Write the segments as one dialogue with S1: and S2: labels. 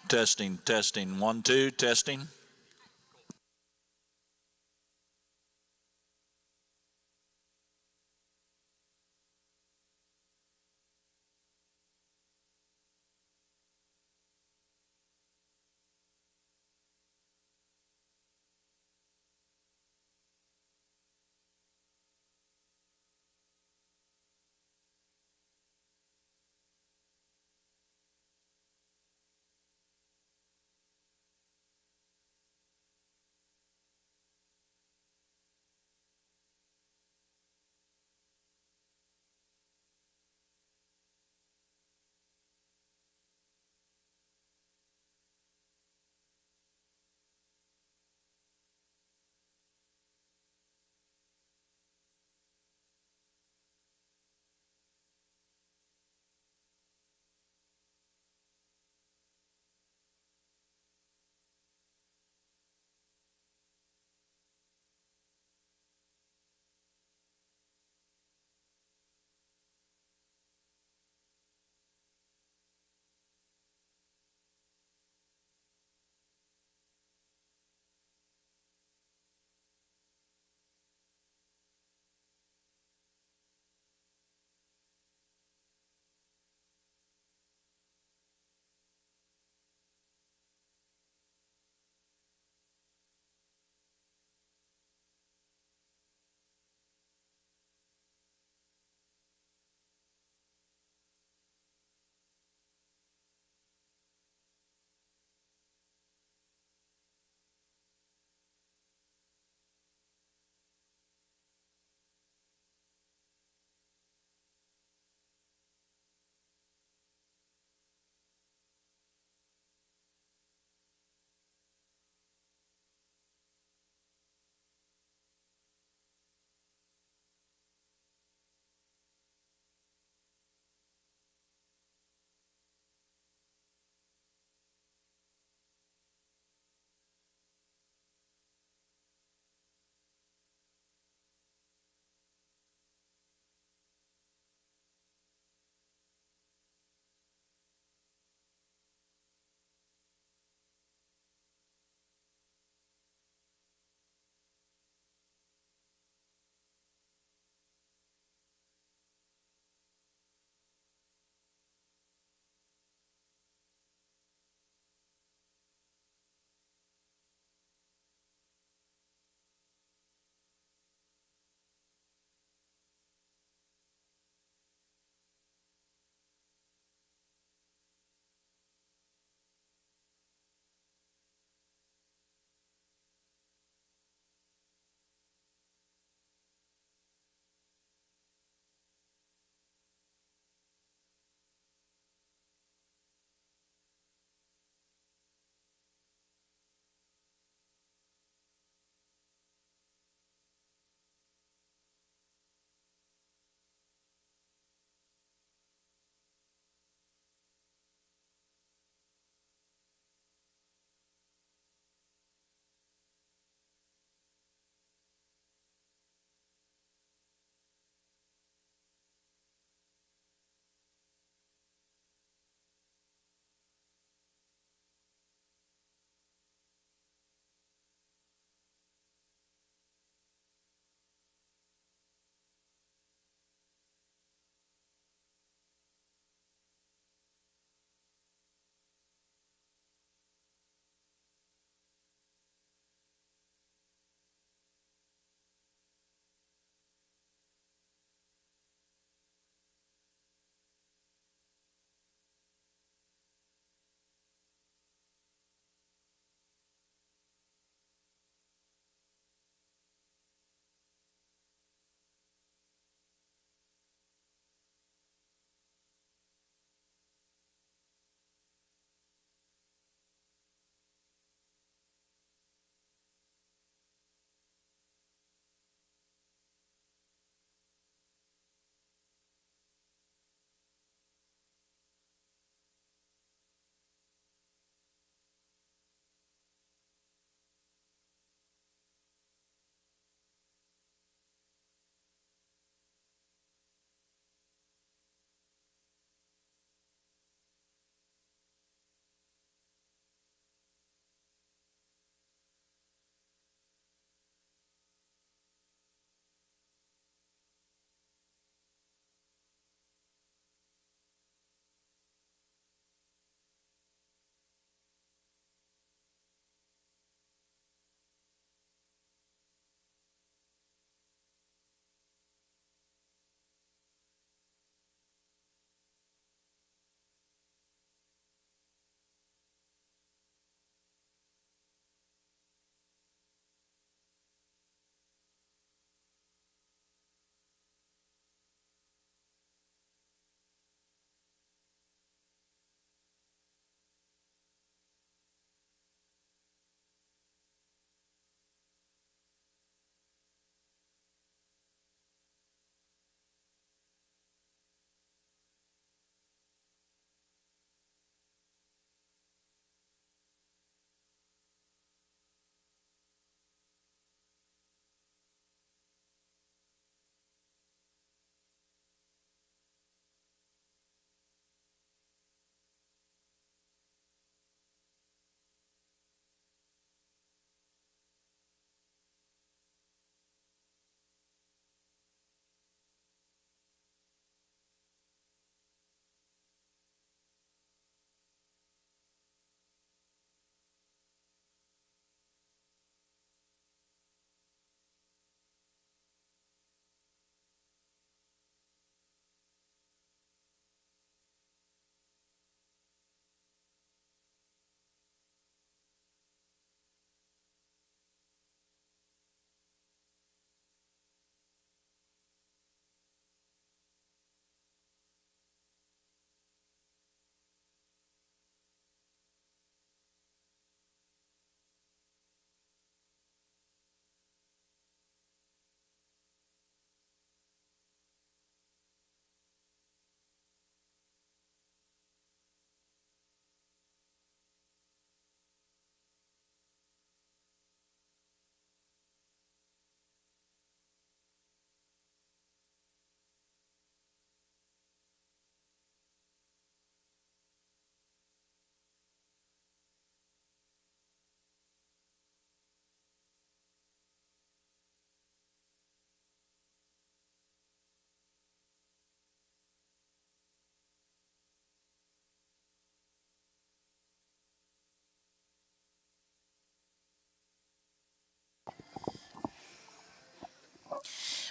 S1: Testing, testing. 1, 2, testing.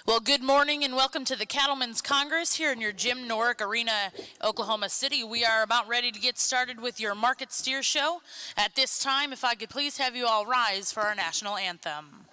S2: Well, good morning and welcome to the Cattlemen's Congress here in your Jim Norick Arena, Oklahoma City. We are about ready to get started with your Market Steer Show. At this time, if I could please have you all rise for our national anthem.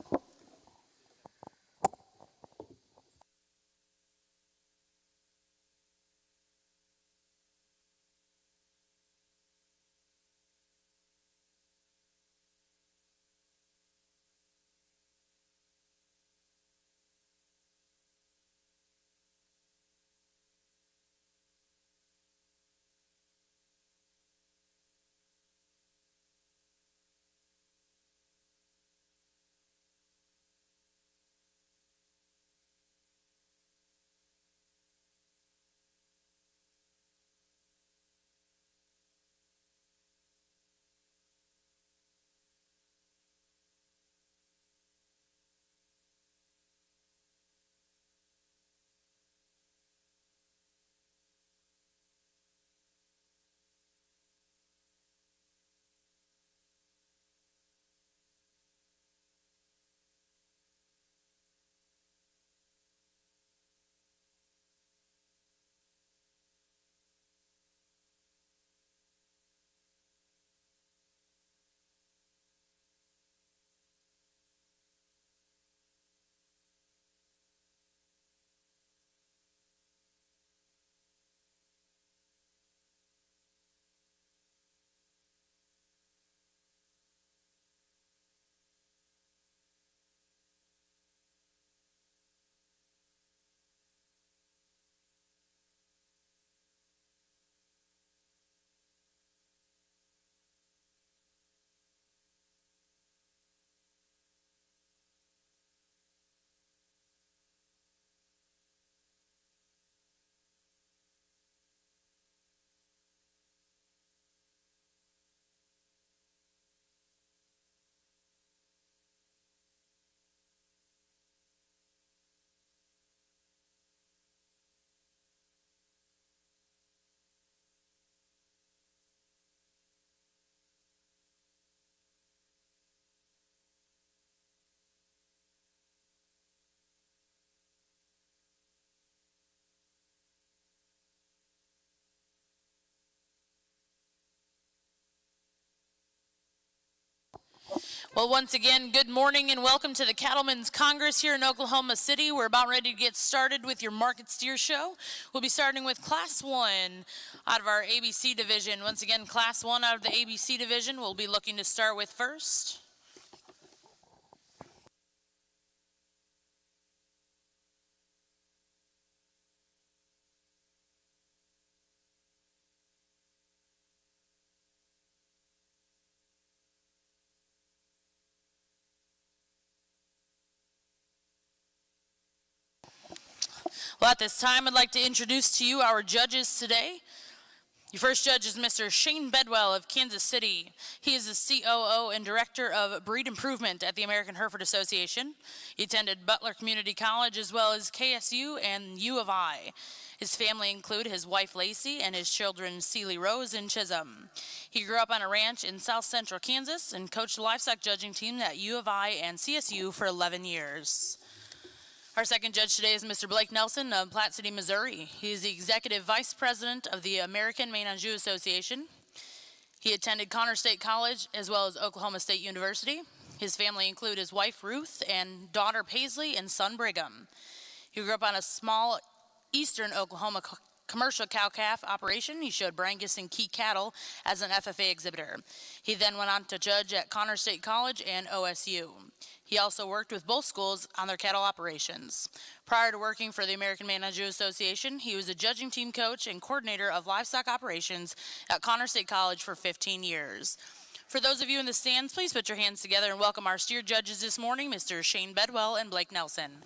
S2: Well, once again, good morning and welcome to the Cattlemen's Congress here in Oklahoma City. We're about ready to get started with your Market Steer Show. We'll be starting with Class 1 out of our ABC division. Once again, Class 1 out of the ABC division we'll be looking to start with first. Well, at this time, I'd like to introduce to you our judges today. Your first judge is Mr. Shane Bedwell of Kansas City. He is the COO and Director of Breed Improvement at the American Hereford Association. He attended Butler Community College as well as KSU and U of I. His family include his wife Lacey and his children Celie Rose and Chisholm. He grew up on a ranch in south central Kansas and coached the livestock judging team at U of I and CSU for 11 years. Our second judge today is Mr. Blake Nelson of Platte City, Missouri. He is the Executive Vice President of the American Ménageux Association. He attended Connor State College as well as Oklahoma State University. His family include his wife Ruth and daughter Paisley and son Brigham. He grew up on a small eastern Oklahoma commercial cow-calf operation. He showed Brangus and Key cattle as an FFA exhibitor. He then went on to judge at Connor State College and OSU. He also worked with both schools on their cattle operations. Prior to working for the American Ménageux Association, he was a judging team coach and coordinator of livestock operations at Connor State College for 15 years. For those of you in the stands, please put your hands together and welcome our steer judges this morning, Mr. Shane Bedwell and Blake Nelson.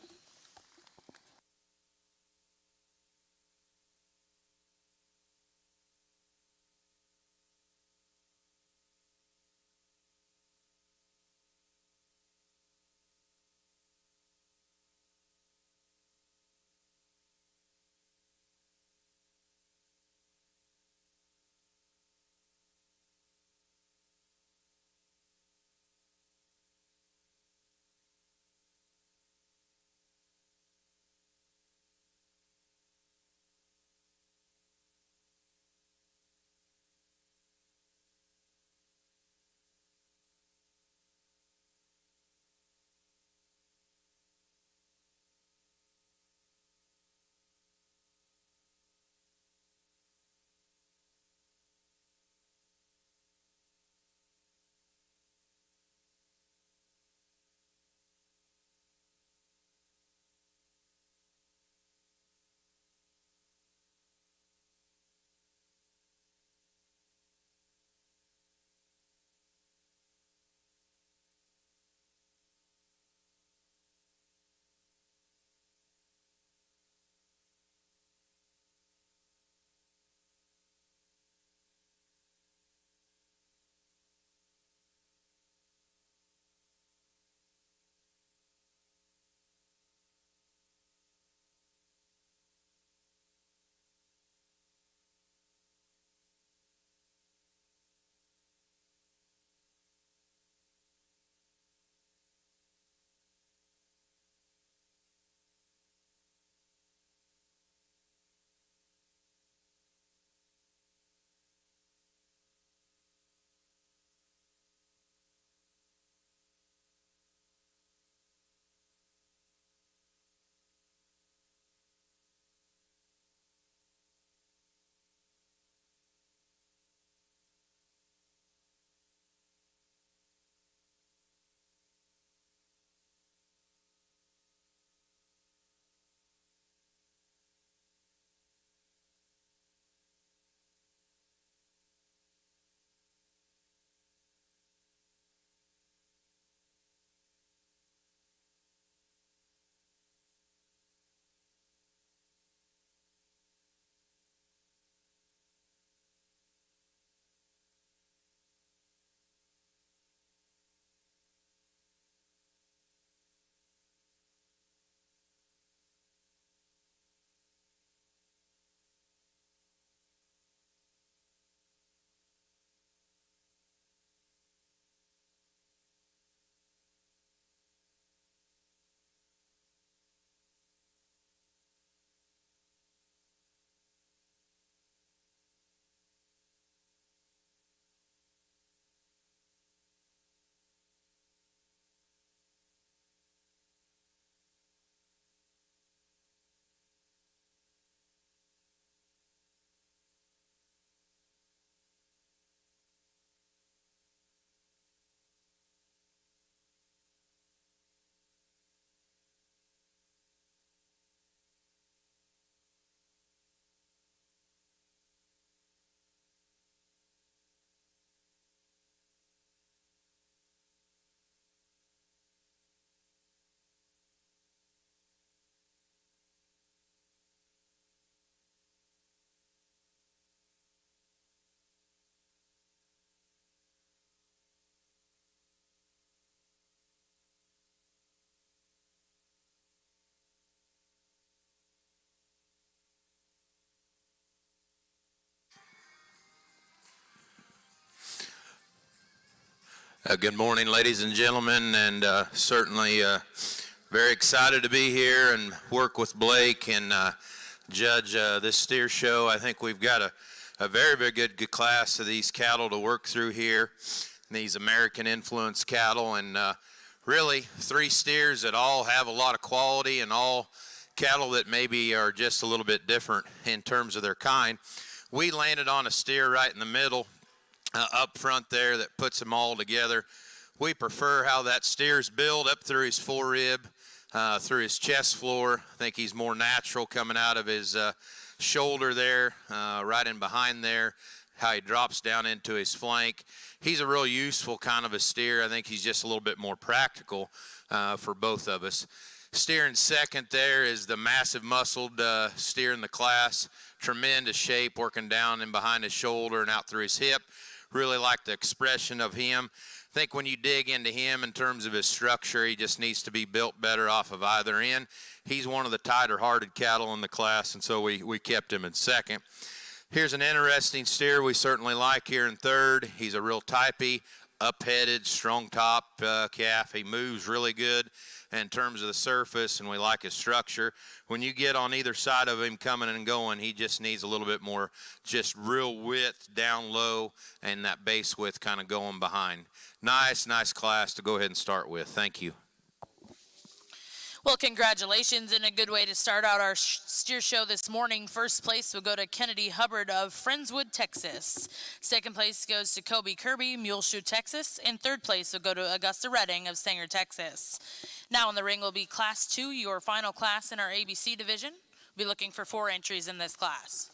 S3: Good morning, ladies and gentlemen, and certainly very excited to be here and work with Blake and judge this steer show. I think we've got a very, very good class of these cattle to work through here, these American influence cattle, and really 3 steers that all have a lot of quality and all cattle that maybe are just a little bit different in terms of their kind. We landed on a steer right in the middle up front there that puts them all together. We prefer how that steer's built up through his forerib, through his chest floor. I think he's more natural coming out of his shoulder there, right in behind there, how he drops down into his flank. He's a real useful kind of a steer. I think he's just a little bit more practical for both of us. Steer in second there is the massive muscled steer in the class. Tremendous shape, working down and behind his shoulder and out through his hip. Really like the expression of him. I think when you dig into him in terms of his structure, he just needs to be built better off of either end. He's one of the tighter-hearted cattle in the class, and so we kept him in second. Here's an interesting steer we certainly like here in third. He's a real typey, up-headed, strong top calf. He moves really good in terms of the surface, and we like his structure. When you get on either side of him coming and going, he just needs a little bit more just real width down low and that base width kind of going behind. Nice class to go ahead and start with. Thank you.
S2: Well, congratulations, and a good way to start out our steer show this morning. First place will go to Kennedy Hubbard of Friendswood, Texas. Second place goes to Kobe Kirby, Muleshoe, Texas. And third place will go to Augusta Redding of Sanger, Texas. Now in the ring will be Class 2, your final class in our ABC division. We'll be looking for 4 entries in this class.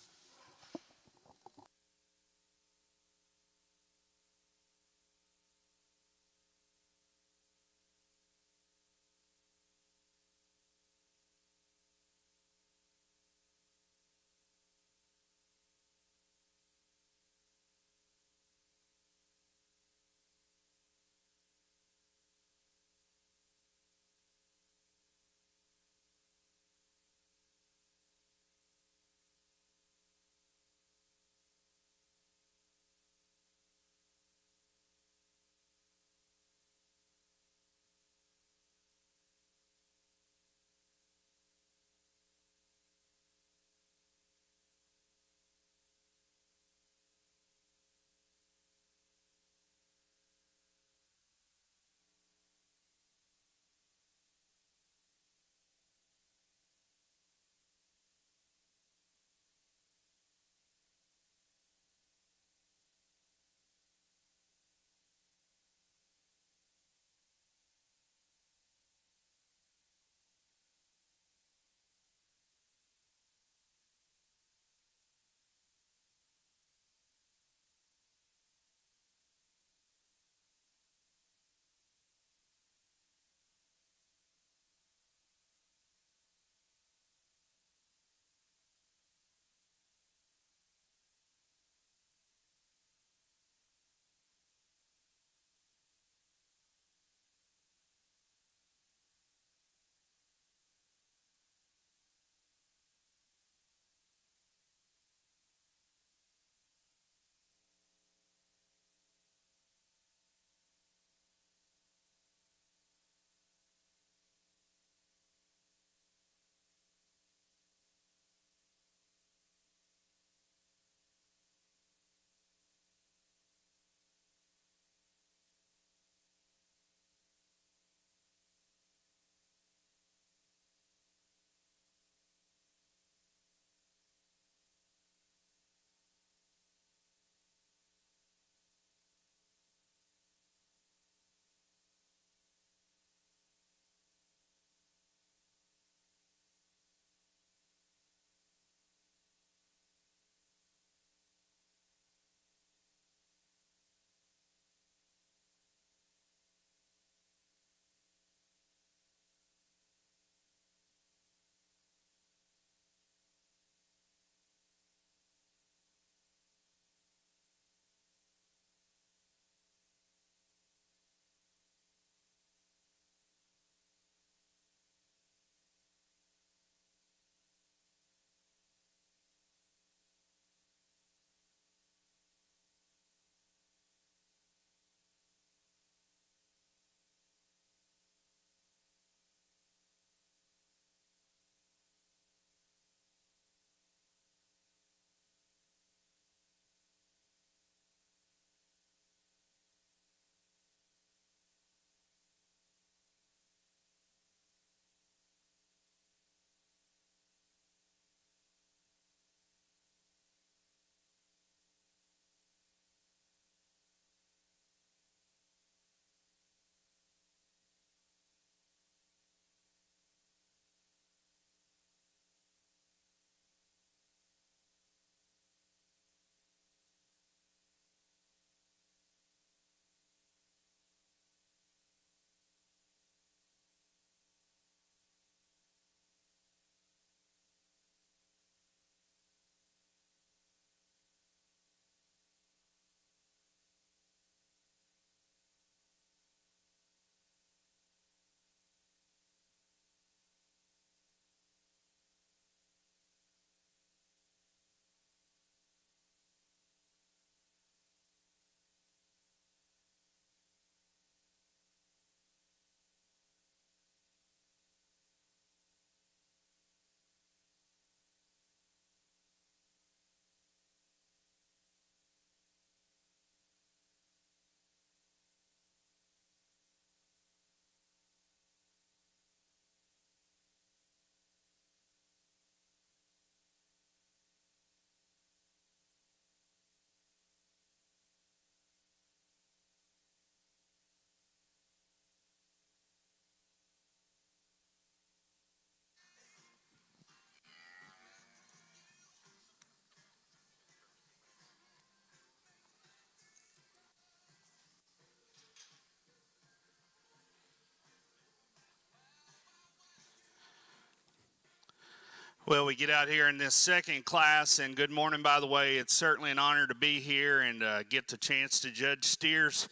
S4: Well, we get out here in this second class, and good morning, by the way. It's certainly an honor to be here and get the chance to judge steers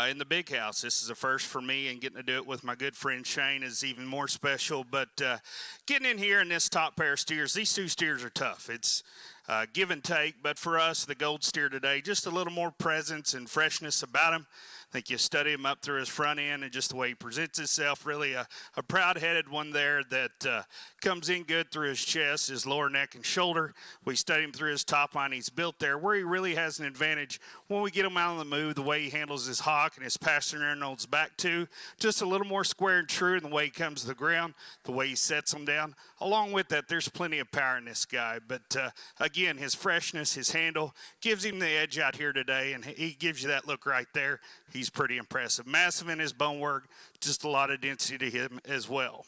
S4: in the big house. This is a first for me, and getting to do it with my good friend Shane is even more special. But getting in here in this top pair of steers, these two steers are tough. It's give and take, but for us, the gold steer today, just a little more presence and freshness about him. I think you study him up through his front end and just the way he presents himself. Really a proud-headed one there that comes in good through his chest, his lower neck and shoulder. We study him through his top line. He's built there. Where he really has an advantage when we get him out on the move, the way he handles his hock and his pasture and on his back too. Just a little more square and true in the way he comes to the ground, the way he sets them down. Along with that, there's plenty of power in this guy. But again, his freshness, his handle gives him the edge out here today, and he gives you that look right there. He's pretty impressive. Massive in his bone work, just a lot of density to him as well.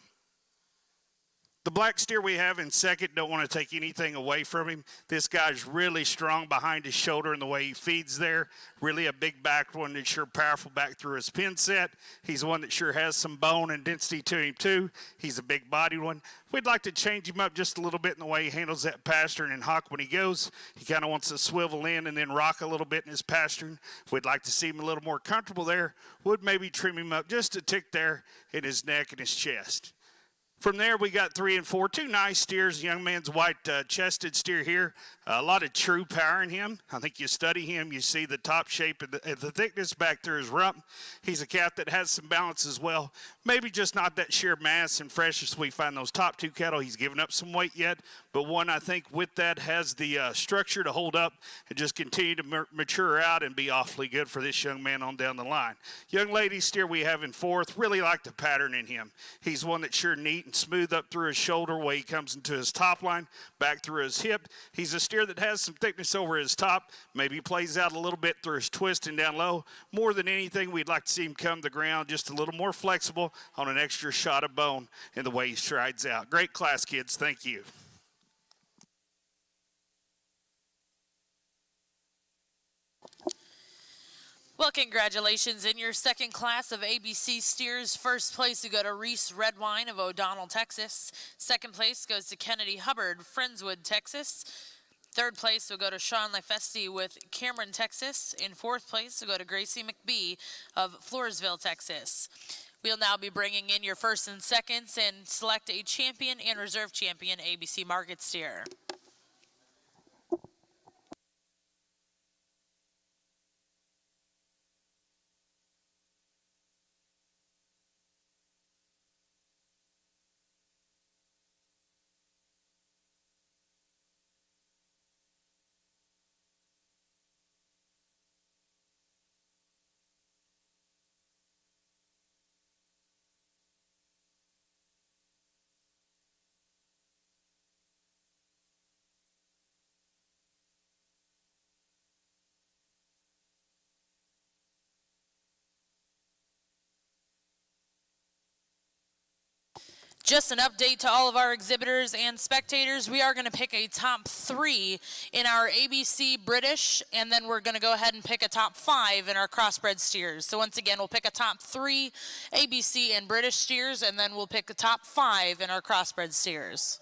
S4: The black steer we have in second, don't want to take anything away from him. This guy's really strong behind his shoulder in the way he feeds there. Really a big back one that's sure powerful back through his pin set. He's one that sure has some bone and density to him too. He's a big bodied one. We'd like to change him up just a little bit in the way he handles that pasturing and hock when he goes. He kind of wants to swivel in and then rock a little bit in his pasturing. We'd like to see him a little more comfortable there. Would maybe trim him up just a tick there in his neck and his chest. From there, we got 3 and 4, two nice steers. Young man's white-chested steer here. A lot of true power in him. I think you study him, you see the top shape and the thickness back through his rump. He's a calf that has some balance as well. Maybe just not that sheer mass and freshness we find those top two cattle. He's given up some weight yet, but one I think with that has the structure to hold up and just continue to mature out and be awfully good for this young man on down the line. Young lady steer we have in fourth, really like the pattern in him. He's one that's sure neat and smooth up through his shoulder way he comes into his top line, back through his hip. He's a steer that has some thickness over his top, maybe plays out a little bit through his twist and down low. More than anything, we'd like to see him come to the ground just a little more flexible on an extra shot of bone in the way he strides out. Great class, kids. Thank you.
S2: Well, congratulations. In your second class of ABC steers, first place to go to Reese Redwine of O'Donnell, Texas. Second place goes to Kennedy Hubbard, Friendswood, Texas. Third place will go to Sean Lefesti with Cameron, Texas. In fourth place will go to Gracie McBee of Floresville, Texas. We'll now be bringing in your first and seconds and select a champion and reserve champion ABC market steer. Just an update to all of our exhibitors and spectators. We are going to pick a top 3 in our ABC British, and then we're going to go ahead and pick a top 5 in our crossbred steers. So once again, we'll pick a top 3 ABC and British steers, and then we'll pick a top 5 in our crossbred steers.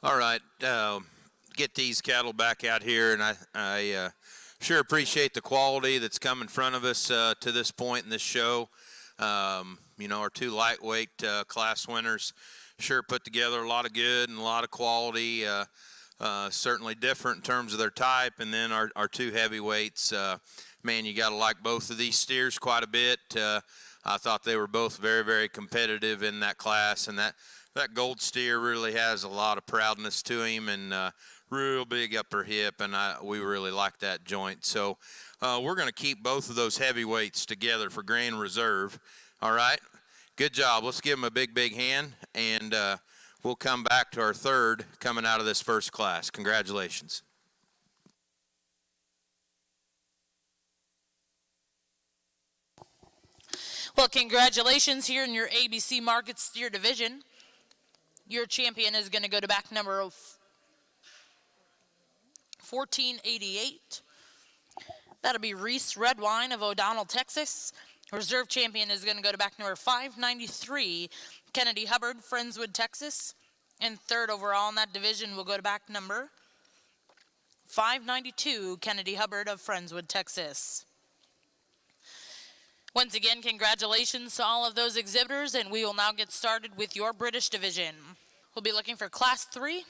S3: All right, get these cattle back out here, and I sure appreciate the quality that's come in front of us to this point in this show. Our two lightweight class winners sure put together a lot of good and a lot of quality. Certainly different in terms of their type, and then our two heavyweights. Man, you got to like both of these steers quite a bit. I thought they were both very, very competitive in that class, and that gold steer really has a lot of proudness to him, and real big upper hip, and we really like that joint. So we're going to keep both of those heavyweights together for Grand Reserve. All right, good job. Let's give them a big, big hand, and we'll come back to our third coming out of this first class. Congratulations.
S2: Well, congratulations here in your ABC Market Steer Division. Your champion is going to go to back number 1488. That'll be Reese Redwine of O'Donnell, Texas. Reserve champion is going to go to back number 593, Kennedy Hubbard, Friendswood, Texas. And third overall in that division will go to back number 592, Kennedy Hubbard of Friendswood, Texas. Once again, congratulations to all of those exhibitors, and we will now get started with your British division. We'll be looking for Class 3.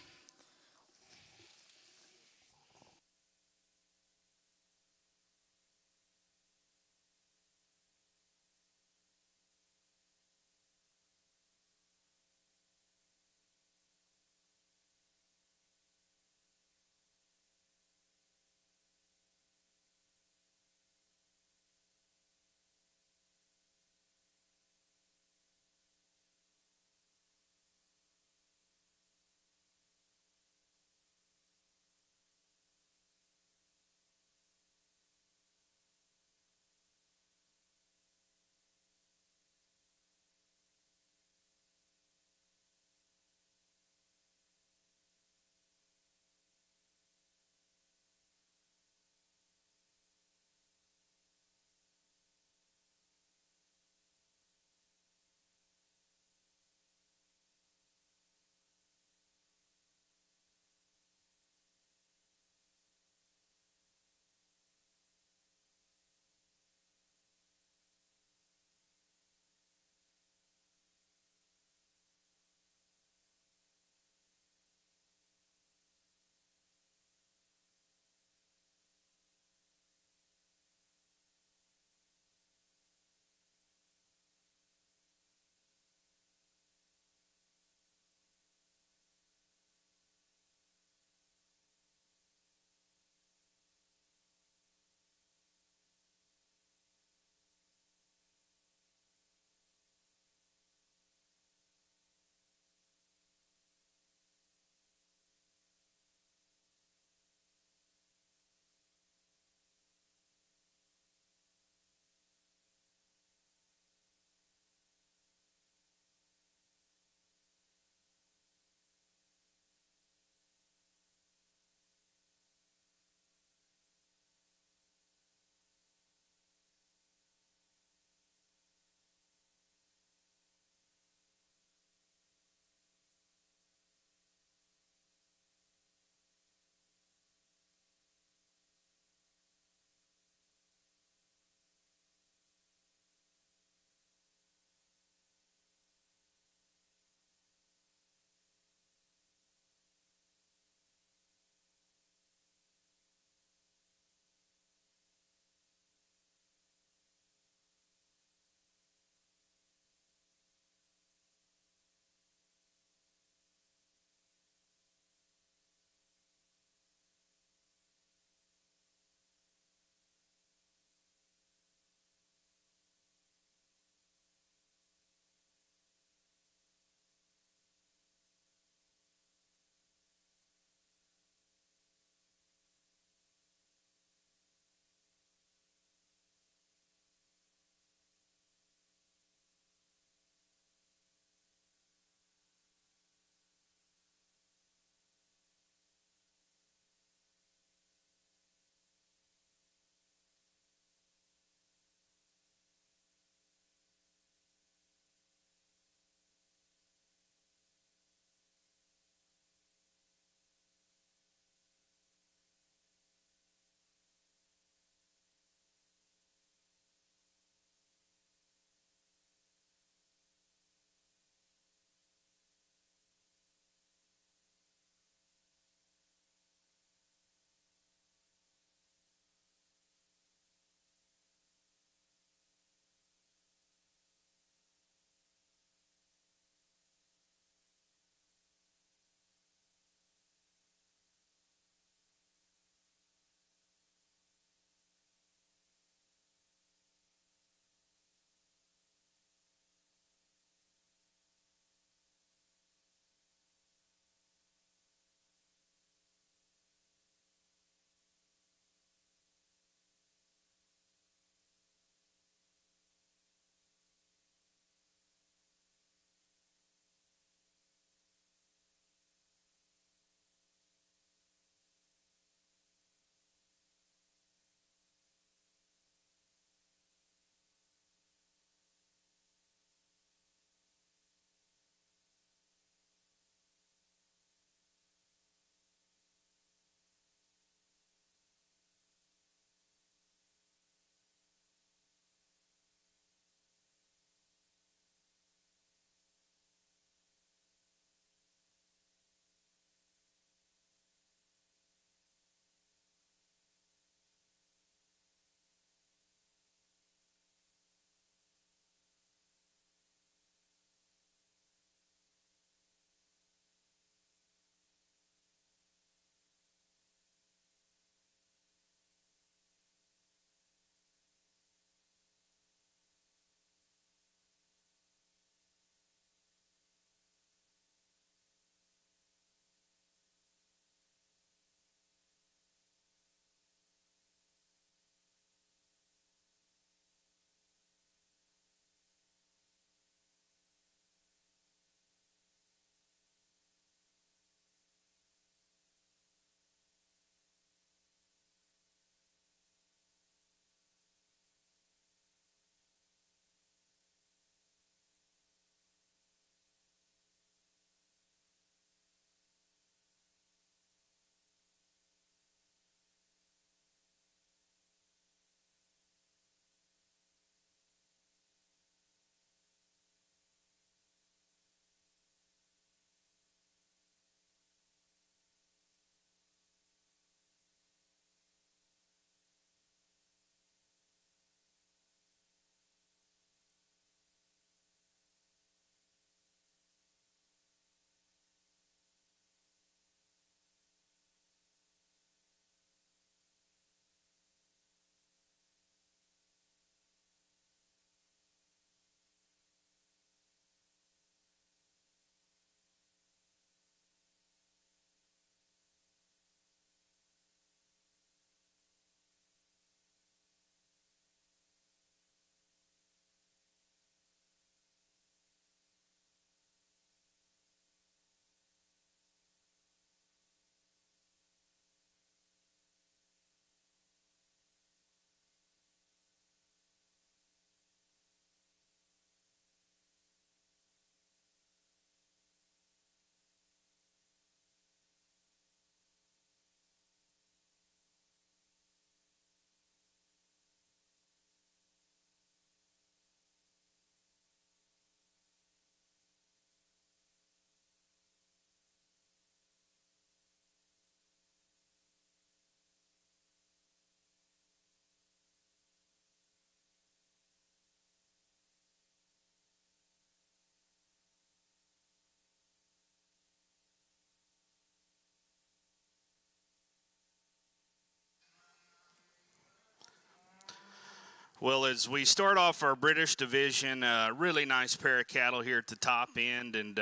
S4: Well, as we start off our British division, really nice pair of cattle here at the top end, and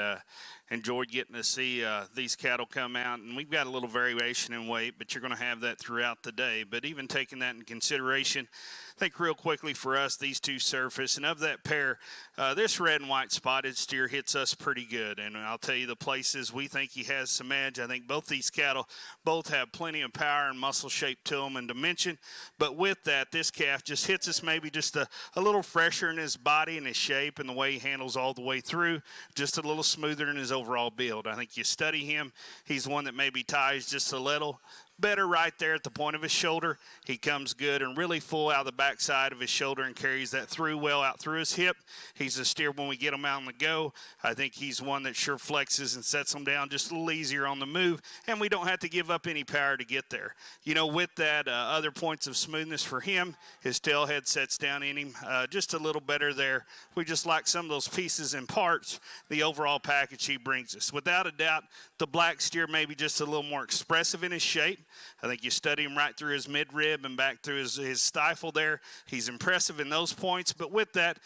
S4: enjoyed getting to see these cattle come out. And we've got a little variation in weight, but you're going to have that throughout the day. But even taking that in consideration, I think real quickly for us, these two surface, and of that pair, this red and white spotted steer hits us pretty good. And I'll tell you the places we think he has some edge. I think both these cattle both have plenty of power and muscle shape to them and dimension. But with that, this calf just hits us maybe just a little fresher in his body and his shape and the way he handles all the way through, just a little smoother in his overall build. I think you study him, he's one that maybe ties just a little better right there at the point of his shoulder. He comes good and really full out the backside of his shoulder and carries that through well out through his hip. He's a steer when we get him out on the go. I think he's one that sure flexes and sets him down just a little easier on the move, and we don't have to give up any power to get there. You know, with that, other points of smoothness for him, his tail head sets down in him just a little better there. We just like some of those pieces and parts, the overall package he brings us. Without a doubt, the black steer may be just a little more expressive in his shape. I think you study him right through his midrib and back through his stifle there. He's impressive in those points. But with that,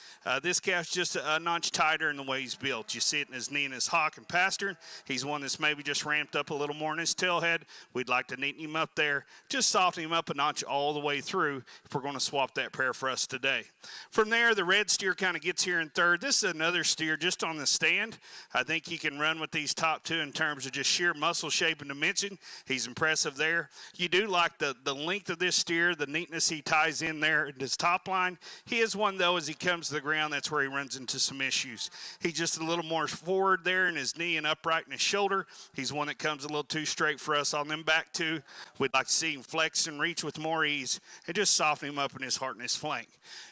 S4: this calf's just a notch tighter in the way he's built. You see it in his knee and his hock and pastern. He's one that's maybe just ramped up a little more in his tail head. We'd like to neaten him up there, just soften him up a notch all the way through if we're going to swap that pair for us today. From there, the red steer kind of gets here in third. This is another steer just on the stand. I think he can run with these top two in terms of just sheer muscle shape and dimension. He's impressive there. You do like the length of this steer, the neatness he ties in there in his top line. He is one, though, as he comes to the ground, that's where he runs into some issues. He's just a little more forward there in his knee and upright in his shoulder. He's one that comes a little too straight for us on them back two. We'd like to see him flex and reach with more ease and just soften him up in his heart and his flank.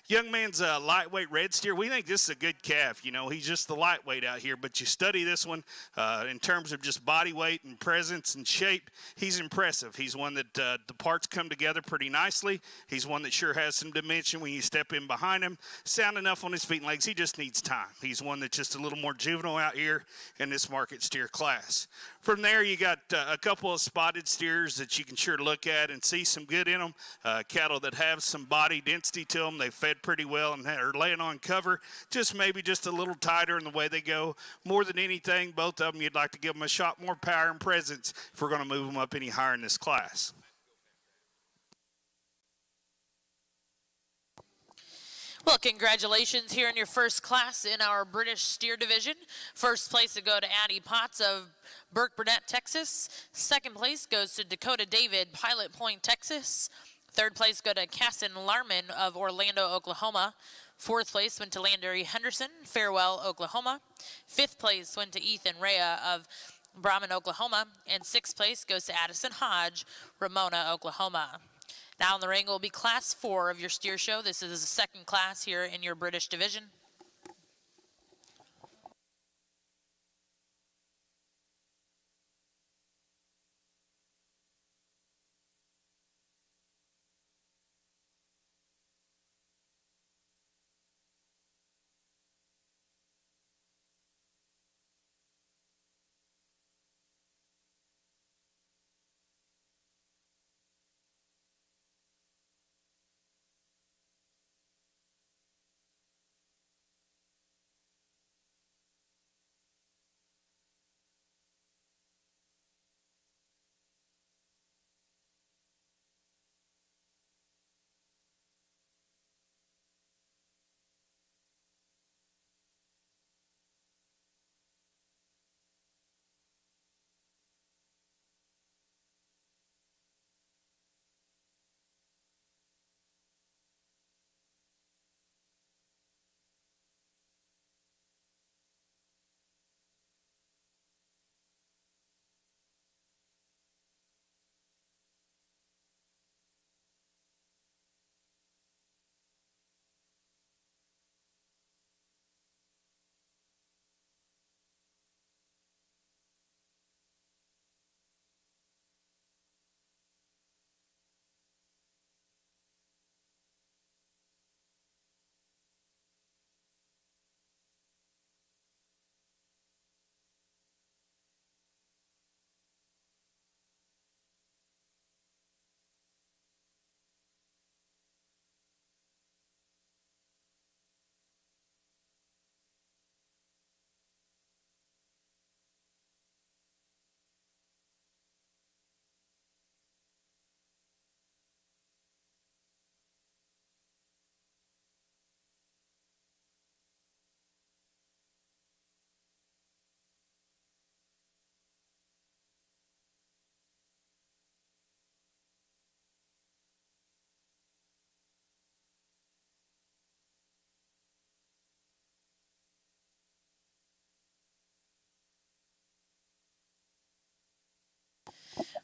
S4: Young man's a lightweight red steer. We think this is a good calf. You know, he's just the lightweight out here, but you study this one in terms of just body weight and presence and shape, he's impressive. He's one that the parts come together pretty nicely. He's one that sure has some dimension when you step in behind him. Sound enough on his feet and legs. He just needs time. He's one that's just a little more juvenile out here in this market steer class. From there, you got a couple of spotted steers that you can sure look at and see some good in them. Cattle that have some body density to them. They fed pretty well and are laying on cover. Just maybe just a little tighter in the way they go. More than anything, both of them, you'd like to give them a shot more power and presence if we're going to move them up any higher in this class.
S2: Well, congratulations here in your first class in our British steer division. First place to go to Addie Potts of Burke Burnett, Texas. Second place goes to Dakota David, Pilot Point, Texas. Third place go to Casson Larman of Orlando, Oklahoma. Fourth place went to Landry Henderson, Farewell, Oklahoma. Fifth place went to Ethan Rea of Brahman, Oklahoma. And sixth place goes to Addison Hodge, Ramona, Oklahoma. Now in the ring will be Class 4 of your steer show. This is the second class here in your British division.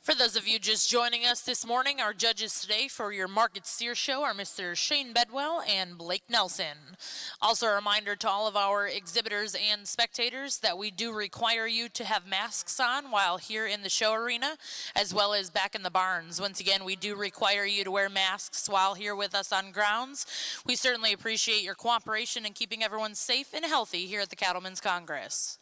S2: For those of you just joining us this morning, our judges today for your Market Steer Show are Mr. Shane Bedwell and Blake Nelson. Also a reminder to all of our exhibitors and spectators that we do require you to have masks on while here in the show arena, as well as back in the barns. Once again, we do require you to wear masks while here with us on grounds. We certainly appreciate your cooperation in keeping everyone safe and healthy here at the Cattlemen's Congress.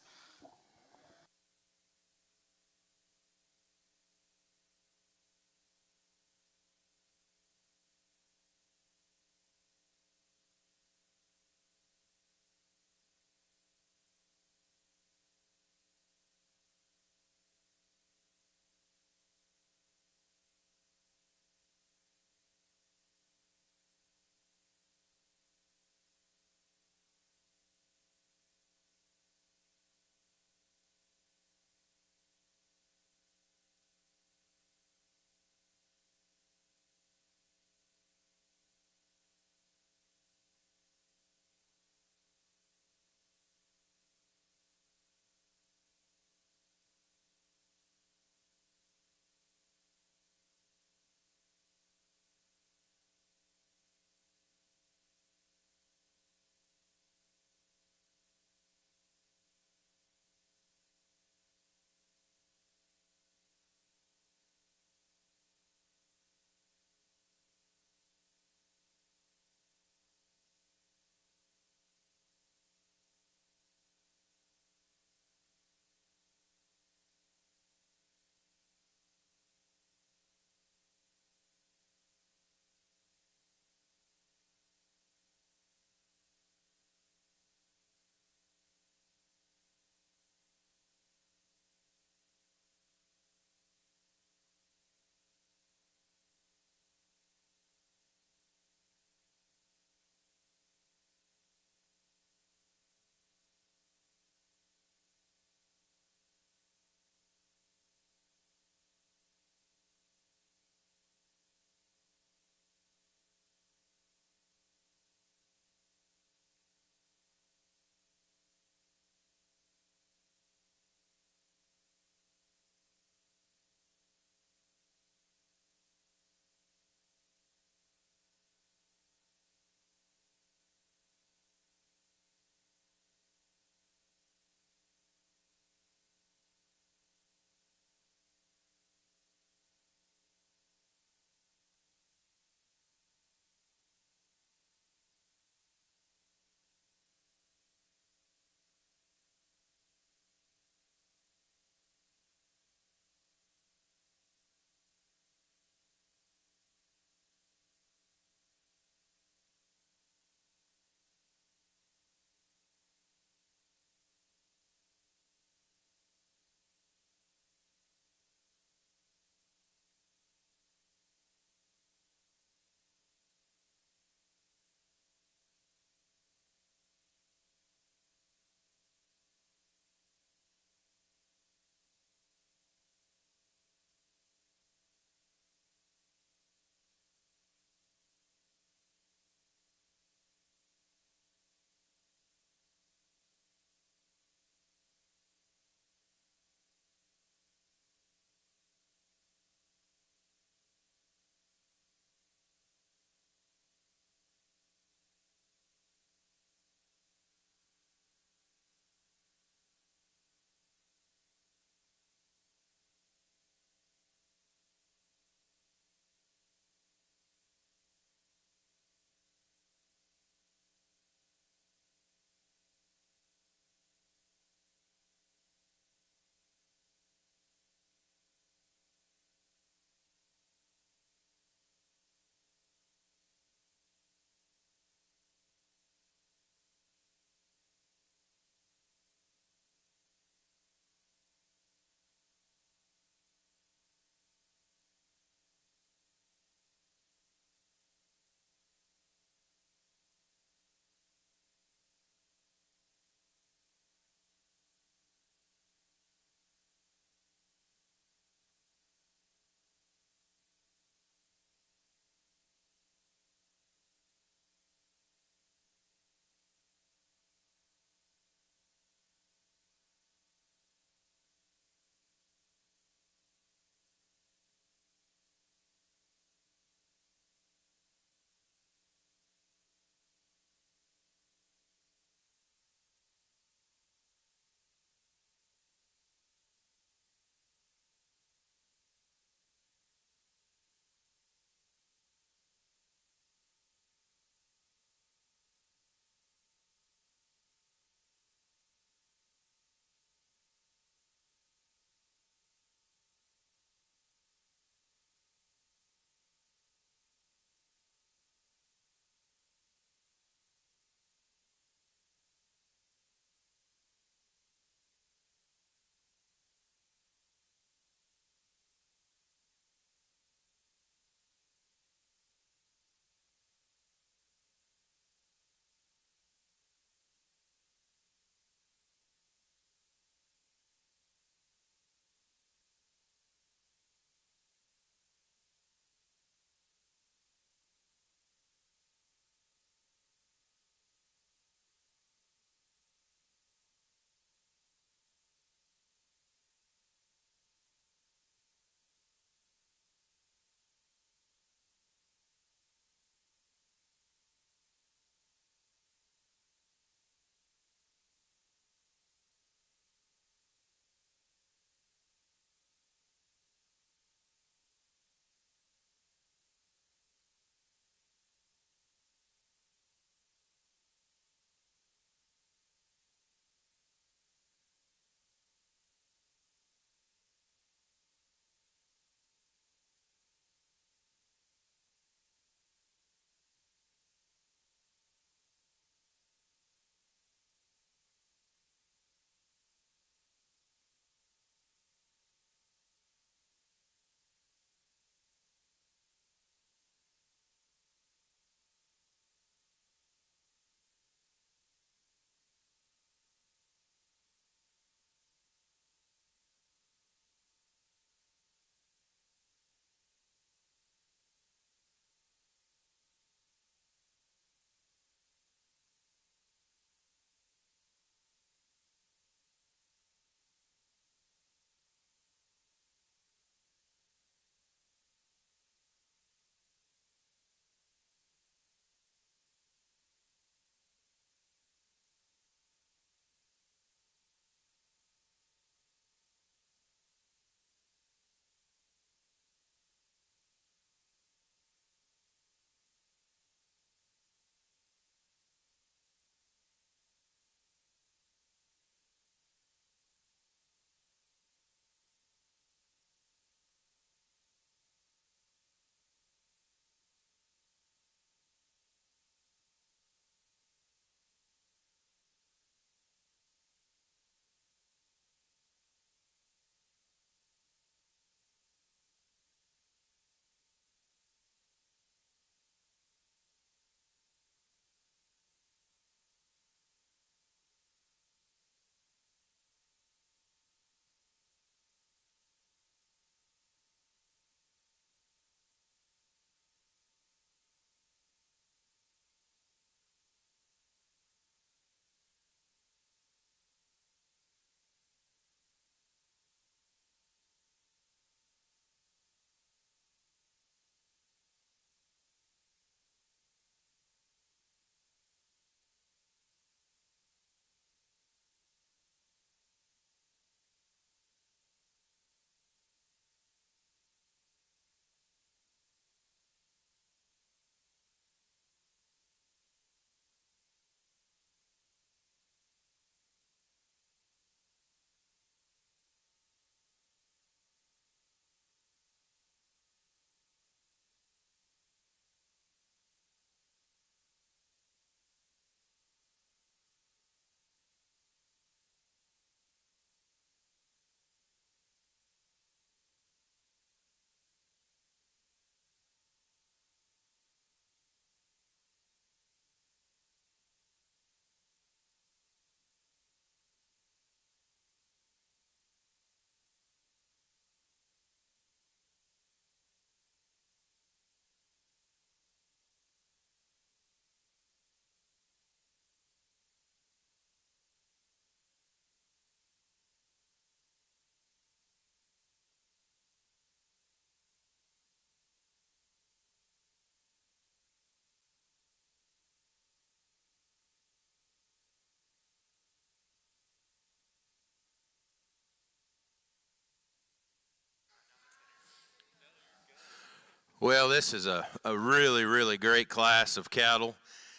S3: Well, this is a really, really great class of cattle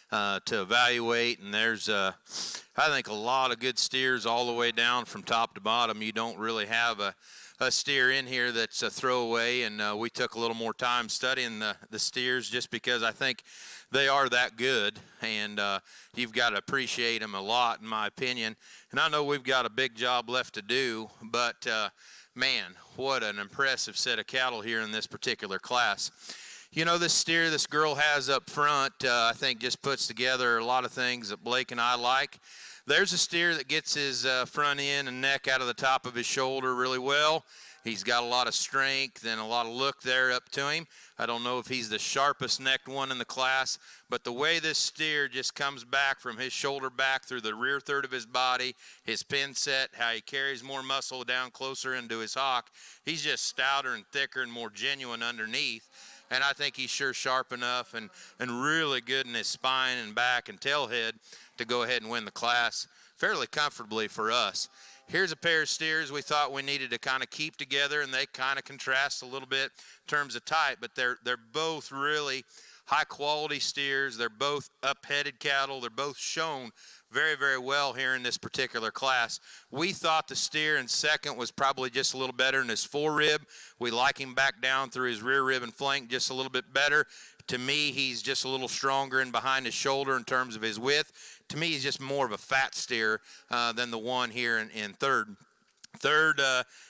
S3: to evaluate, and there's, I think, a lot of good steers all the way down from top to bottom. You don't really have a steer in here that's a throwaway, and we took a little more time studying the steers just because I think they are that good, and you've got to appreciate them a lot, in my opinion. And I know we've got a big job left to do, but man, what an impressive set of cattle here in this particular class. You know, this steer this girl has up front, I think just puts together a lot of things that Blake and I like. There's a steer that gets his front end and neck out of the top of his shoulder really well. He's got a lot of strength and a lot of look there up to him. I don't know if he's the sharpest necked one in the class, but the way this steer just comes back from his shoulder back through the rear third of his body, his pin set, how he carries more muscle down closer into his hock, he's just stouter and thicker and more genuine underneath. And I think he's sure sharp enough and really good in his spine and back and tail head to go ahead and win the class fairly comfortably for us. Here's a pair of steers we thought we needed to kind of keep together, and they kind of contrast a little bit in terms of type, but they're both really high quality steers. They're both up-headed cattle. They're both shown very, very well here in this particular class. We thought the steer in second was probably just a little better in his forerib. We like him back down through his rear rib and flank just a little bit better. To me, he's just a little stronger in behind his shoulder in terms of his width. To me, he's just more of a fat steer than the one here in third. Third,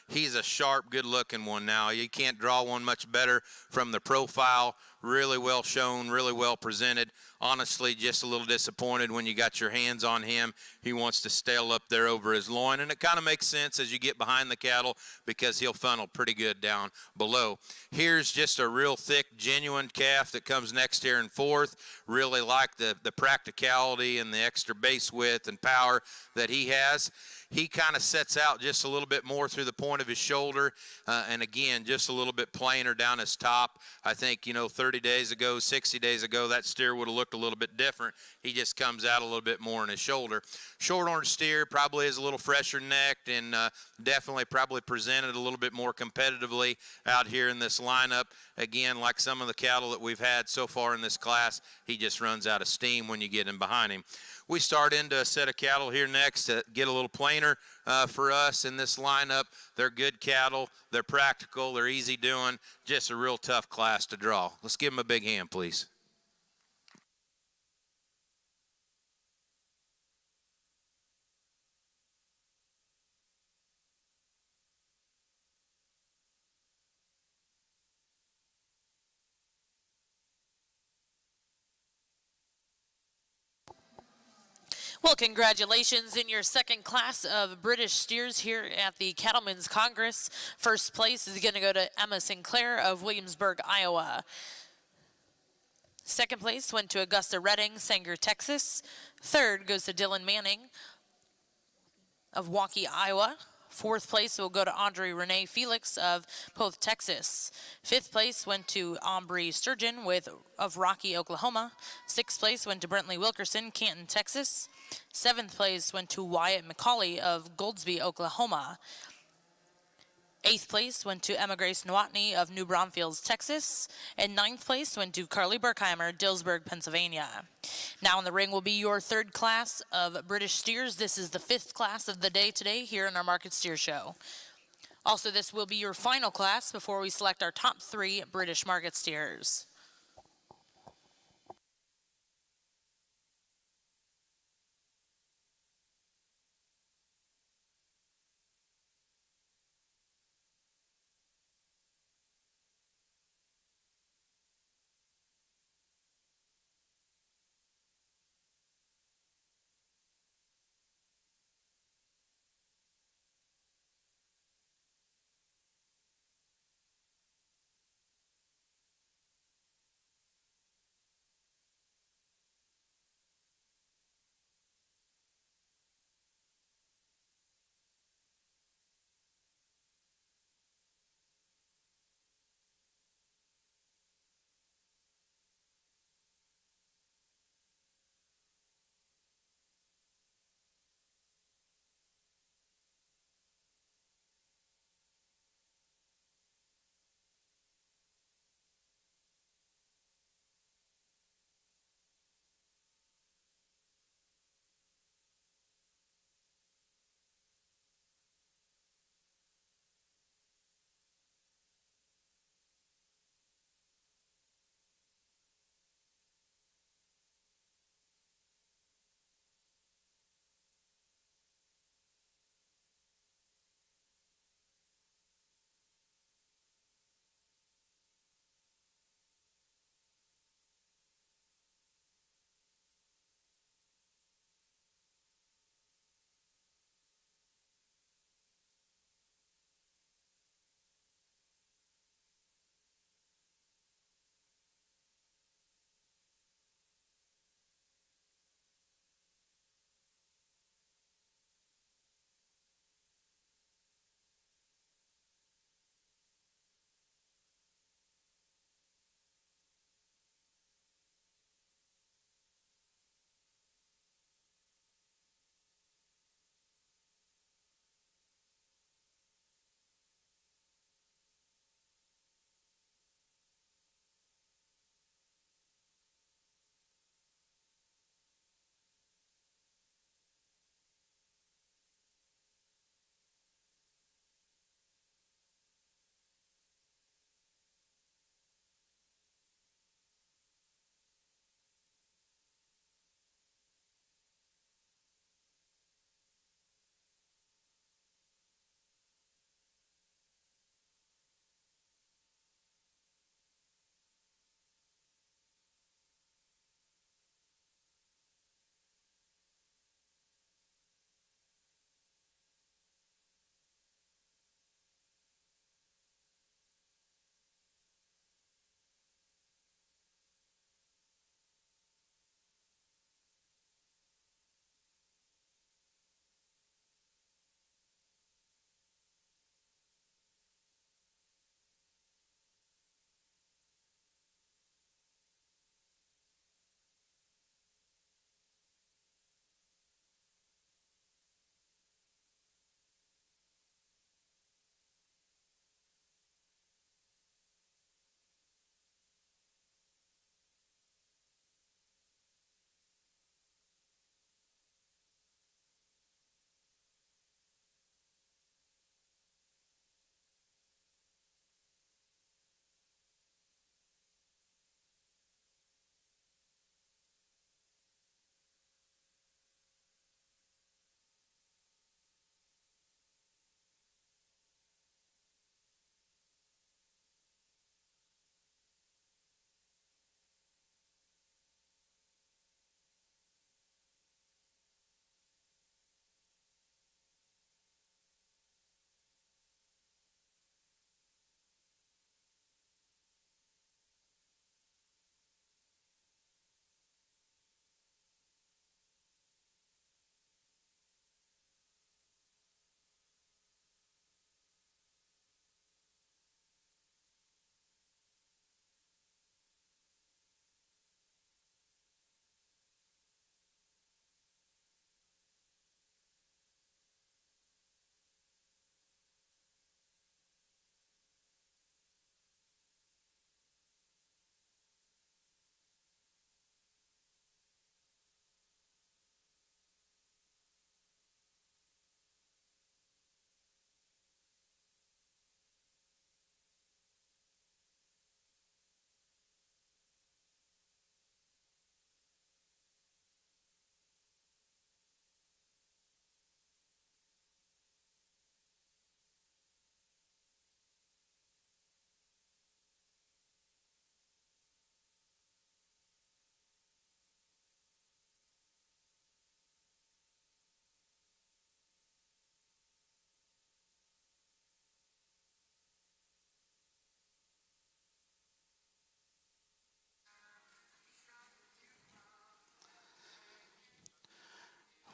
S3: he's a sharp, good-looking one now. You can't draw one much better from the profile. Really well shown, really well presented. Honestly, just a little disappointed when you got your hands on him. He wants to stale up there over his loin, and it kind of makes sense as you get behind the cattle because he'll funnel pretty good down below. Here's just a real thick, genuine calf that comes next here in fourth. Really like the practicality and the extra base width and power that he has. He kind of sets out just a little bit more through the point of his shoulder, and again, just a little bit plainer down his top. I think, 30 days ago, 60 days ago, that steer would have looked a little bit different. He just comes out a little bit more in his shoulder. Short-horned steer probably is a little fresher necked and definitely probably presented a little bit more competitively out here in this lineup. Again, like some of the cattle that we've had so far in this class, he just runs out of steam when you get in behind him. We start into a set of cattle here next that get a little plainer for us in this lineup. They're good cattle. They're practical. They're easy doing. Just a real tough class to draw. Let's give them a big hand, please.
S2: Well, congratulations in your second class of British steers here at the Cattlemen's Congress. First place is going to go to Emma Sinclair of Williamsburg, Iowa. Second place went to Augusta Redding, Sanger, Texas. Third goes to Dylan Manning of Waukee, Iowa. Fourth place will go to Andre Renee Felix of Poth, Texas. Fifth place went to Aubrey Sturgeon of Rocky, Oklahoma. Sixth place went to Brentley Wilkerson, Canton, Texas. Seventh place went to Wyatt McCauley of Goldsby, Oklahoma. Eighth place went to Emma Grace Nowotny of New Braunfels, Texas. And ninth place went to Carly Berkheimer, Dillsburg, Pennsylvania. Now in the ring will be your third class of British steers. This is the fifth class of the day today here in our Market Steer Show. Also, this will be your final class before we select our top 3 British Market Steers.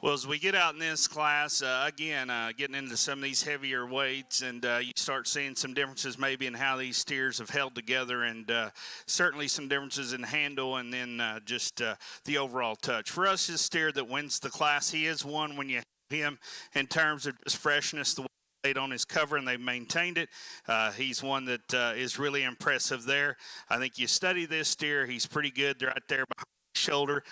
S4: Well, as we get out in this class, again, getting into some of these heavier weights, and you start seeing some differences maybe in how these steers have held together, and certainly some differences in handle and then just the overall touch. For us, this steer that wins the class, he is one when you have him in terms of just freshness, the way he laid on his cover and they've maintained it. He's one that is really impressive there. I think you study this steer, he's pretty good right there behind the shoulder.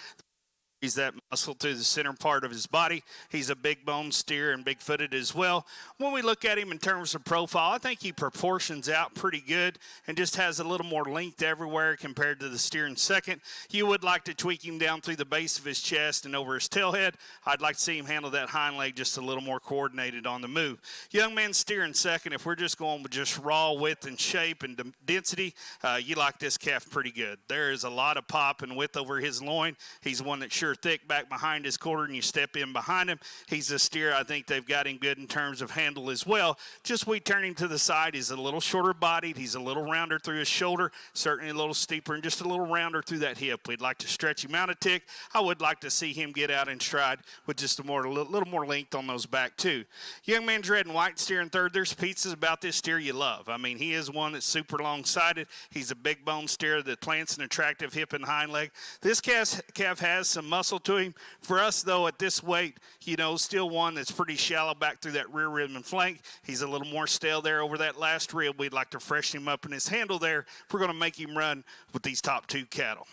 S4: He's that muscle through the center part of his body. He's a big bone steer and big footed as well. When we look at him in terms of profile, I think he proportions out pretty good and just has a little more length everywhere compared to the steer in second. You would like to tweak him down through the base of his chest and over his tailhead. I'd like to see him handle that hind leg just a little more coordinated on the move. Young man steer in second, if we're just going with just raw width and shape and density, you like this calf pretty good. There is a lot of pop and width over his loin. He's one that sure thick back behind his quarter and you step in behind him. He's a steer. I think they've got him good in terms of handle as well. Just we turn him to the side. He's a little shorter bodied. He's a little rounder through his shoulder, certainly a little steeper and just a little rounder through that hip. We'd like to stretch him out a tick. I would like to see him get out in stride with just a little more length on those back too. Young man's red and white steer in third. There's pieces about this steer you love. I mean, he is one that's super long-sided. He's a big bone steer that plants an attractive hip and hind leg. This calf has some muscle to him. For us, though, at this weight, you know, still one that's pretty shallow back through that rear rib and flank. He's a little more stale there over that last rib. We'd like to freshen him up in his handle there if we're going to make him run with these top two cattle.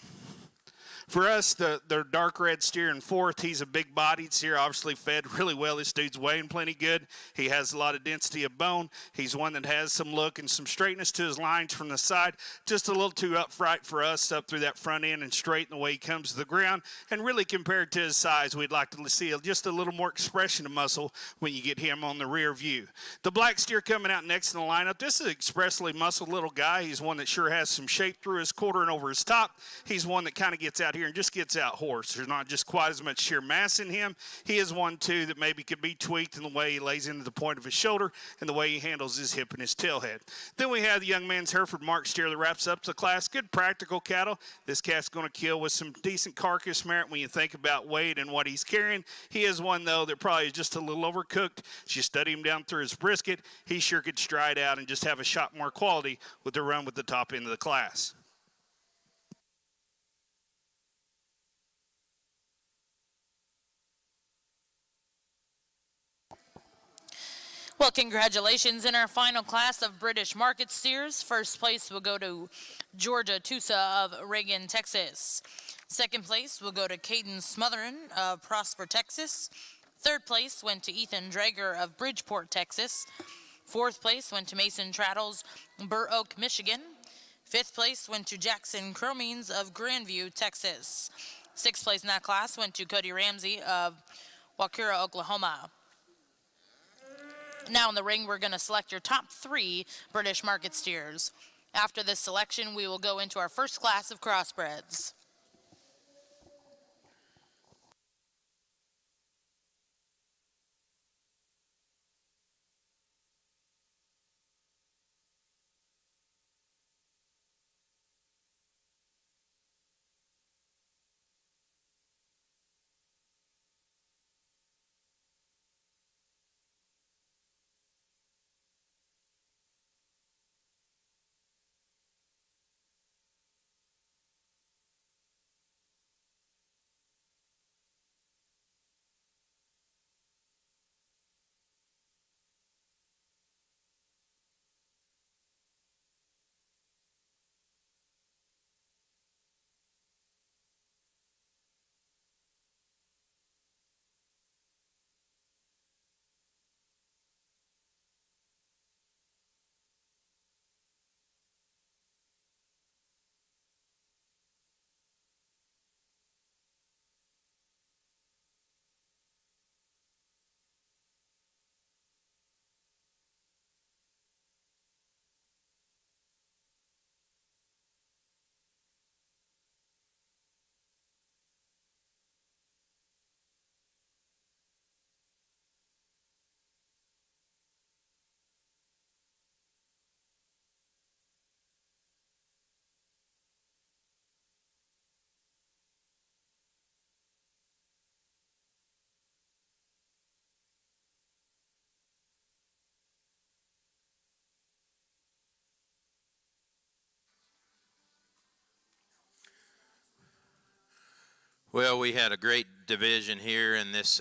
S4: For us, the dark red steer in fourth, he's a big-bodied steer, obviously fed really well. This dude's weighing plenty good. He has a lot of density of bone. He's one that has some look and some straightness to his lines from the side. Just a little too upright for us up through that front end and straight in the way he comes to the ground. And really compared to his size, we'd like to see just a little more expression of muscle when you get him on the rear view. The black steer coming out next in the lineup, this is an expressly muscled little guy. He's one that sure has some shape through his quarter and over his top. He's one that kind of gets out here and just gets out horse. There's not just quite as much sheer mass in him. He is one, too, that maybe could be tweaked in the way he lays into the point of his shoulder and the way he handles his hip and his tailhead. Then we have the young man's Hereford Mark steer that wraps up the class. Good practical cattle. This calf's going to kill with some decent carcass merit when you think about weight and what he's carrying. He is one, though, that probably is just a little overcooked. As you study him down through his brisket, he sure could stride out and just have a shot more quality with the run with the top end of the class.
S2: Well, congratulations in our final class of British market steers. First place will go to Georgia Tusa of Reagan, Texas. Second place will go to Caden Smotherin of Prosper, Texas. Third place went to Ethan Drager of Bridgeport, Texas. Fourth place went to Mason Traddles, Burr Oak, Michigan. Fifth place went to Jackson Cromines of Grandview, Texas. Sixth place in that class went to Cody Ramsey of Wakura, Oklahoma. Now in the ring, we're going to select your top 3 British market steers. After this selection, we will go into our first class of crossbreds.
S3: Well, we had a great division here in this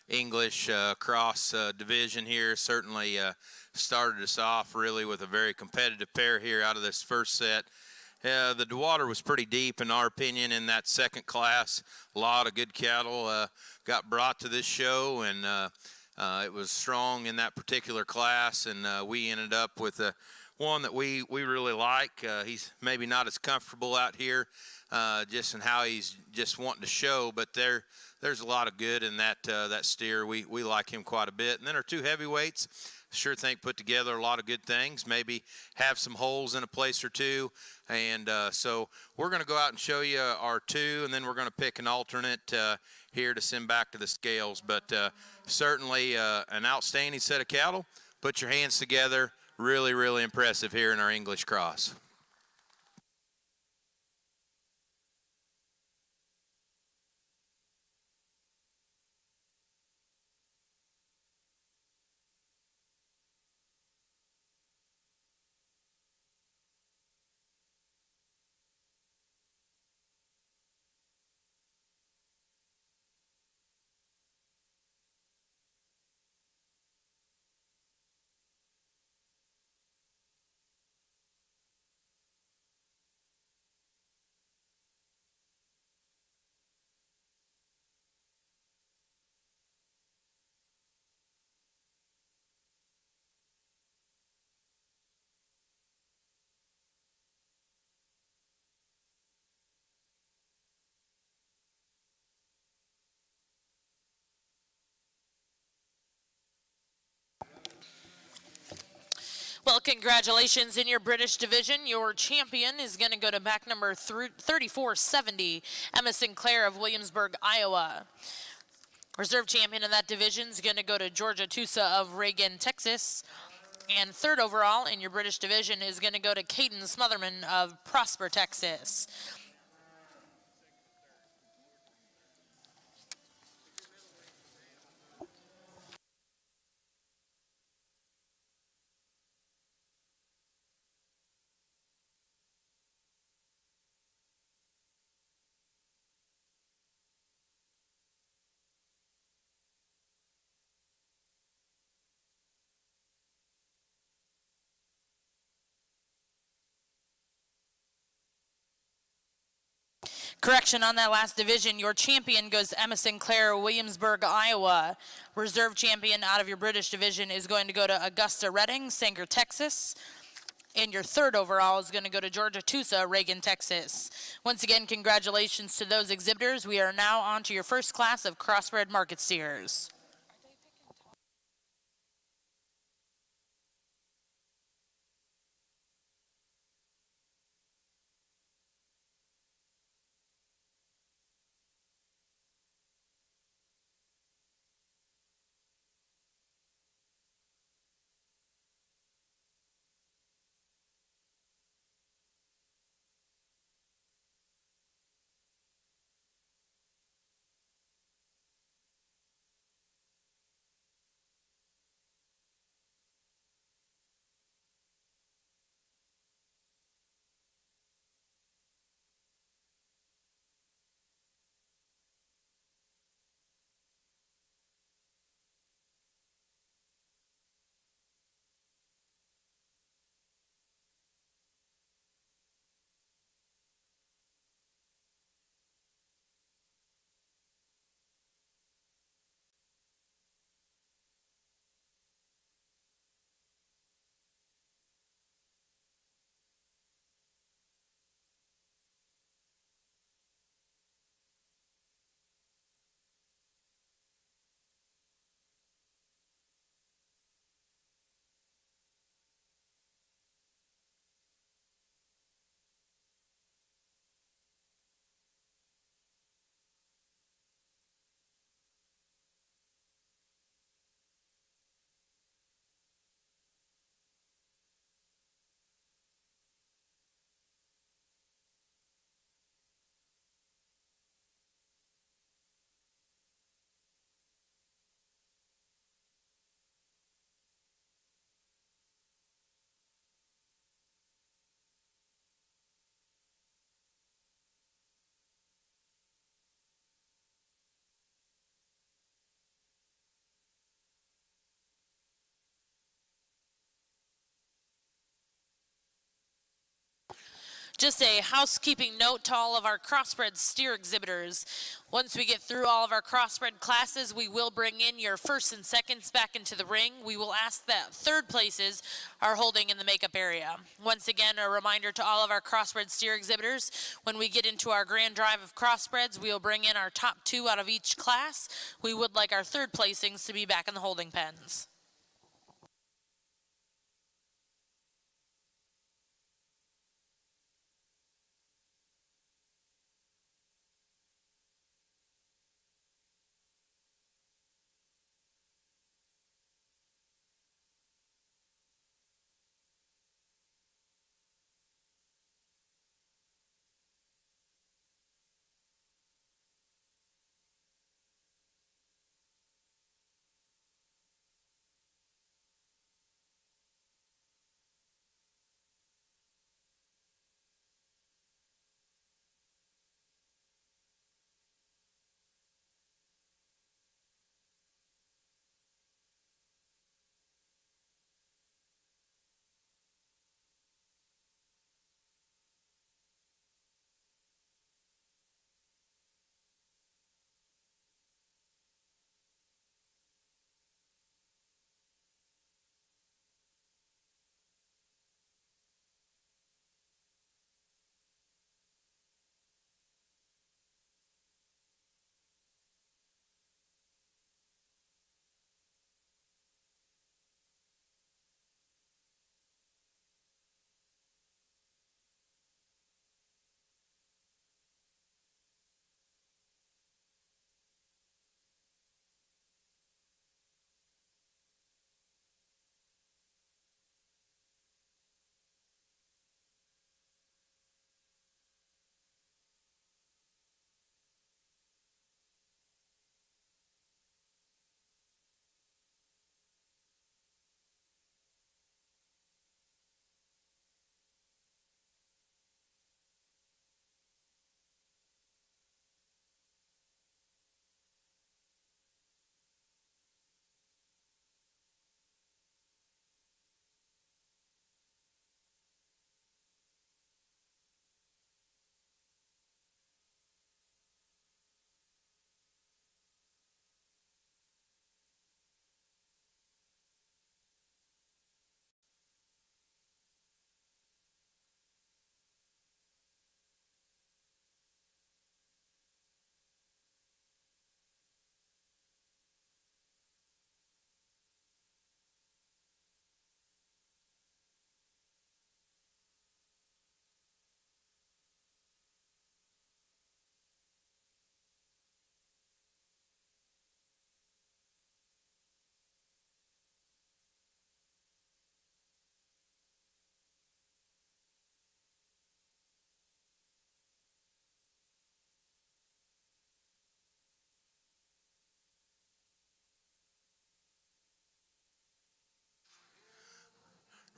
S3: English cross division here. Certainly started us off really with a very competitive pair here out of this first set. The water was pretty deep, in our opinion, in that second class. A lot of good cattle got brought to this show, and it was strong in that particular class, and we ended up with one that we really like. He's maybe not as comfortable out here just in how he's just wanting to show, but there's a lot of good in that steer. We like him quite a bit. And then our two heavyweights, sure think put together a lot of good things, maybe have some holes in a place or two. And so we're going to go out and show you our two, and then we're going to pick an alternate here to send back to the scales. But certainly an outstanding set of cattle. Put your hands together. Really, really impressive here in our English cross.
S2: Well, congratulations in your British division. Your champion is going to go to back number 3470, Emma Sinclair of Williamsburg, Iowa. Reserve champion in that division is going to go to Georgia Tusa of Reagan, Texas. And third overall in your British division is going to go to Caden Smotherman of Prosper, Texas. Correction on that last division, your champion goes to Emma Sinclair, Williamsburg, Iowa. Reserve champion out of your British division is going to go to Augusta Redding, Sanger, Texas. And your third overall is going to go to Georgia Tusa, Reagan, Texas. Once again, congratulations to those exhibitors. We are now on to your first class of crossbred market steers. Just a housekeeping note to all of our crossbred steer exhibitors. Once we get through all of our crossbred classes, we will bring in your first and seconds back into the ring. We will ask that third places are holding in the makeup area. Once again, a reminder to all of our crossbred steer exhibitors, when we get into our grand drive of crossbreds, we will bring in our top 2 out of each class. We would like our third placings to be back in the holding pens.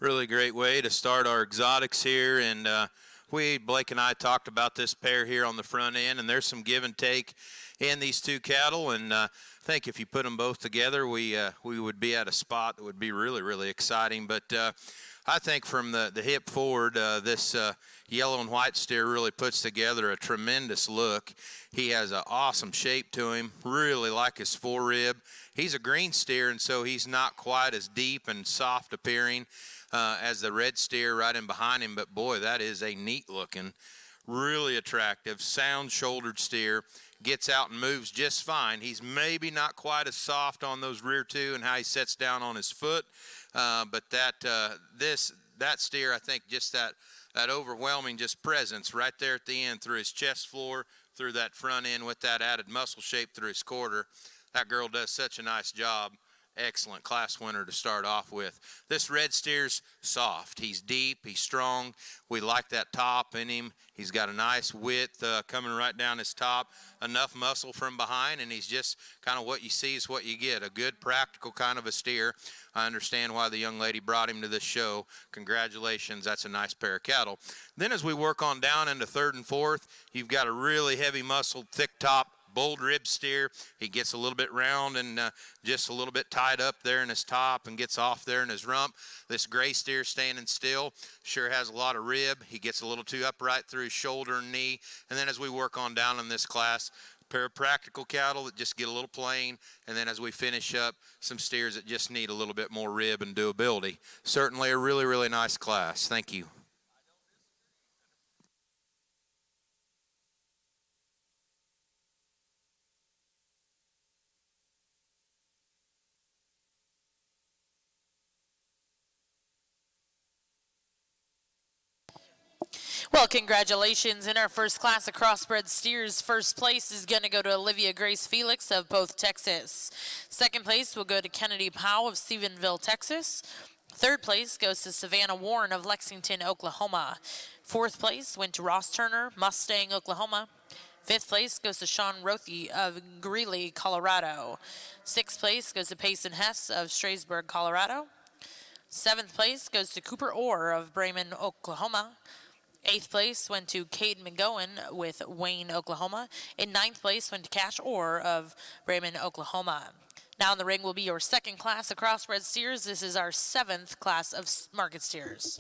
S3: Really great way to start our exotics here, and Blake and I talked about this pair here on the front end, and there's some give and take in these 2 cattle, and I think if you put them both together, we would be at a spot that would be really, really exciting. But I think from the hip forward, this yellow and white steer really puts together a tremendous look. He has an awesome shape to him, really like his forerib. He's a green steer, and so he's not quite as deep and soft appearing as the red steer right in behind him, but boy, that is a neat looking, really attractive, sound shouldered steer. Gets out and moves just fine. He's maybe not quite as soft on those rear 2 and how he sets down on his foot, but that steer, I think, just that overwhelming just presence right there at the end through his chest floor, through that front end with that added muscle shape through his quarter. That girl does such a nice job. Excellent class winner to start off with. This red steer's soft. He's deep. He's strong. We like that top in him. He's got a nice width coming right down his top. Enough muscle from behind, and he's just kind of what you see is what you get. A good, practical kind of a steer. I understand why the young lady brought him to this show. Congratulations. That's a nice pair of cattle. Then as we work on down into 3rd and 4th, you've got a really heavy muscled, thick top, bold rib steer. He gets a little bit round and just a little bit tied up there in his top and gets off there in his rump. This gray steer standing still sure has a lot of rib. He gets a little too upright through his shoulder and knee. And then as we work on down in this class, a pair of practical cattle that just get a little plain, and then as we finish up, some steers that just need a little bit more rib and doability. Certainly a really, really nice class. Thank you.
S2: Well, congratulations. In our first class of crossbred steers, first place is going to go to Olivia Grace Felix of Both, Texas. Second place will go to Kennedy Powell of Stephenville, Texas. Third place goes to Savannah Warren of Lexington, Oklahoma. Fourth place went to Ross Turner, Mustang, Oklahoma. Fifth place goes to Sean Rothy of Greeley, Colorado. Sixth place goes to Payson Hess of Strasburg, Colorado. Seventh place goes to Cooper Orr of Bremen, Oklahoma. Eighth place went to Cade McGowan with Wayne, Oklahoma. And ninth place went to Cash Orr of Bremen, Oklahoma. Now in the ring will be your second class of crossbred steers. This is our seventh class of market steers.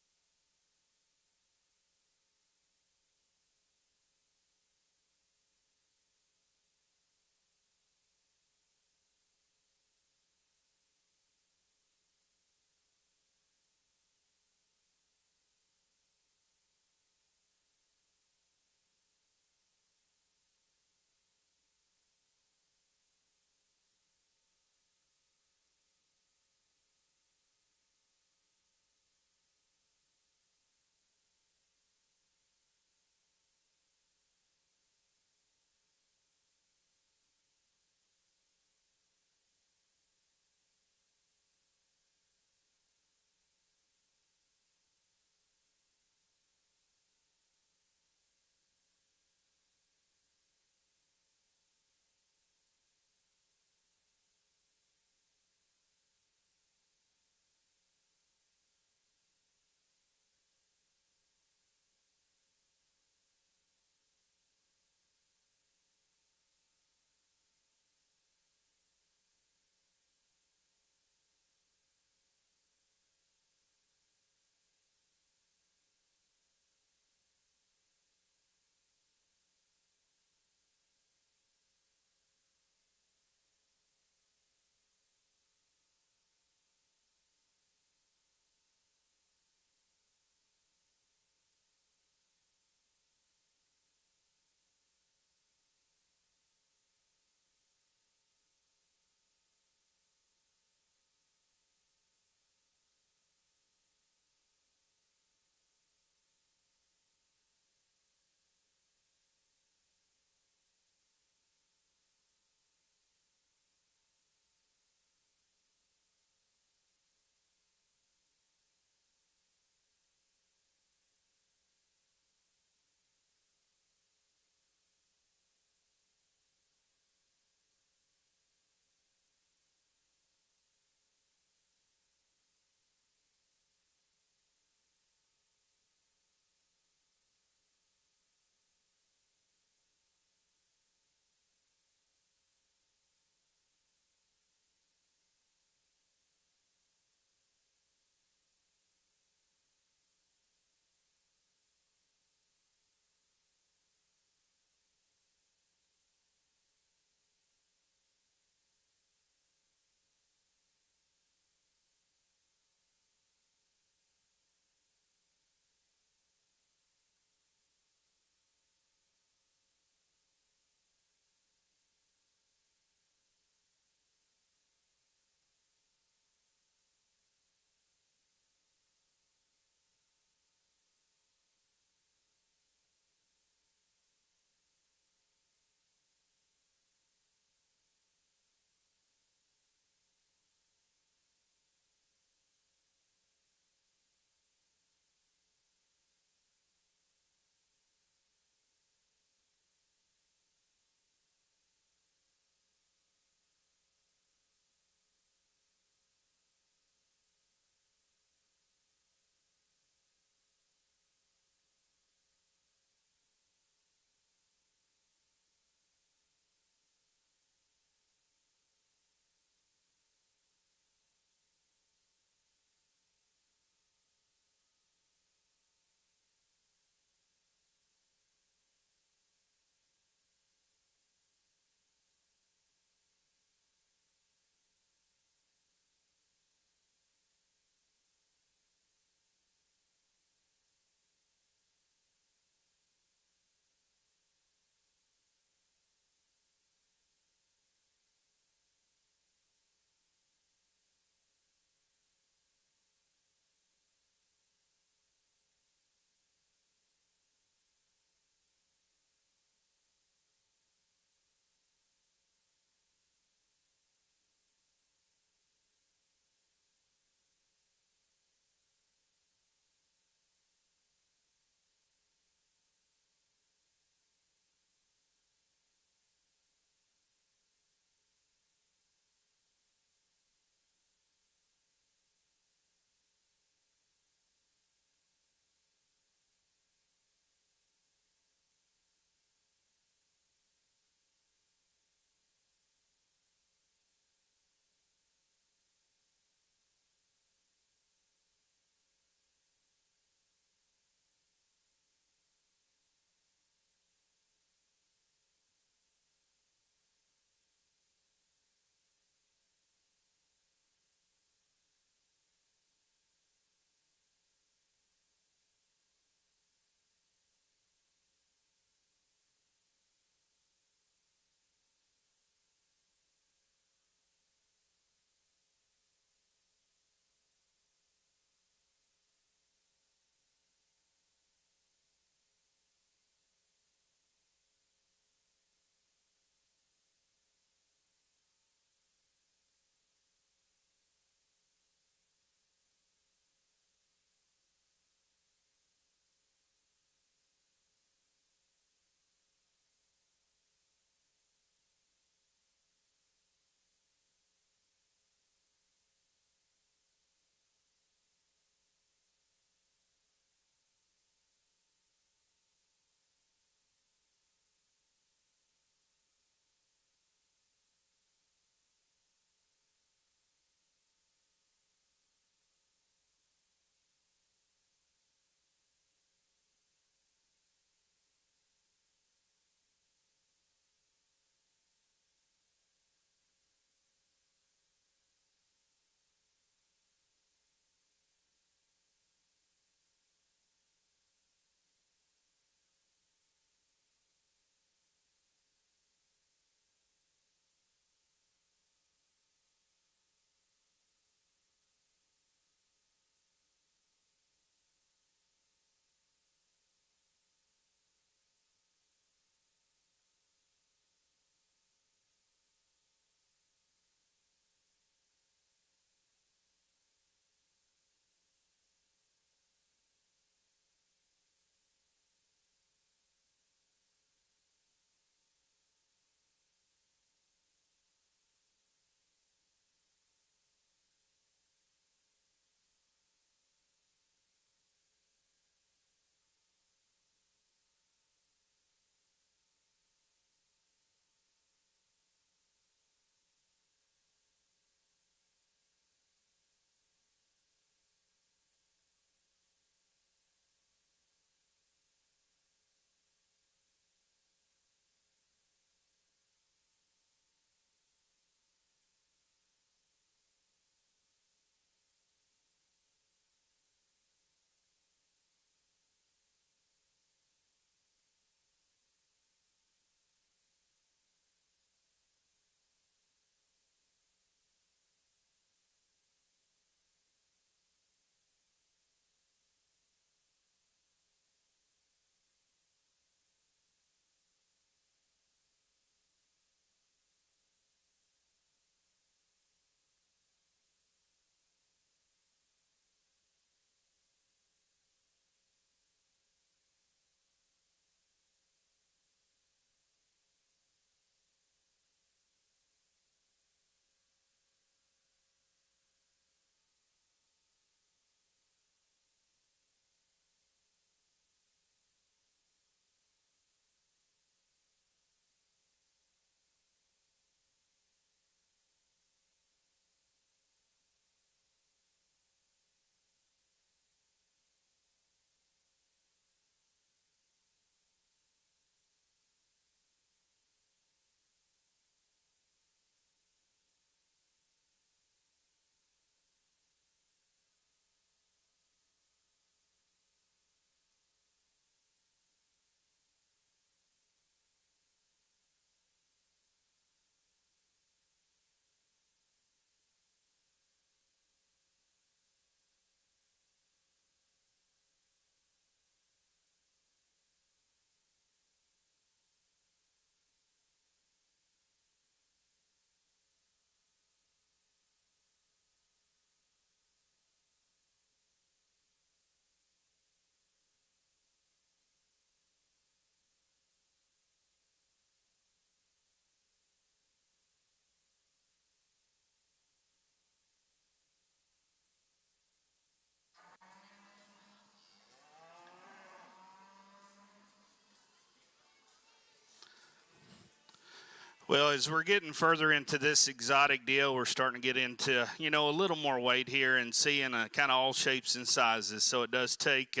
S4: Well, as we're getting further into this exotic deal, we're starting to get into, a little more weight here and seeing kind of all shapes and sizes. So it does take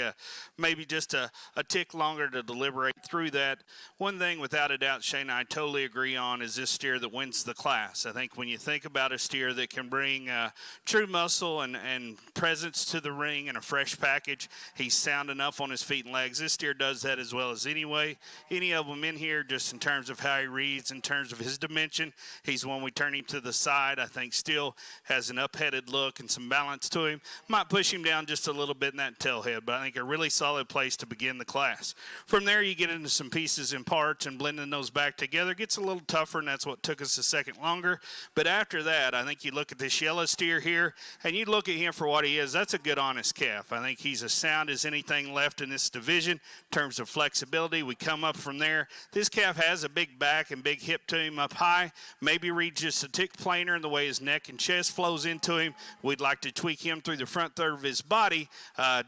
S4: maybe just a tick longer to deliberate through that. One thing, without a doubt, Shane and I totally agree on is this steer that wins the class. I think when you think about a steer that can bring true muscle and presence to the ring and a fresh package, he's sound enough on his feet and legs. This steer does that as well as any of them in here, just in terms of how he reads, in terms of his dimension. He's one we turn him to the side. I think still has an up-headed look and some balance to him. Might push him down just a little bit in that tail head, but I think a really solid place to begin the class. From there, you get into some pieces and parts and blending those back together. It gets a little tougher, and that's what took us a second longer. But after that, I think you look at this yellow steer here, and you look at him for what he is. That's a good, honest calf. I think he's as sound as anything left in this division in terms of flexibility. We come up from there. This calf has a big back and big hip to him up high, maybe reads just a tick plainer in the way his neck and chest flows into him. We'd like to tweak him through the front third of his body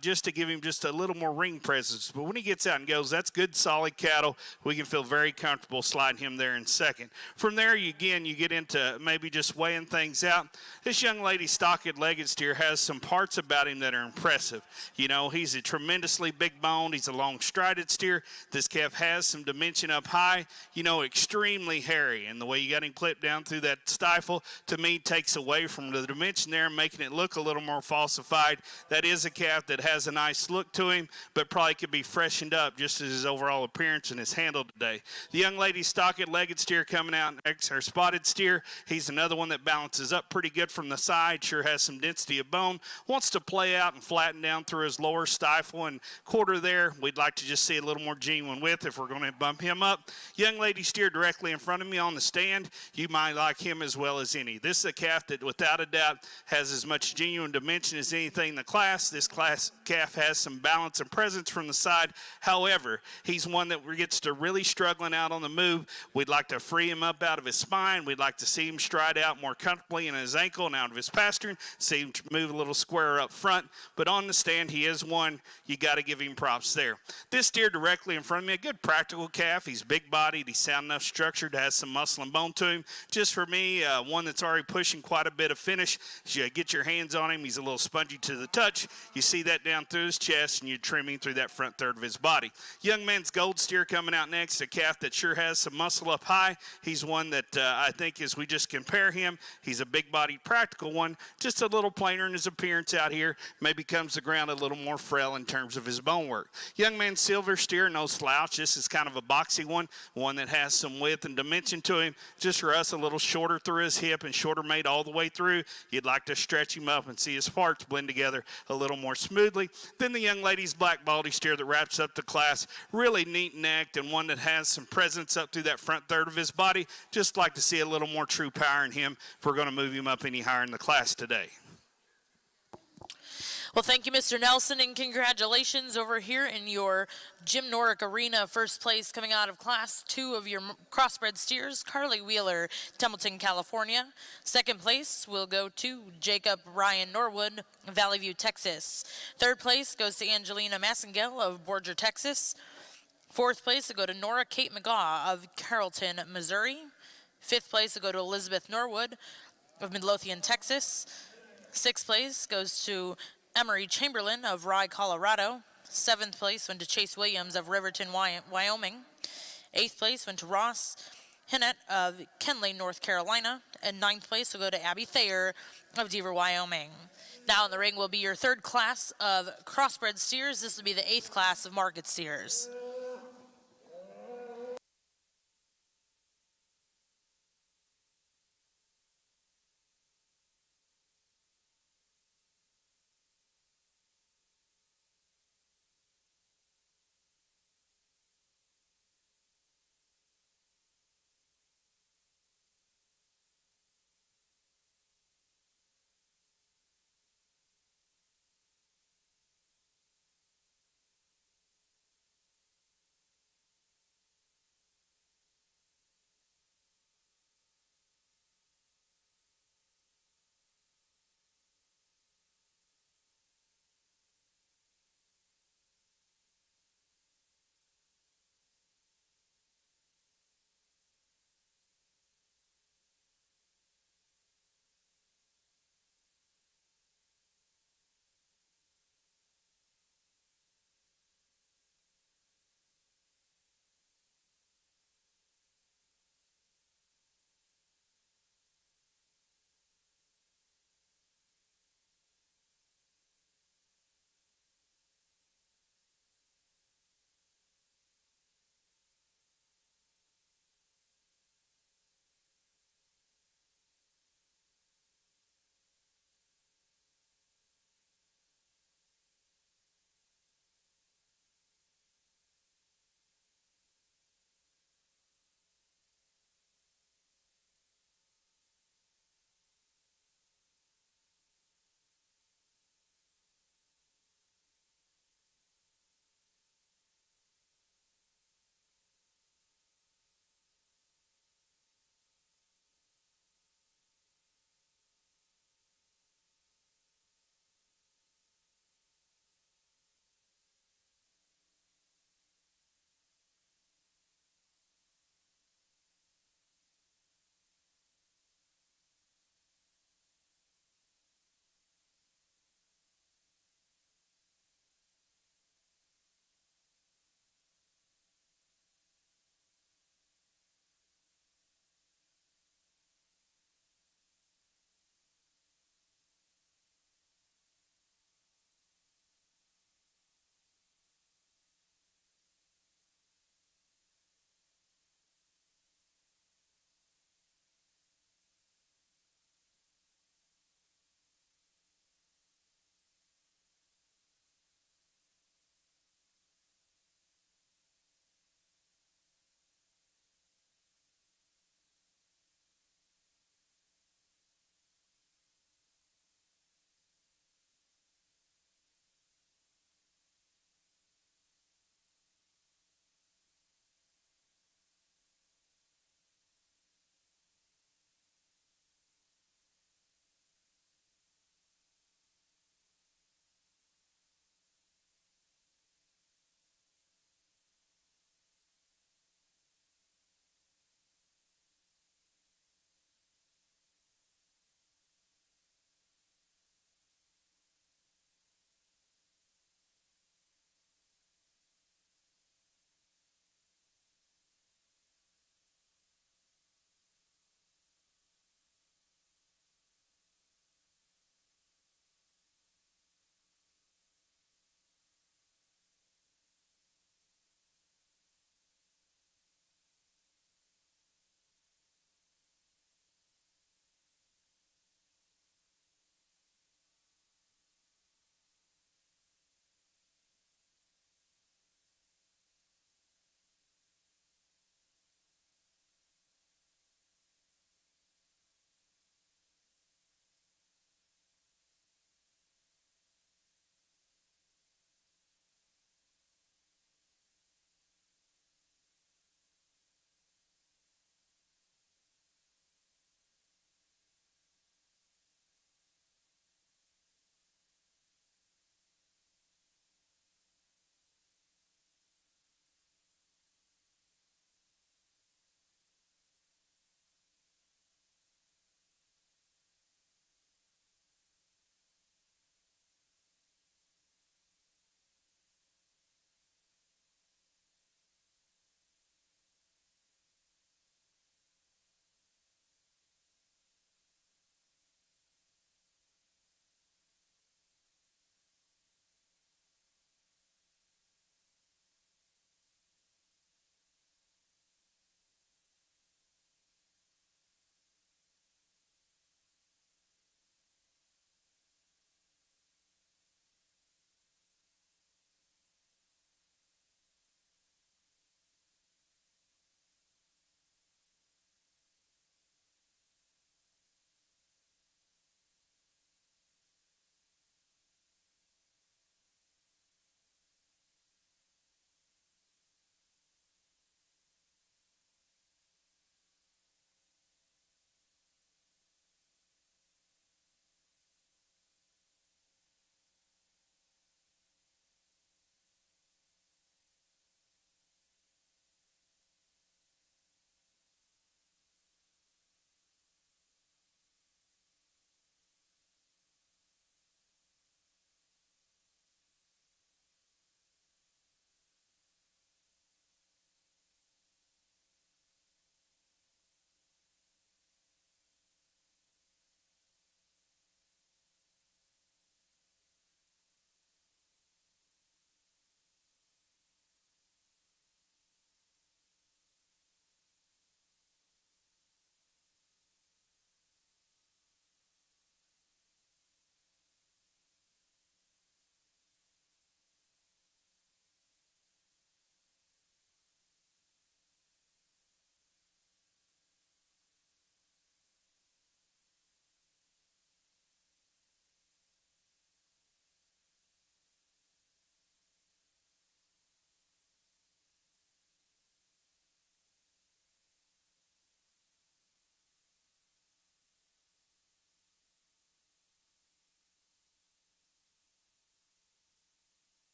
S4: just to give him just a little more ring presence. But when he gets out and goes, that's good, solid cattle. We can feel very comfortable sliding him there in second. From there, you get into maybe just weighing things out. This young lady, stocked-legged steer, has some parts about him that are impressive. He's a tremendously big boned. He's a long-strided steer. This calf has some dimension up high, extremely hairy. And the way you got him clipped down through that stifle, to me, takes away from the dimension there, making it look a little more falsified. That is a calf that has a nice look to him, but probably could be freshened up just as his overall appearance and his handle today. The young lady, stocked-legged steer, coming out next, her spotted steer. He's another one that balances up pretty good from the side, sure has some density of bone, wants to play out and flatten down through his lower stifle and quarter there. We'd like to just see a little more genuine width if we're going to bump him up. Young lady steer directly in front of me on the stand. You might like him as well as any. This is a calf that without a doubt has as much genuine dimension as anything in the class. This class calf has some balance and presence from the side. However, he's one that gets to really struggling out on the move. We'd like to free him up out of his spine. We'd like to see him stride out more comfortably in his ankle and out of his pastern, see him move a little square up front. But on the stand, he is one. You got to give him props there. This steer directly in front of me, a good practical calf. He's big-bodied. He's sound enough structured, has some muscle and bone to him. Just for me, one that's already pushing quite a bit of finish. As you get your hands on him, he's a little spongy to the touch. You see that down through his chest, and you're trimming through that front third of his body. Young man's gold steer coming out next, a calf that sure has some muscle up high. He's one that I think as we just compare him, he's a big-bodied, practical one, just a little plainer in his appearance out here. Maybe comes to ground a little more frail in terms of his bone work. Young man's silver steer, no slouch. This is kind of a boxy one that has some width and dimension to him. Just for us, a little shorter through his hip and shorter made all the way through. You'd like to stretch him up and see his parts blend together a little more smoothly. Then the young lady's black baldy steer that wraps up the class, really neat necked and one that has some presence up through that front third of his body. Just like to see a little more true power in him if we're going to move him up any higher in the class today.
S2: Well, thank you, Mr. Nelson, and congratulations over here in your Jim Norick Arena. First place coming out of Class 2 of your Crossbred steers, Carly Wheeler, Templeton, California. Second place will go to Jacob Ryan Norwood, Valley View, Texas. Third place goes to Angelina Massengale of Borger, Texas. Fourth place will go to Nora Kate McGaw of Carrollton, Missouri. Fifth place will go to Elizabeth Norwood of Midlothian, Texas. Sixth place goes to Emery Chamberlain of Rye, Colorado. Seventh place went to Chase Williams of Riverton, Wyoming. Eighth place went to Ross Hinnett of Kenley, North Carolina. And ninth place will go to Abby Thayer of Deaver, Wyoming. Now in the ring will be your third class of Crossbred steers. This will be the eighth class of market steers.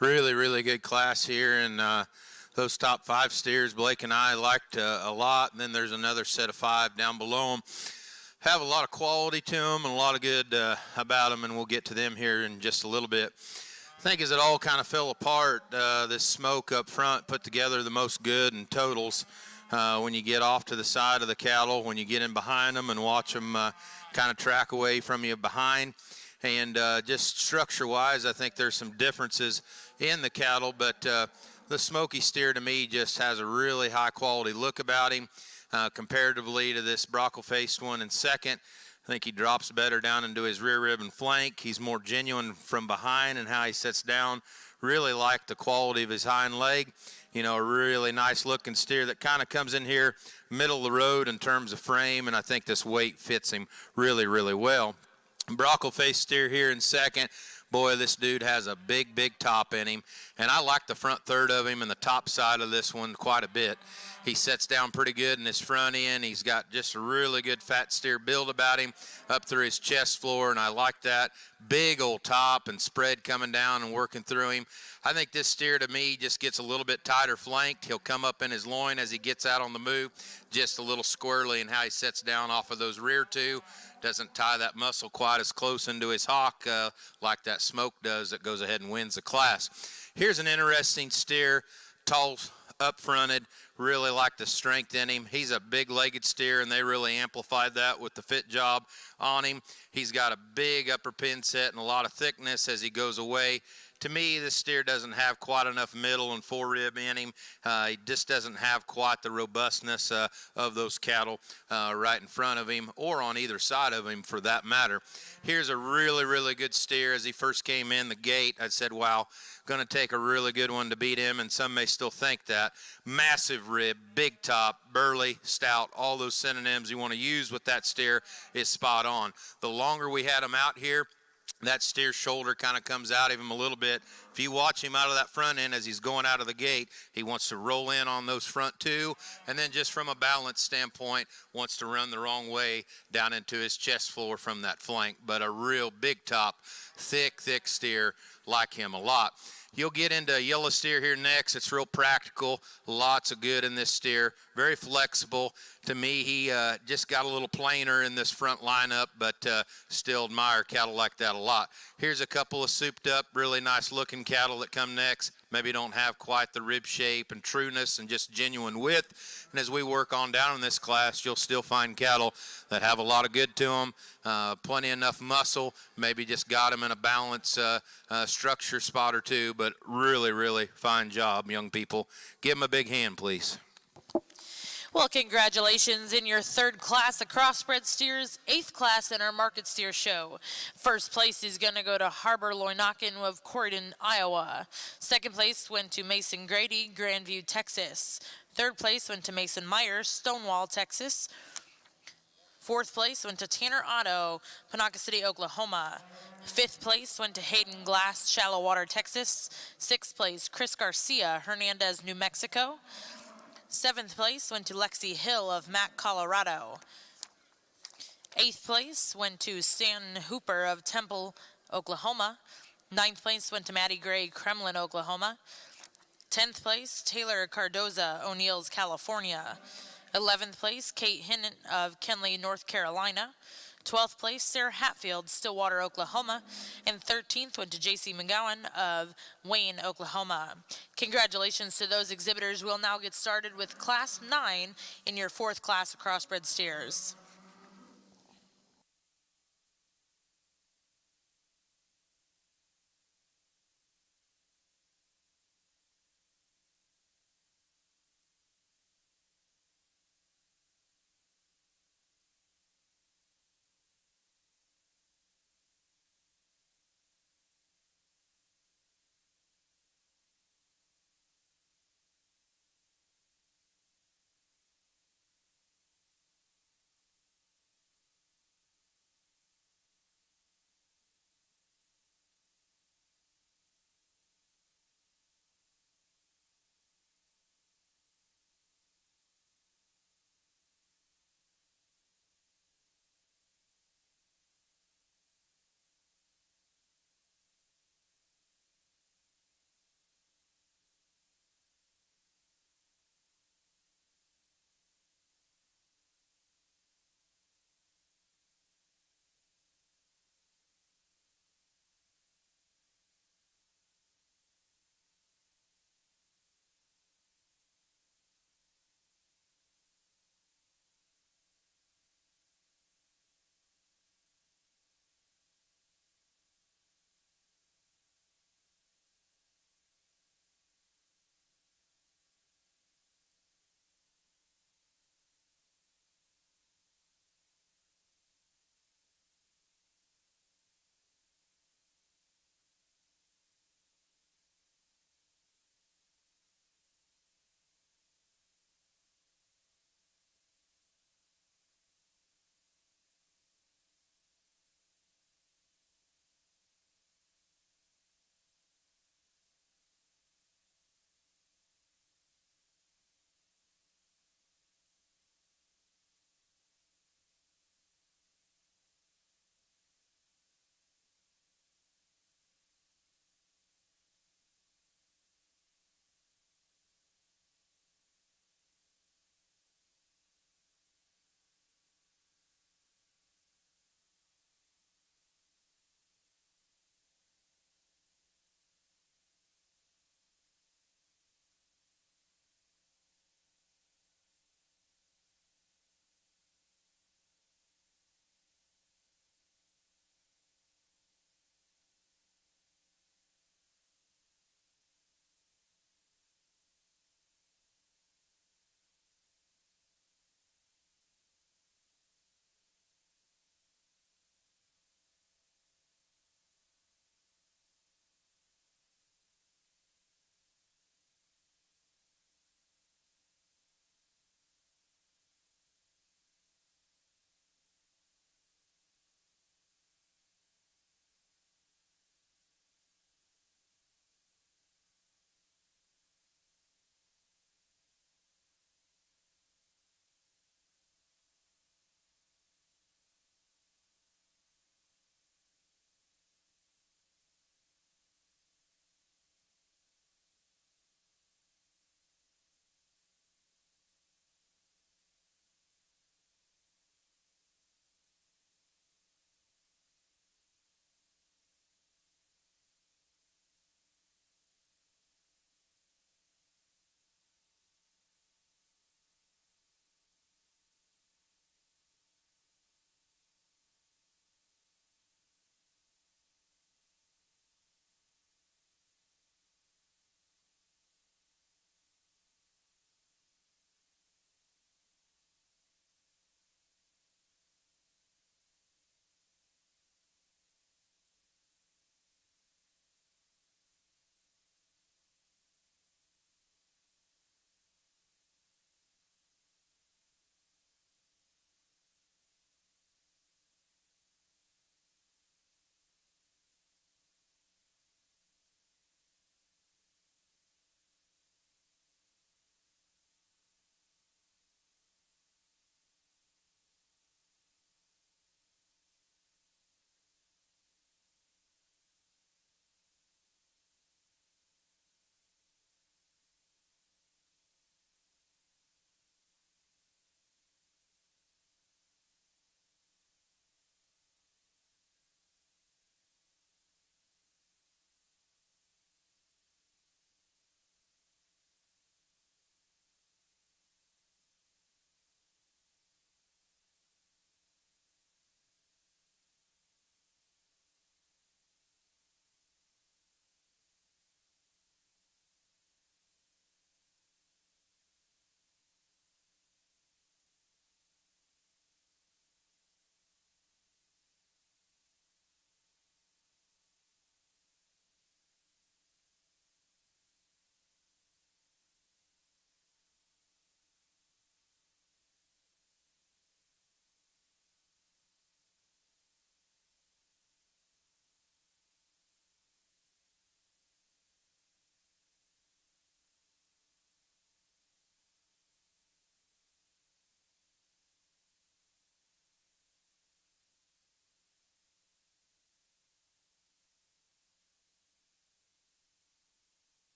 S3: really good class here, and those top 5 steers Blake and I liked a lot, and then there's another set of 5 down below them. Have a lot of quality to them and a lot of good about them, and we'll get to them here in just a little bit. I think as it all kind of fell apart, this smoke up front put together the most good in totals. When you get off to the side of the cattle, when you get in behind them and watch them kind of track away from you behind. And just structure-wise, I think there's some differences in the cattle, but the smoky steer to me just has a really high-quality look about him comparatively to this brockle-faced one in second. I think he drops better down into his rear rib and flank. He's more genuine from behind and how he sits down. Really like the quality of his hind leg. You know, a really nice looking steer that kind of comes in here middle of the road in terms of frame, and I think this weight fits him really well. Brockle-faced steer here in second. Boy, this dude has a big top in him, and I like the front third of him and the top side of this one quite a bit. He sets down pretty good in his front end. He's got just a really good fat steer build about him up through his chest floor, and I like that. Big old top and spread coming down and working through him. I think this steer to me just gets a little bit tighter flanked. He'll come up in his loin as he gets out on the move, just a little squirrely in how he sets down off of those rear two. Doesn't tie that muscle quite as close into his hock like that smoke does that goes ahead and wins the class. Here's an interesting steer, tall, up-fronted, really like the strength in him. He's a big-legged steer, and they really amplified that with the fit job on him. He's got a big upper pin set and a lot of thickness as he goes away. To me, this steer doesn't have quite enough middle and forerib in him. He just doesn't have quite the robustness of those cattle right in front of him or on either side of him for that matter. Here's a really good steer. As he first came in the gate, I said, wow, going to take a really good one to beat him, and some may still think that. Massive rib, big top, burly, stout, all those synonyms you want to use with that steer is spot on. The longer we had him out here, that steer shoulder kind of comes out of him a little bit. If you watch him out of that front end as he's going out of the gate, he wants to roll in on those front two, and then just from a balance standpoint, wants to run the wrong way down into his chest floor from that flank. But a real big top, thick steer, like him a lot. You'll get into a yellow steer here next. It's real practical. Lots of good in this steer. Very flexible. To me, he just got a little plainer in this front lineup, but still admire cattle like that a lot. Here's a couple of souped up, really nice looking cattle that come next. Maybe don't have quite the rib shape and trueness and just genuine width. And as we work on down in this class, you'll still find cattle that have a lot of good to them, plenty enough muscle, maybe just got them in a balance structure spot or two, but really fine job, young people. Give them a big hand, please.
S2: Well, congratulations in your third class of Crossbred Steers, 8th class in our Market Steer Show. First place is going to go to Harbor Loynakin of Corydon, Iowa. Second place went to Mason Grady, Grandview, Texas. Third place went to Mason Meyer, Stonewall, Texas. Fourth place went to Tanner Otto, Panaca City, Oklahoma. Fifth place went to Hayden Glass, Shallow Water, Texas. Sixth place, Chris Garcia, Hernandez, New Mexico. Seventh place went to Lexi Hill of Mack, Colorado. Eighth place went to Stan Hooper of Temple, Oklahoma. Ninth place went to Maddie Gray, Kremlin, Oklahoma. 10th place, Taylor Cardoza, O'Neill's, California. 11th place, Kate Hinton of Kenley, North Carolina. 12th place, Sarah Hatfield, Stillwater, Oklahoma. And 13th went to J.C. McGowan of Wayne, Oklahoma. Congratulations to those exhibitors. We'll now get started with Class 9 in your 4th class of Crossbred Steers.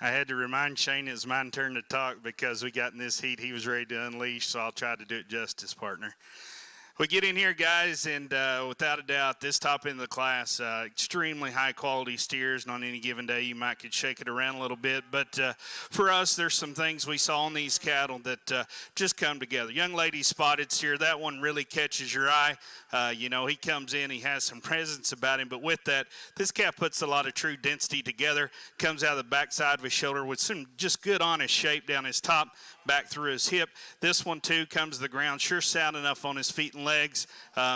S4: I had to remind Shane it's my turn to talk because we got in this heat. He was ready to unleash, so I'll try to do it justice, partner. We get in here, guys, and without a doubt, this top end of the class, extremely high-quality steers, and on any given day, you might could shake it around a little bit. But for us, there's some things we saw in these cattle that just come together. Young lady spotted steer, that one really catches your eye. He comes in, he has some presence about him, but with that, this calf puts a lot of true density together, comes out of the backside of his shoulder with some just good, honest shape down his top, back through his hip. This one, too, comes to the ground, sure sound enough on his feet and legs.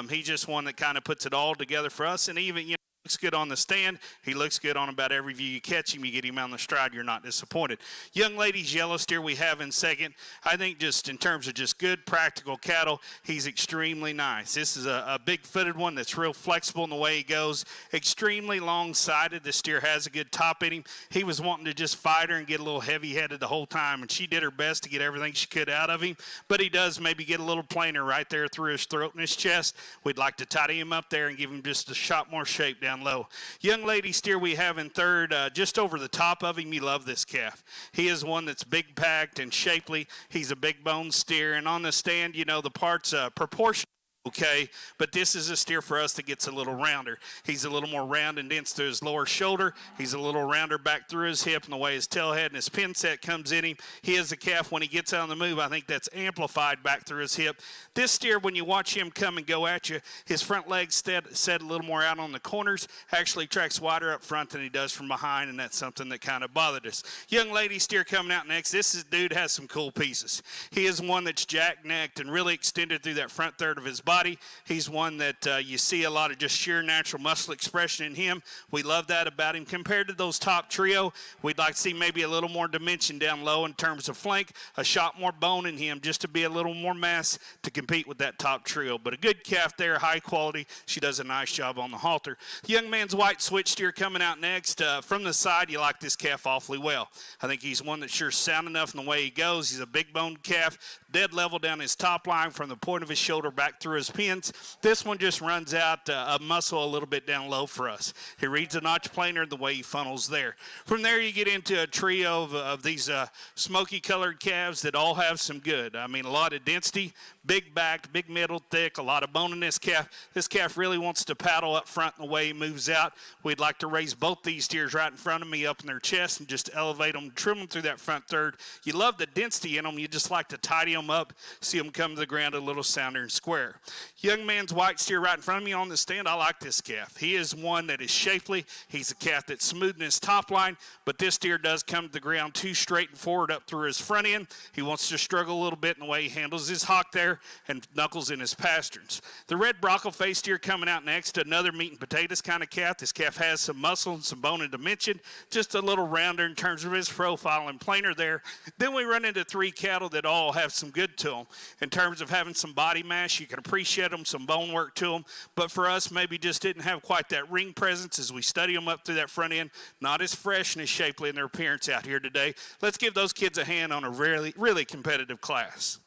S4: He's just one that kind of puts it all together for us, and even, looks good on the stand. He looks good on about every view you catch him. You get him on the stride, you're not disappointed. Young lady's yellow steer we have in second. I think just in terms of just good practical cattle, he's extremely nice. This is a big-footed one that's real flexible in the way he goes. Extremely long-sided. The steer has a good top in him. He was wanting to just fight her and get a little heavy-headed the whole time, and she did her best to get everything she could out of him, but he does maybe get a little plainer right there through his throat and his chest. We'd like to tidy him up there and give him just a shot more shape down low. Young lady steer we have in third, just over the top of him. You love this calf. He is one that's big packed and shapely. He's a big bone steer, and on the stand, the parts proportion. Okay, but this is a steer for us that gets a little rounder. He's a little more round and dense through his lower shoulder. He's a little rounder back through his hip and the way his tail head and his pin set comes in him. He is a calf when he gets on the move. I think that's amplified back through his hip. This steer, when you watch him come and go at you, his front legs set a little more out on the corners, actually tracks wider up front than he does from behind, and that's something that kind of bothered us. Young lady steer coming out next. Dude has some cool pieces. He is one that's jack-necked and really extended through that front third of his body. He's one that you see a lot of just sheer natural muscle expression in him. We love that about him. Compared to those top trio, we'd like to see maybe a little more dimension down low in terms of flank, a shot more bone in him just to be a little more mass to compete with that top trio. But a good calf there, high quality. She does a nice job on the halter. The young man's white switch steer coming out next. From the side, you like this calf awfully well. I think he's one that's sure sound enough in the way he goes. He's a big boned calf, dead level down his top line from the point of his shoulder back through his pins. This one just runs out a muscle a little bit down low for us. He reads a notch plainer the way he funnels there. From there you get into a trio of these smoky colored calves that all have some good. I mean, a lot of density, big backed, big middle, thick, a lot of bone in this calf. This calf really wants to paddle up front in the way he moves out. We'd like to raise both these steers right in front of me up in their chest and just elevate them, trim them through that front third. You love the density in them. You just like to tidy them up, see them come to the ground a little sounder and square. Young man's white steer right in front of me on the stand. I like this calf. He is one that is shapely. He's a calf that's smooth in his top line, but this steer does come to the ground too straight and forward up through his front end. He wants to struggle a little bit in the way he handles his hock there and knuckles in his pasterns. The red Bronco face steer coming out next, another meat and potatoes kind of calf. This calf has some muscle and some bone and dimension, just a little rounder in terms of his profile and plainer there. Then we run into three cattle that all have some good to them. In terms of having some body mass, you can appreciate them, some bone work to them, but for us maybe just didn't have quite that ring presence as we study them up through that front end. Not as fresh and as shapely in their appearance out here today. Let's give those kids a hand on a really competitive class.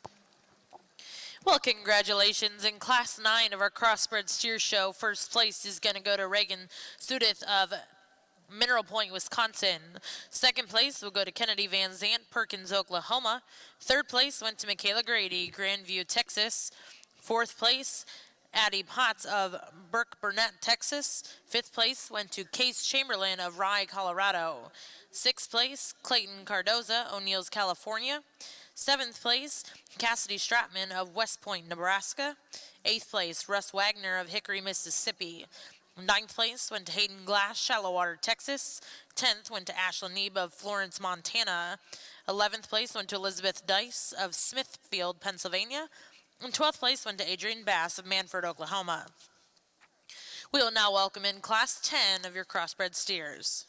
S2: Well, congratulations. In Class 9 of our Crossbreed Steer Show, first place is going to go to Reagan Sudith of Mineral Point, Wisconsin. Second place will go to Kennedy Van Zant, Perkins, Oklahoma. Third place went to Michaela Grady, Grandview, Texas. Fourth place, Addie Potts of Burke Burnett, Texas. Fifth place went to Case Chamberlain of Rye, Colorado. Sixth place, Clayton Cardoza, O'Neill's, California. Seventh place, Cassidy Stratman of West Point, Nebraska. Eighth place, Russ Wagner of Hickory, Mississippi. Ninth place went to Hayden Glass, Shallowater, Texas. 10th went to Ashlyn Neeb of Florence, Montana. 11th place went to Elizabeth Dice of Smithfield, Pennsylvania. And 12th place went to Adrian Bass of Manford, Oklahoma. We will now welcome in Class 10 of your Crossbred Steers.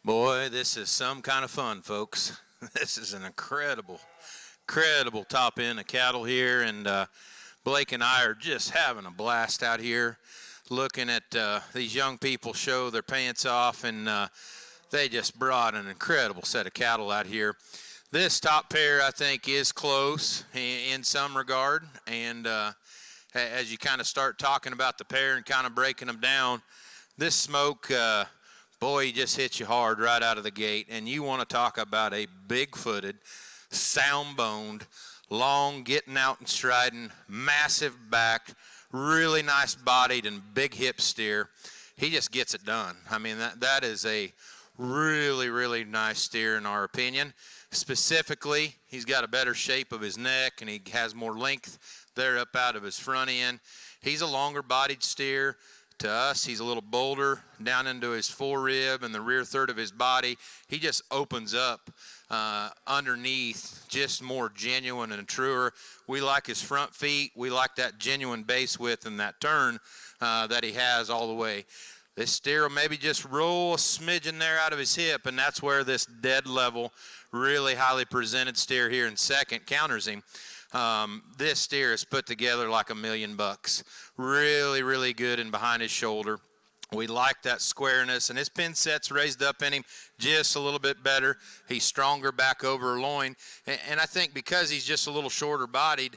S3: Boy, this is some kind of fun, folks. This is an incredible top end of cattle here, and Blake and I are just having a blast out here looking at these young people show their pants off, and they just brought an incredible set of cattle out here. This top pair, I think, is close in some regard, and as you kind of start talking about the pair and kind of breaking them down, this smoke, boy, he just hits you hard right out of the gate. And you want to talk about a big-footed, sound-boned, long, getting out and striding, massive back, really nice bodied and big hip steer. He just gets it done. I mean, that is a really, really nice steer in our opinion. Specifically, he's got a better shape of his neck, and he has more length there up out of his front end. He's a longer bodied steer. To us, he's a little bolder down into his forerib and the rear third of his body. He just opens up underneath, just more genuine and truer. We like his front feet. We like that genuine base width and that turn that he has all the way. This steer will maybe just roll a smidgen there out of his hip, and that's where this dead level, really highly presented steer here in second counters him. This steer is put together like $1,000,000. Really, really good and behind his shoulder. We like that squareness, and his pin set's raised up in him just a little bit better. He's stronger back over loin, and I think because he's just a little shorter bodied,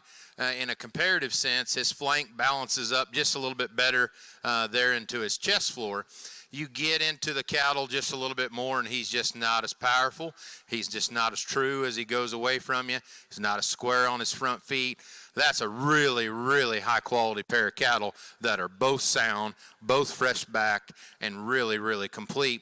S3: in a comparative sense, his flank balances up just a little bit better there into his chest floor. You get into the cattle just a little bit more, and he's just not as powerful. He's just not as true as he goes away from you. He's not as square on his front feet. That's a really, really high-quality pair of cattle that are both sound, both fresh-backed, and really, really complete.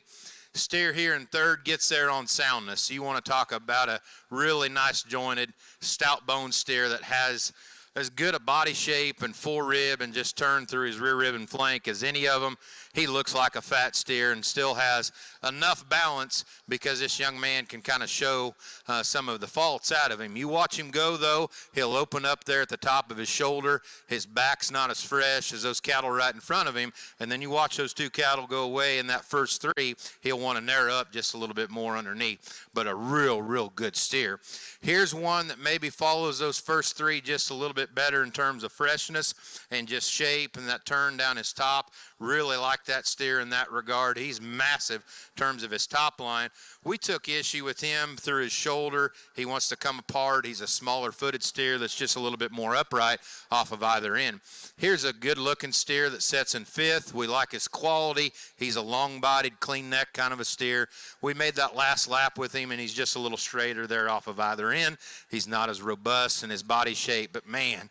S3: Steer here in third gets there on soundness. So you want to talk about a really nice jointed, stout-boned steer that has as good a body shape and forerib and just turn through his rear rib and flank as any of them. He looks like a fat steer and still has enough balance because this young man can kind of show some of the faults out of him. You watch him go, though, he'll open up there at the top of his shoulder. His back's not as fresh as those cattle right in front of him. And then you watch those two cattle go away in that first three, he'll want to narrow up just a little bit more underneath. But a real, real good steer. Here's one that maybe follows those first three just a little bit better in terms of freshness and just shape and that turn down his top. Really like that steer in that regard. He's massive in terms of his top line. We took issue with him through his shoulder. He wants to come apart. He's a smaller footed steer that's just a little bit more upright off of either end. Here's a good looking steer that sets in fifth. We like his quality. He's a long bodied, clean neck kind of a steer. We made that last lap with him, and he's just a little straighter there off of either end. He's not as robust in his body shape, but man,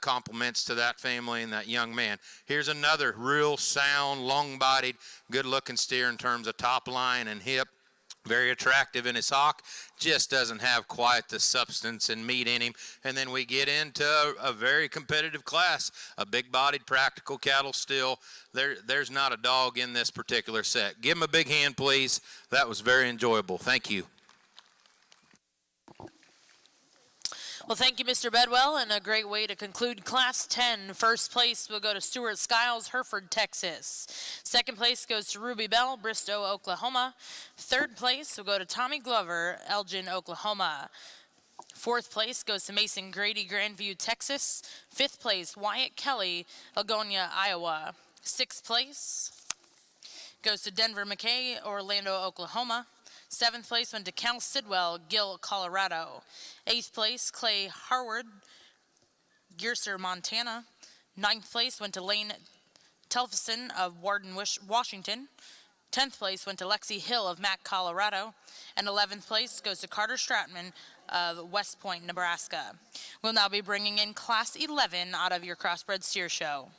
S3: compliments to that family and that young man. Here's another real sound, long-bodied, good-looking steer in terms of top line and hip. Very attractive in his hock, just doesn't have quite the substance and meat in him. And then we get into a very competitive class, a big-bodied, practical cattle still. There's not a dog in this particular set. Give him a big hand, please. That was very enjoyable. Thank you.
S2: Well, thank you, Mr. Bedwell, and a great way to conclude Class 10. First place will go to Stuart Skiles, Hereford, Texas. Second place goes to Ruby Bell, Bristow, Oklahoma. Third place will go to Tommy Glover, Elgin, Oklahoma. Fourth place goes to Mason Grady, Grandview, Texas. Fifth place, Wyatt Kelly, Algonia, Iowa. Sixth place goes to Denver McKay, Orlando, Oklahoma. Seventh place went to Cal Sidwell, Gill, Colorado. Eighth place, Clay Harward, Gearser, Montana. Ninth place went to Lane Telfison of Warden, Washington. 10th place went to Lexi Hill of Mack, Colorado. And 11th place goes to Carter Stratman of West Point, Nebraska. We'll now be bringing in Class 11 out of your Crossbred Steer Show.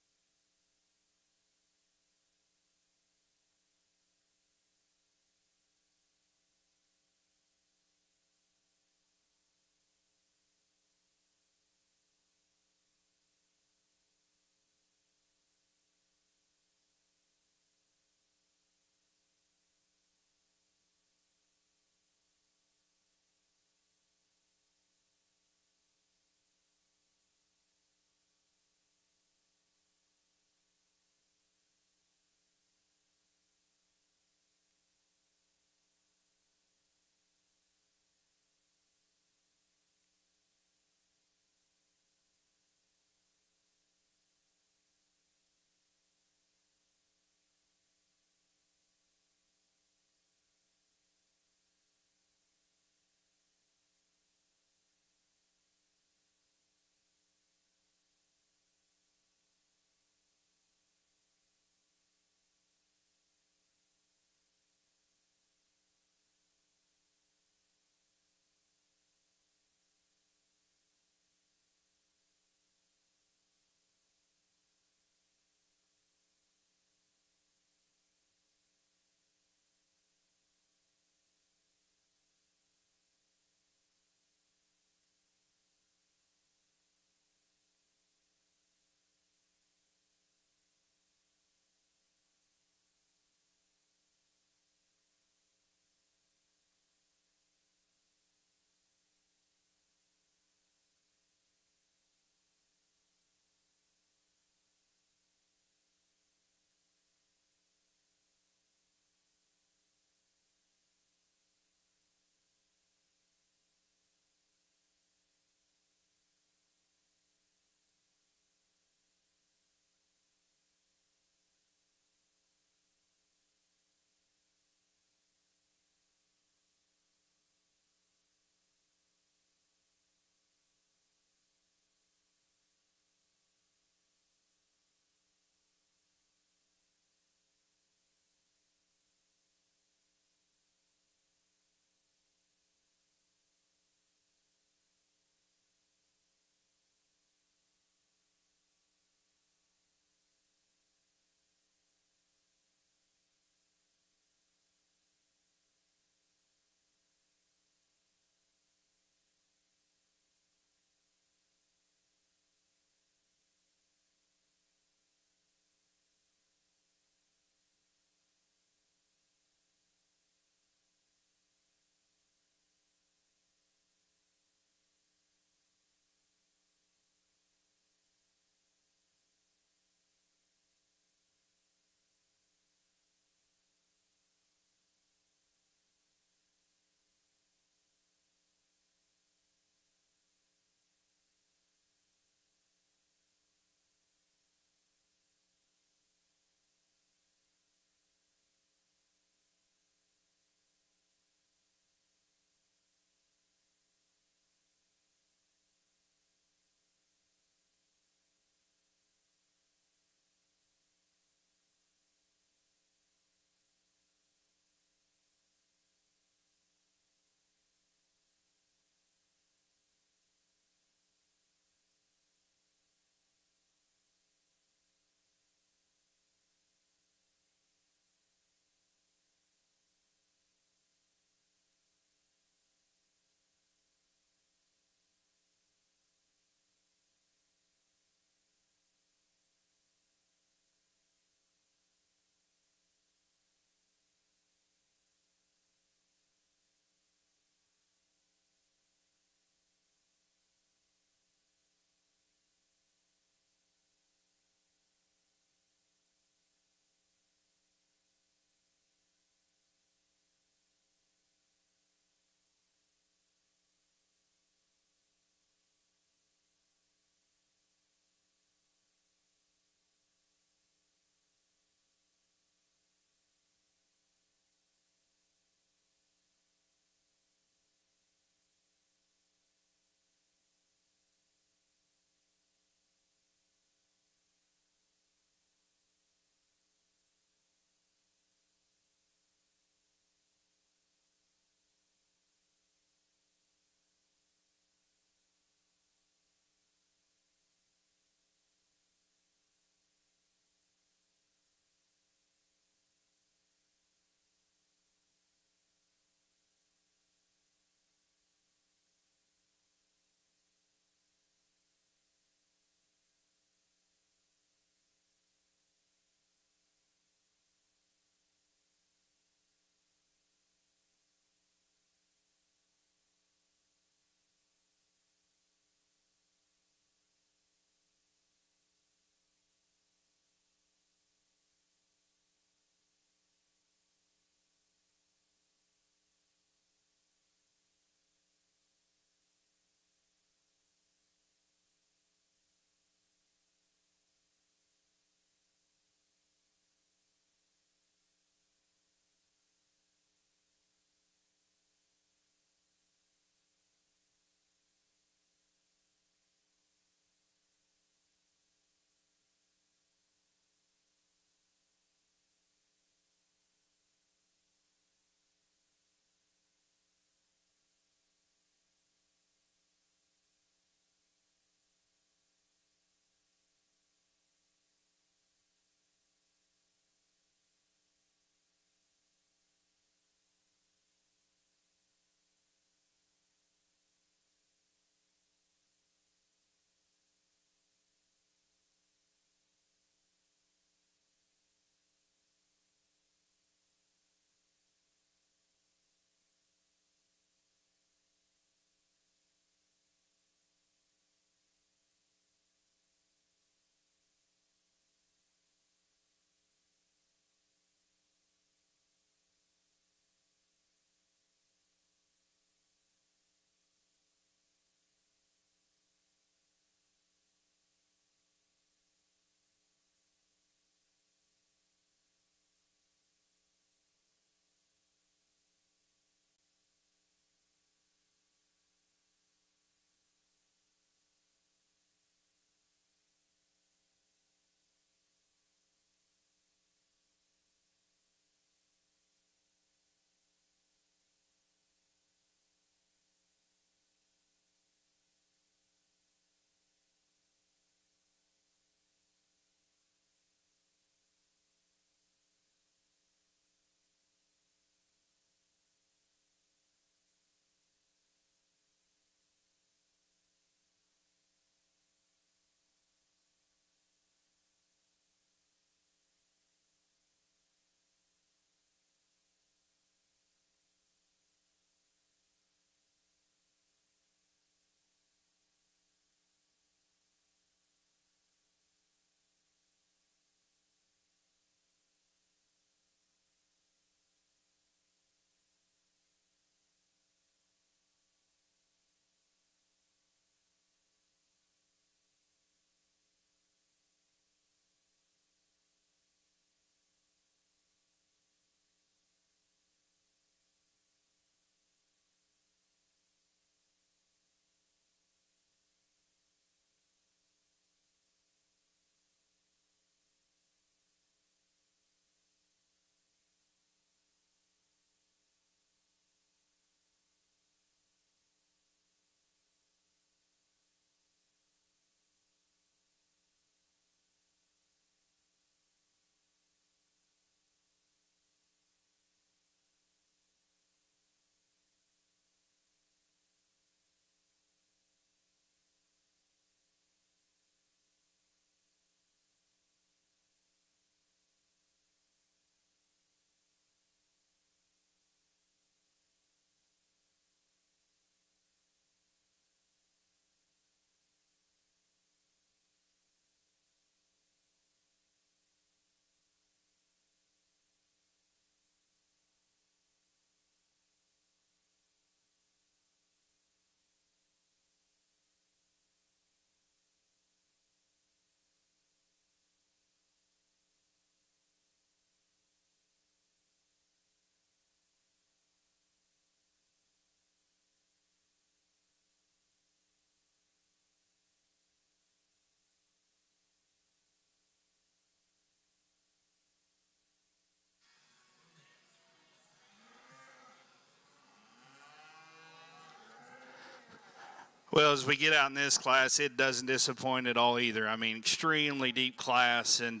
S4: Well, as we get out in this class, it doesn't disappoint at all either. I mean, extremely deep class, and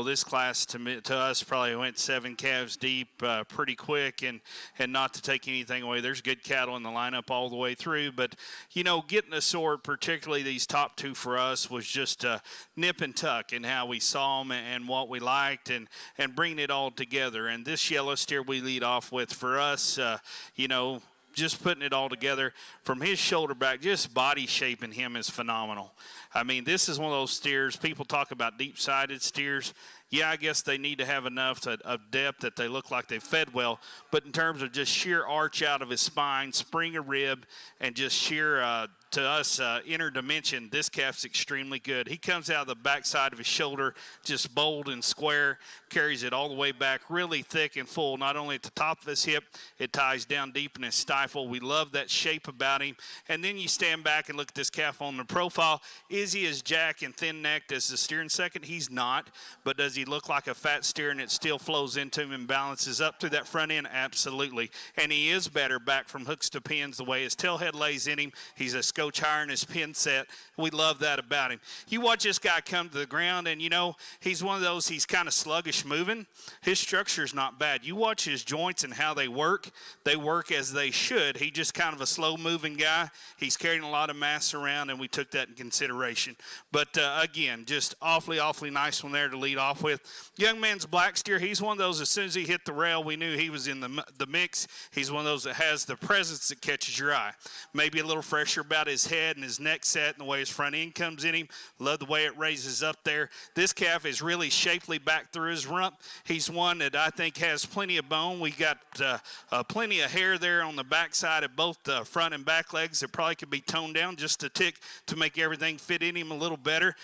S4: this class to us probably went 7 calves deep pretty quick, and not to take anything away. There's good cattle in the lineup all the way through, but getting a sort, particularly these top 2 for us, was just nip and tuck in how we saw them and what we liked, and bringing it all together. And this yellow steer we lead off with for us, just putting it all together from his shoulder back, just body shaping him is phenomenal. I mean, this is one of those steers, people talk about deep-sided steers. Yeah, I guess they need to have enough of depth that they look like they fed well, but in terms of just sheer arch out of his spine, spring of rib, and just sheer, to us, inner dimension, this calf's extremely good. He comes out of the backside of his shoulder, just bold and square, carries it all the way back, really thick and full, not only at the top of his hip, it ties down deep in his stifle. We love that shape about him. And then you stand back and look at this calf on the profile. Is he as jack and thin-necked as the steer in second? He's not, but does he look like a fat steer and it still flows into him and balances up through that front end? Absolutely. And he is better back from hooks to pins the way his tail head lays in him. He's a scotch higher in his pin set. We love that about him. You watch this guy come to the ground, and he's one of those, he's kind of sluggish moving. His structure's not bad. You watch his joints and how they work as they should. He's just kind of a slow moving guy. He's carrying a lot of mass around, and we took that in consideration. But again, just awfully nice one there to lead off with. Young man's black steer, he's one of those, as soon as he hit the rail, we knew he was in the mix. He's one of those that has the presence that catches your eye. Maybe a little fresher about his head and his neck set and the way his front end comes in him. Love the way it raises up there. This calf is really shapely back through his rump. He's one that I think has plenty of bone. We got plenty of hair there on the backside of both the front and back legs that probably could be toned down just a tick to make everything fit in him a little better.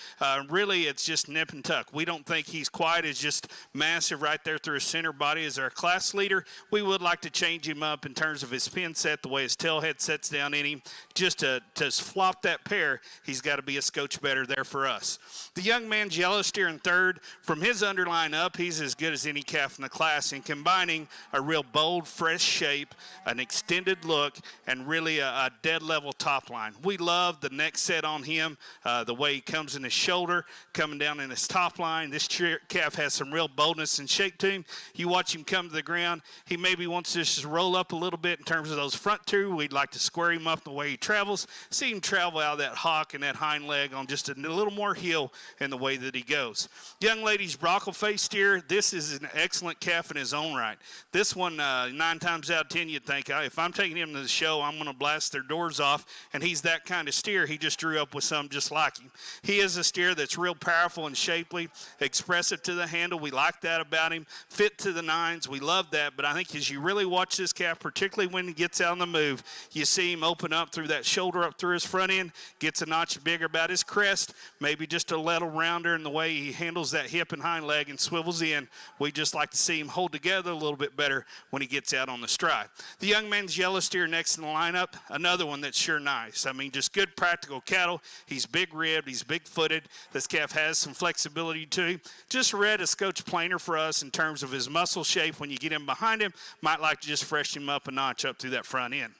S4: Really, it's just nip and tuck. We don't think he's quite as just massive right there through his center body as our class leader. We would like to change him up in terms of his pin set, the way his tail head sets down in him. Just to flop that pair, he's got to be a scotch better there for us. The young man's yellow steer in third. From his underline up, he's as good as any calf in the class in combining a real bold, fresh shape, an extended look, and really a dead level top line. We love the neck set on him, the way he comes in his shoulder, coming down in his top line. This calf has some real boldness and shape to him. You watch him come to the ground, he maybe wants to just roll up a little bit in terms of those front 2. We'd like to square him up the way he travels, see him travel out of that hock and that hind leg on just a little more heel in the way that he goes. Young lady's brockle face steer, this is an excellent calf in his own right. This one, 9 times out of 10, you'd think, if I'm taking him to the show, I'm going to blast their doors off, and he's that kind of steer. He just drew up with some just like him. He is a steer that's real powerful and shapely, expressive to the handle. We like that about him. Fit to the nines. We love that, but I think as you really watch this calf, particularly when he gets out on the move, you see him open up through that shoulder up through his front end, gets a notch bigger about his crest, maybe just a little rounder in the way he handles that hip and hind leg and swivels in. We just like to see him hold together a little bit better when he gets out on the stride. The young man's yellow steer next in the lineup, another one that's sure nice. I mean, just good practical cattle. He's big-ribbed, he's big-footed. This calf has some flexibility to him. Just read a scotch planer for us in terms of his muscle shape. When you get him behind him, might like to just freshen him up a notch up through that front end.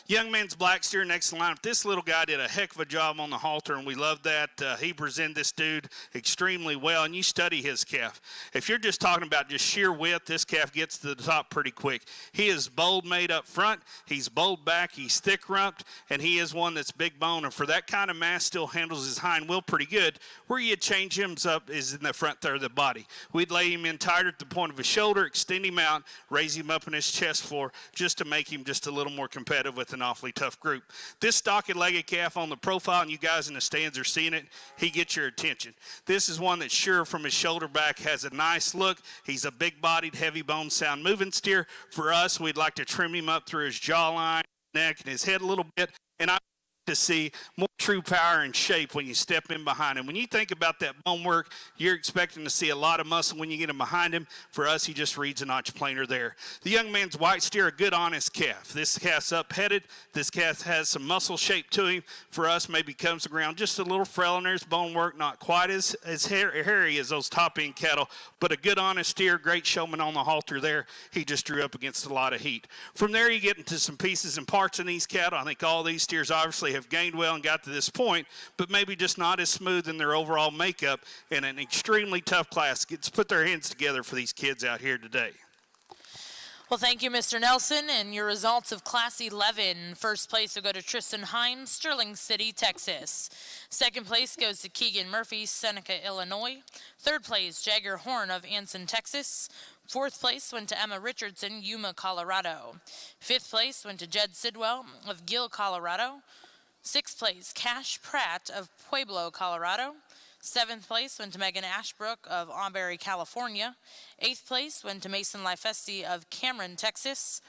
S4: Young man's black steer next in the lineup. This little guy did a heck of a job on the halter, and we love that. He presented this dude extremely well, and you study his calf. If you're just talking about just sheer width, this calf gets to the top pretty quick. He is bold made up front. He's bold back. He's thick rumped, and he is one that's big bone. And for that kind of mass, still handles his hind wheel pretty good. Where you change him up is in the front third of the body. We'd lay him in tighter at the point of his shoulder, extend him out, raise him up in his chest floor just to make him just a little more competitive with an awfully tough group. This stocky-legged calf on the profile, and you guys in the stands are seeing it, he gets your attention. This is one that sure from his shoulder back has a nice look. He's a big-bodied, heavy-boned, sound-moving steer. For us, we'd like to trim him up through his jawline, neck, and his head a little bit. And to see more true power and shape when you step in behind him. When you think about that bone work, you're expecting to see a lot of muscle when you get him behind him. For us, he just reads a notch plainer there. The young man's white steer, a good, honest calf. This calf's up-headed. This calf has some muscle shape to him. For us, maybe comes to ground just a little frail in there. His bone work not quite as hairy as those top-end cattle, but a good, honest steer, great showman on the halter there. He just drew up against a lot of heat. From there, you get into some pieces and parts in these cattle. I think all these steers obviously have gained well and got to this point, but maybe just not as smooth in their overall makeup, and an extremely tough class. Let's put their hands together for these kids out here today.
S2: Well, thank you, Mr. Nelson. And your results of Class 11. First place will go to Tristan Hines, Sterling City, Texas. Second place goes to Keegan Murphy, Seneca, Illinois. Third place, Jagger Horn of Anson, Texas. Fourth place went to Emma Richardson, Yuma, Colorado. Fifth place went to Jed Sidwell of Gill, Colorado. Sixth place, Cash Pratt of Pueblo, Colorado. Seventh place went to Megan Ashbrook of Auberry, California. Eighth place went to Mason Lifesti of Cameron, Texas.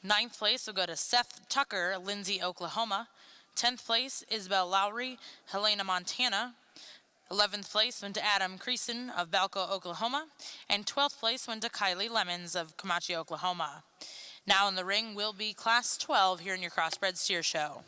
S2: Ninth place will go to Seth Tucker, Lindsay, Oklahoma. 10th place, Isabel Lowry, Helena, Montana. 11th place went to Adam Creason of Balco, Oklahoma. And 12th place went to Kylie Lemons of Comanche, Oklahoma. Now in the ring will be Class 12 here in your Crossbred Steer Show.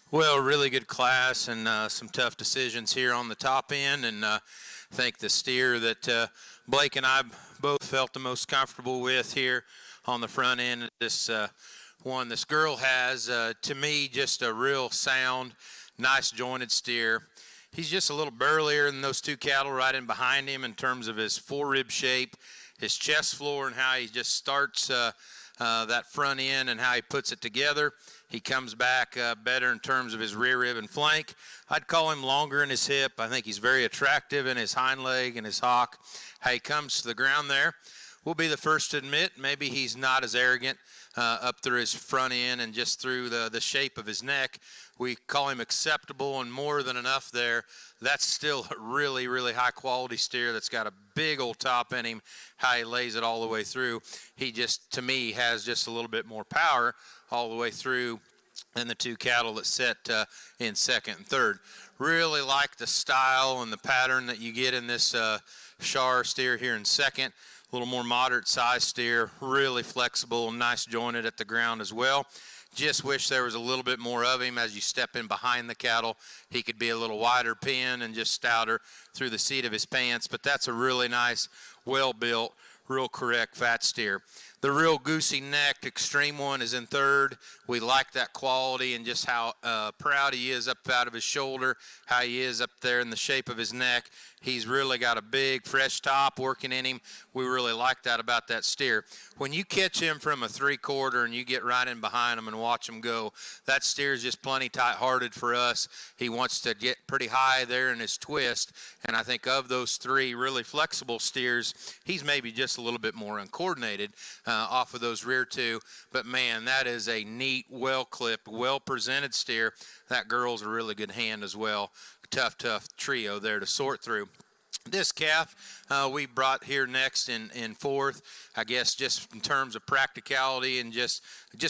S3: Well, really good class and some tough decisions here on the top end. And I think the steer that Blake and I both felt the most comfortable with here on the front end. This one this girl has, to me, just a real sound, nice jointed steer. He's just a little burlier than those two cattle right in behind him in terms of his forerib shape, his chest floor, and how he just starts that front end and how he puts it together. He comes back better in terms of his rear rib and flank. I'd call him longer in his hip. I think he's very attractive in his hind leg and his hock. How he comes to the ground there. We'll be the first to admit maybe he's not as arrogant up through his front end and just through the shape of his neck. We call him acceptable and more than enough there. That's still a really, really high quality steer that's got a big old top in him, how he lays it all the way through. He just, to me, has just a little bit more power all the way through than the two cattle that set in second and third. Really like the style and the pattern that you get in this Shar steer here in second. A little more moderate size steer, really flexible and nice jointed at the ground as well. Just wish there was a little bit more of him as you step in behind the cattle. He could be a little wider pin and just stouter through the seat of his pants, but that's a really nice, well-built, real correct fat steer. The real goosey necked extreme one is in third. We like that quality and just how proud he is up out of his shoulder, how he is up there in the shape of his neck. He's really got a big fresh top working in him. We really like that about that steer. When you catch him from a 3/4 and you get right in behind him and watch him go, that steer is just plenty tight-hearted for us. He wants to get pretty high there in his twist, and I think of those three really flexible steers, he's maybe just a little bit more uncoordinated off of those rear two. But man, that is a neat, well-clipped, well-presented steer. That girl's a really good hand as well. Tough trio there to sort through. This calf we brought here next in fourth, I guess, just in terms of practicality and just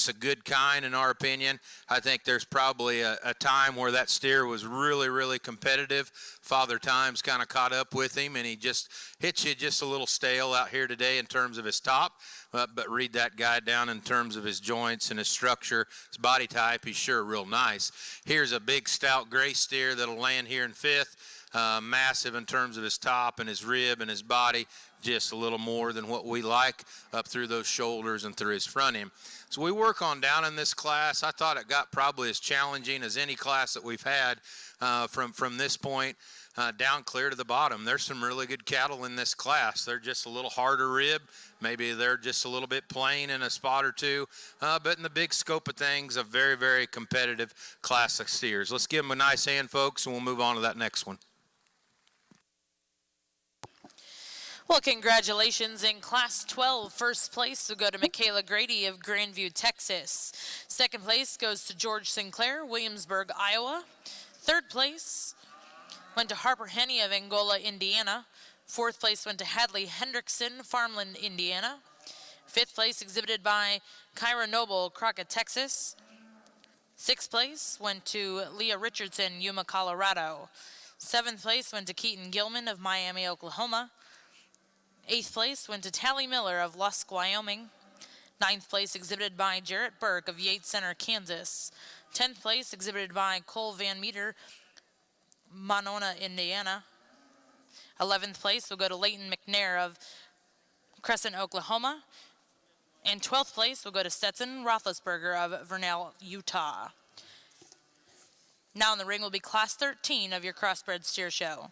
S3: a good kind in our opinion. I think there's probably a time where that steer was really, really competitive. Father Time's kind of caught up with him, and he just hits you just a little stale out here today in terms of his top. But read that guy down in terms of his joints and his structure, his body type. He's sure real nice. Here's a big stout gray steer that'll land here in fifth. Massive in terms of his top and his rib and his body, just a little more than what we like up through those shoulders and through his front end. So we work on down in this class. I thought it got probably as challenging as any class that we've had from this point down clear to the bottom. There's some really good cattle in this class. They're just a little harder rib. Maybe they're just a little bit plain in a spot or two. But in the big scope of things, a very, very competitive class of steers. Let's give them a nice hand, folks, and we'll move on to that next one.
S2: Well, congratulations. In Class 12, first place will go to Michaela Grady of Grandview, Texas. Second place goes to George Sinclair, Williamsburg, Iowa. Third place went to Harper Henney of Angola, Indiana. Fourth place went to Hadley Hendrickson, Farmland, Indiana. Fifth place exhibited by Kyra Noble, Crockett, Texas. Sixth place went to Leah Richardson, Yuma, Colorado. Seventh place went to Keaton Gilman of Miami, Oklahoma. Eighth place went to Tally Miller of Lusk, Wyoming. Ninth place exhibited by Jarrett Burke of Yates Center, Kansas. 10th place exhibited by Cole Van Meter, Monona, Indiana. 11th place will go to Leighton McNair of Crescent, Oklahoma. And 12th place will go to Stetson Roethlisberger of Vernal, Utah. Now in the ring will be Class 13 of your Crossbred Steer Show.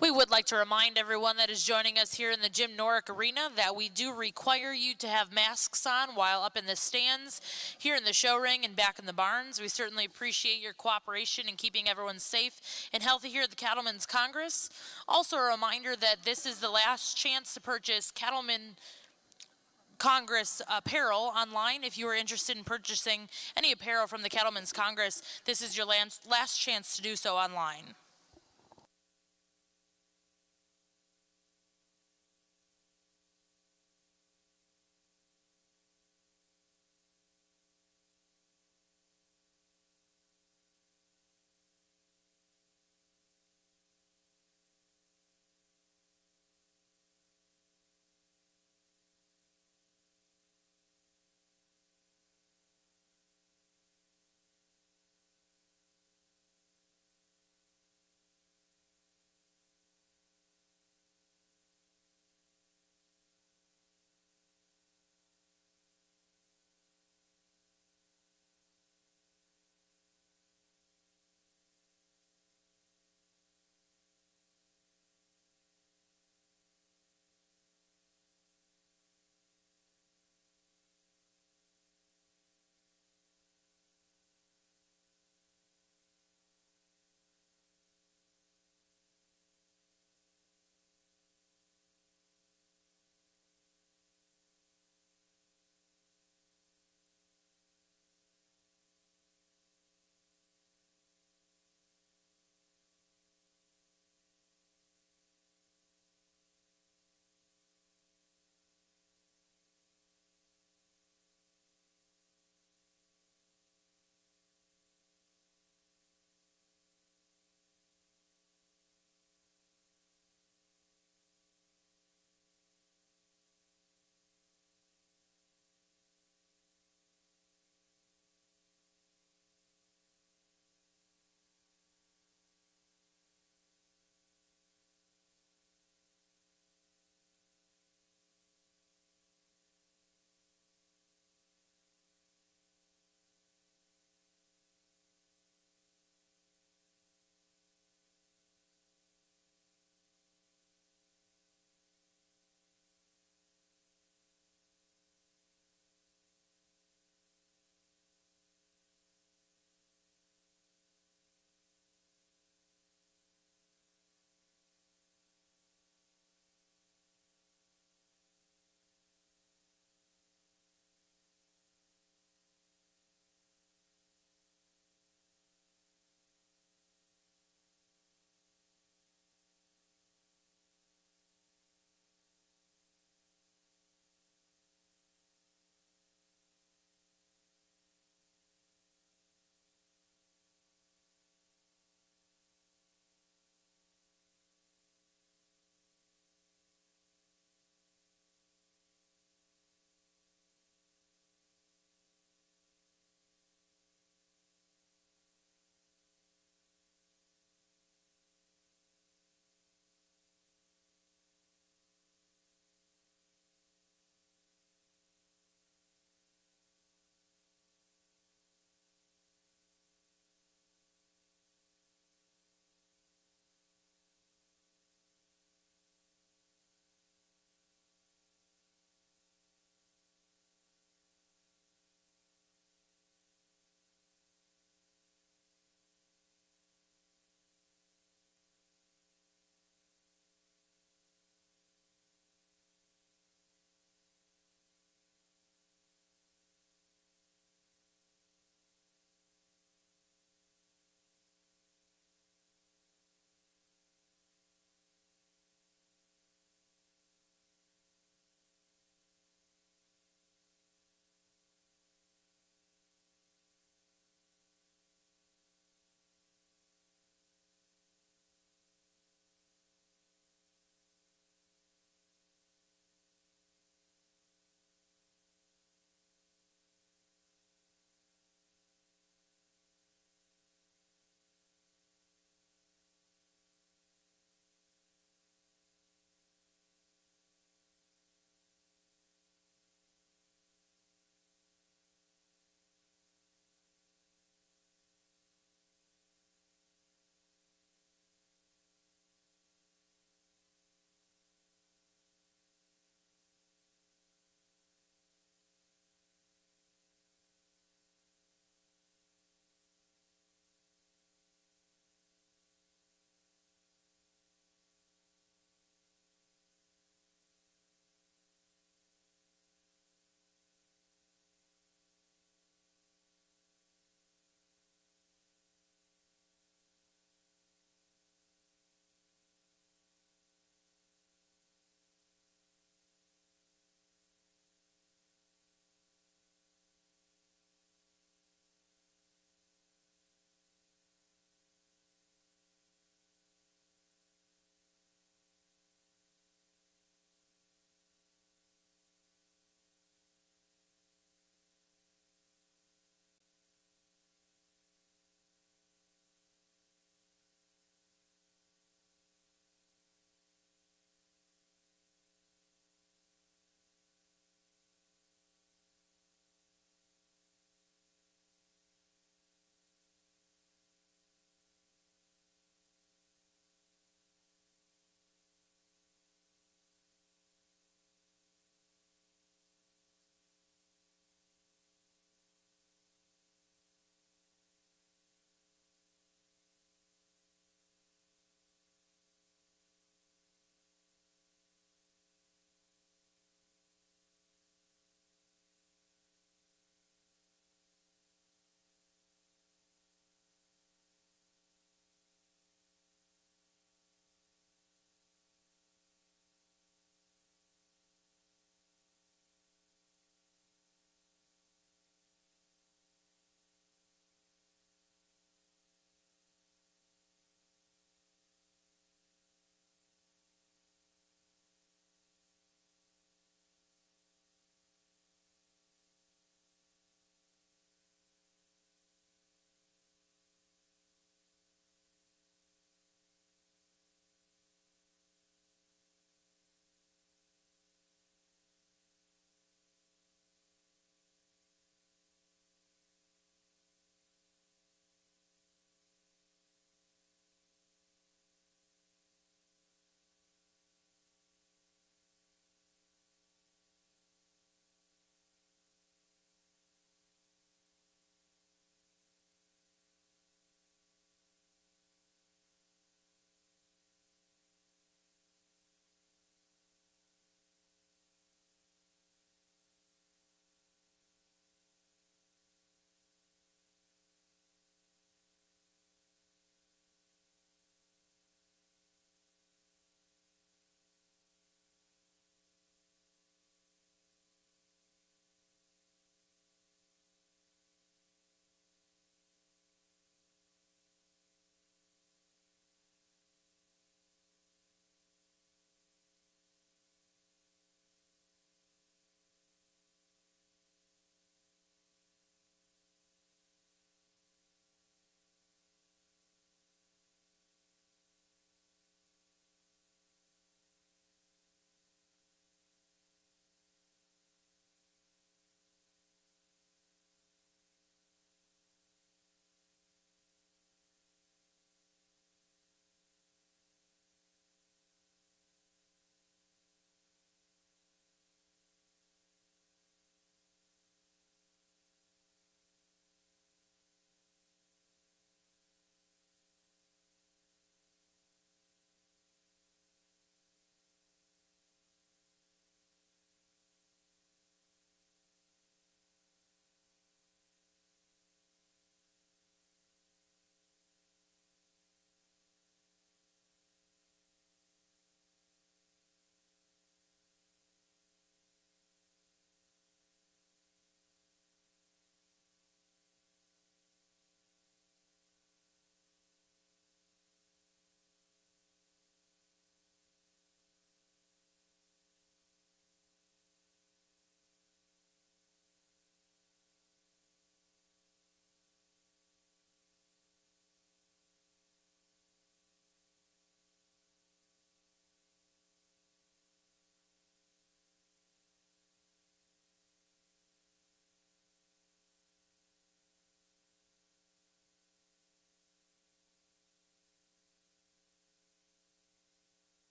S2: We would like to remind everyone that is joining us here in the Jim Norick Arena that we do require you to have masks on while up in the stands, here in the show ring and back in the barns. We certainly appreciate your cooperation in keeping everyone safe and healthy here at the Cattlemen's Congress. Also a reminder that this is the last chance to purchase Cattlemen Congress apparel online. If you are interested in purchasing any apparel from the Cattlemen's Congress, this is your last chance to do so online.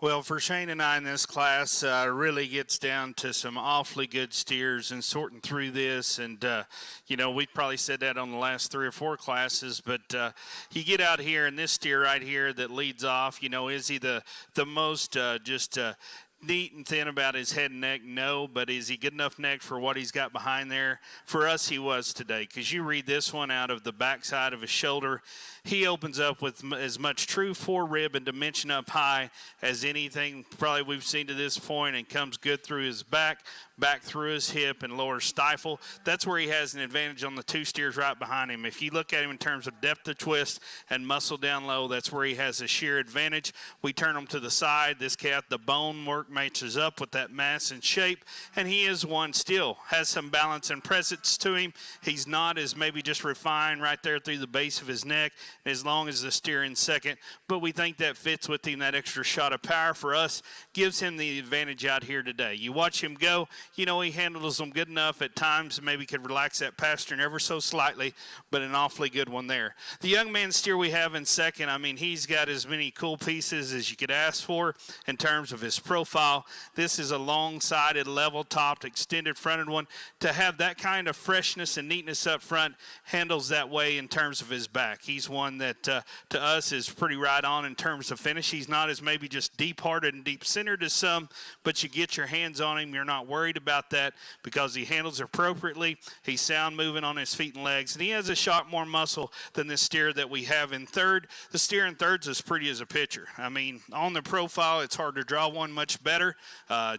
S4: Well, for Shane and I in this class, really gets down to some awfully good steers and sorting through this. And, we probably said that on the last 3 or 4 classes, but you get out here and this steer right here that leads off, is he the most neat and thin about his head and neck? No, but is he good enough neck for what he's got behind there? For us, he was today, because you read this one out of the backside of his shoulder. He opens up with as much true forerib and dimension up high as anything probably we've seen to this point, and comes good through his back through his hip and lower stifle. That's where he has an advantage on the 2 steers right behind him. If you look at him in terms of depth of twist and muscle down low, that's where he has a sheer advantage. We turn him to the side. This cat, the bone work matches up with that mass and shape, and he is one still. Has some balance and presence to him. He's not as maybe just refined right there through the base of his neck, as long as the steer in second, but we think that fits with him. That extra shot of power for us gives him the advantage out here today. You watch him go, he handles them good enough at times, maybe could relax that pastern ever so slightly, but an awfully good one there. The young man steer we have in second, he's got as many cool pieces as you could ask for in terms of his profile. This is a long-sided, level-topped, extended-fronted one. To have that kind of freshness and neatness up front, handles that way in terms of his back. He's one that to us is pretty right on in terms of finish. He's not as maybe just deep-hearted and deep-centered as some, but you get your hands on him. You're not worried about that because he handles appropriately. He's sound moving on his feet and legs, and he has a shot more muscle than this steer that we have in third. The steer in third's as pretty as a picture. On the profile, it's hard to draw one much better.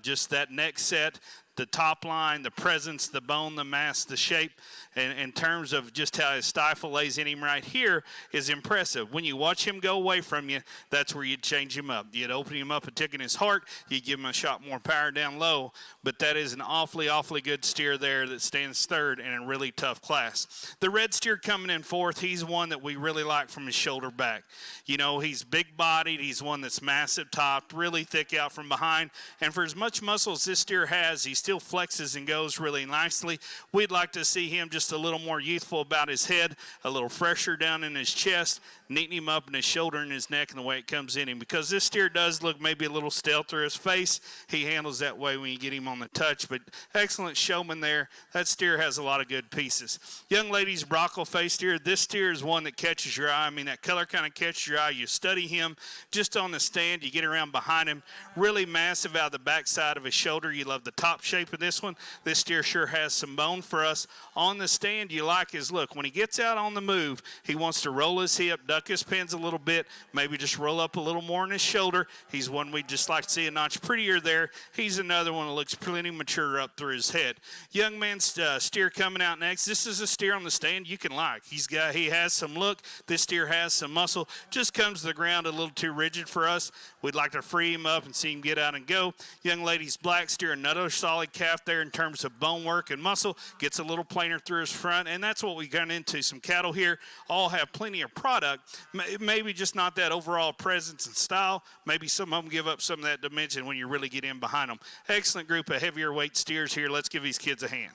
S4: Just that neck set, the top line, the presence, the bone, the mass, the shape, and in terms of just how his stifle lays in him right here is impressive. When you watch him go away from you, that's where you'd change him up. You'd open him up and tick in his heart. You'd give him a shot more power down low, but that is an awfully good steer there that stands third in a really tough class. The red steer coming in fourth, he's one that we really like from his shoulder back. He's big-bodied. He's one that's massive topped, really thick out from behind, and for as much muscle as this steer has, he still flexes and goes really nicely. We'd like to see him just a little more youthful about his head, a little fresher down in his chest, neaten him up in his shoulder and his neck and the way it comes in him, because this steer does look maybe a little stale through his face. He handles that way when you get him on the touch, but excellent showman there. That steer has a lot of good pieces. Young ladies, broccoli face steer. This steer is one that catches your eye. That color kind of catches your eye. You study him just on the stand. You get around behind him. Really massive out of the backside of his shoulder. You love the top shape of this one. This steer sure has some bone for us. On the stand, you like his look. When he gets out on the move, he wants to roll his hip, duck his pins a little bit, maybe just roll up a little more on his shoulder. He's one we'd just like to see a notch prettier there. He's another one that looks plenty mature up through his head. Young man's steer coming out next. This is a steer on the stand you can like. He has some look. This steer has some muscle. Just comes to the ground a little too rigid for us. We'd like to free him up and see him get out and go. Young lady's black steer, another solid calf there in terms of bone work and muscle. Gets a little plainer through his front, and that's what we got into. Some cattle here all have plenty of product, maybe just not that overall presence and style. Maybe some of them give up some of that dimension when you really get in behind them. Excellent group of heavier weight steers here. Let's give these kids a hand.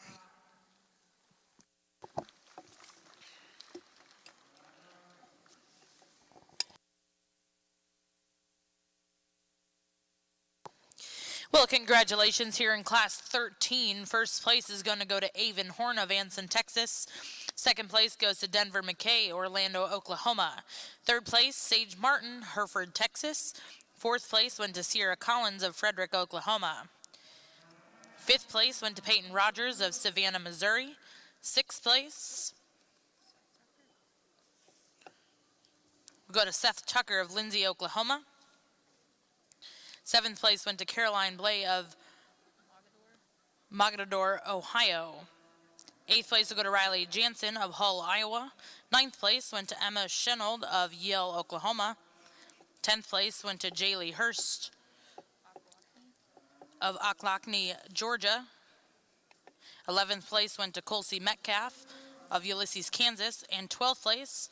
S2: Well, congratulations here in Class 13. First place is going to go to Avon Horn of Anson, Texas. Second place goes to Denver McKay, Orlando, Oklahoma. Third place, Sage Martin, Hereford, Texas. Fourth place went to Sierra Collins of Frederick, Oklahoma. Fifth place went to Peyton Rogers of Savannah, Missouri. Sixth place, we go to Seth Tucker of Lindsay, Oklahoma. Seventh place went to Caroline Blay of Mogador, Ohio. Eighth place will go to Riley Jansen of Hull, Iowa. Ninth place went to Emma Shenold of Yale, Oklahoma. 10th place went to Jaylee Hurst of Ocklackney, Georgia. 11th place went to Colsey Metcalf of Ulysses, Kansas. And 12th place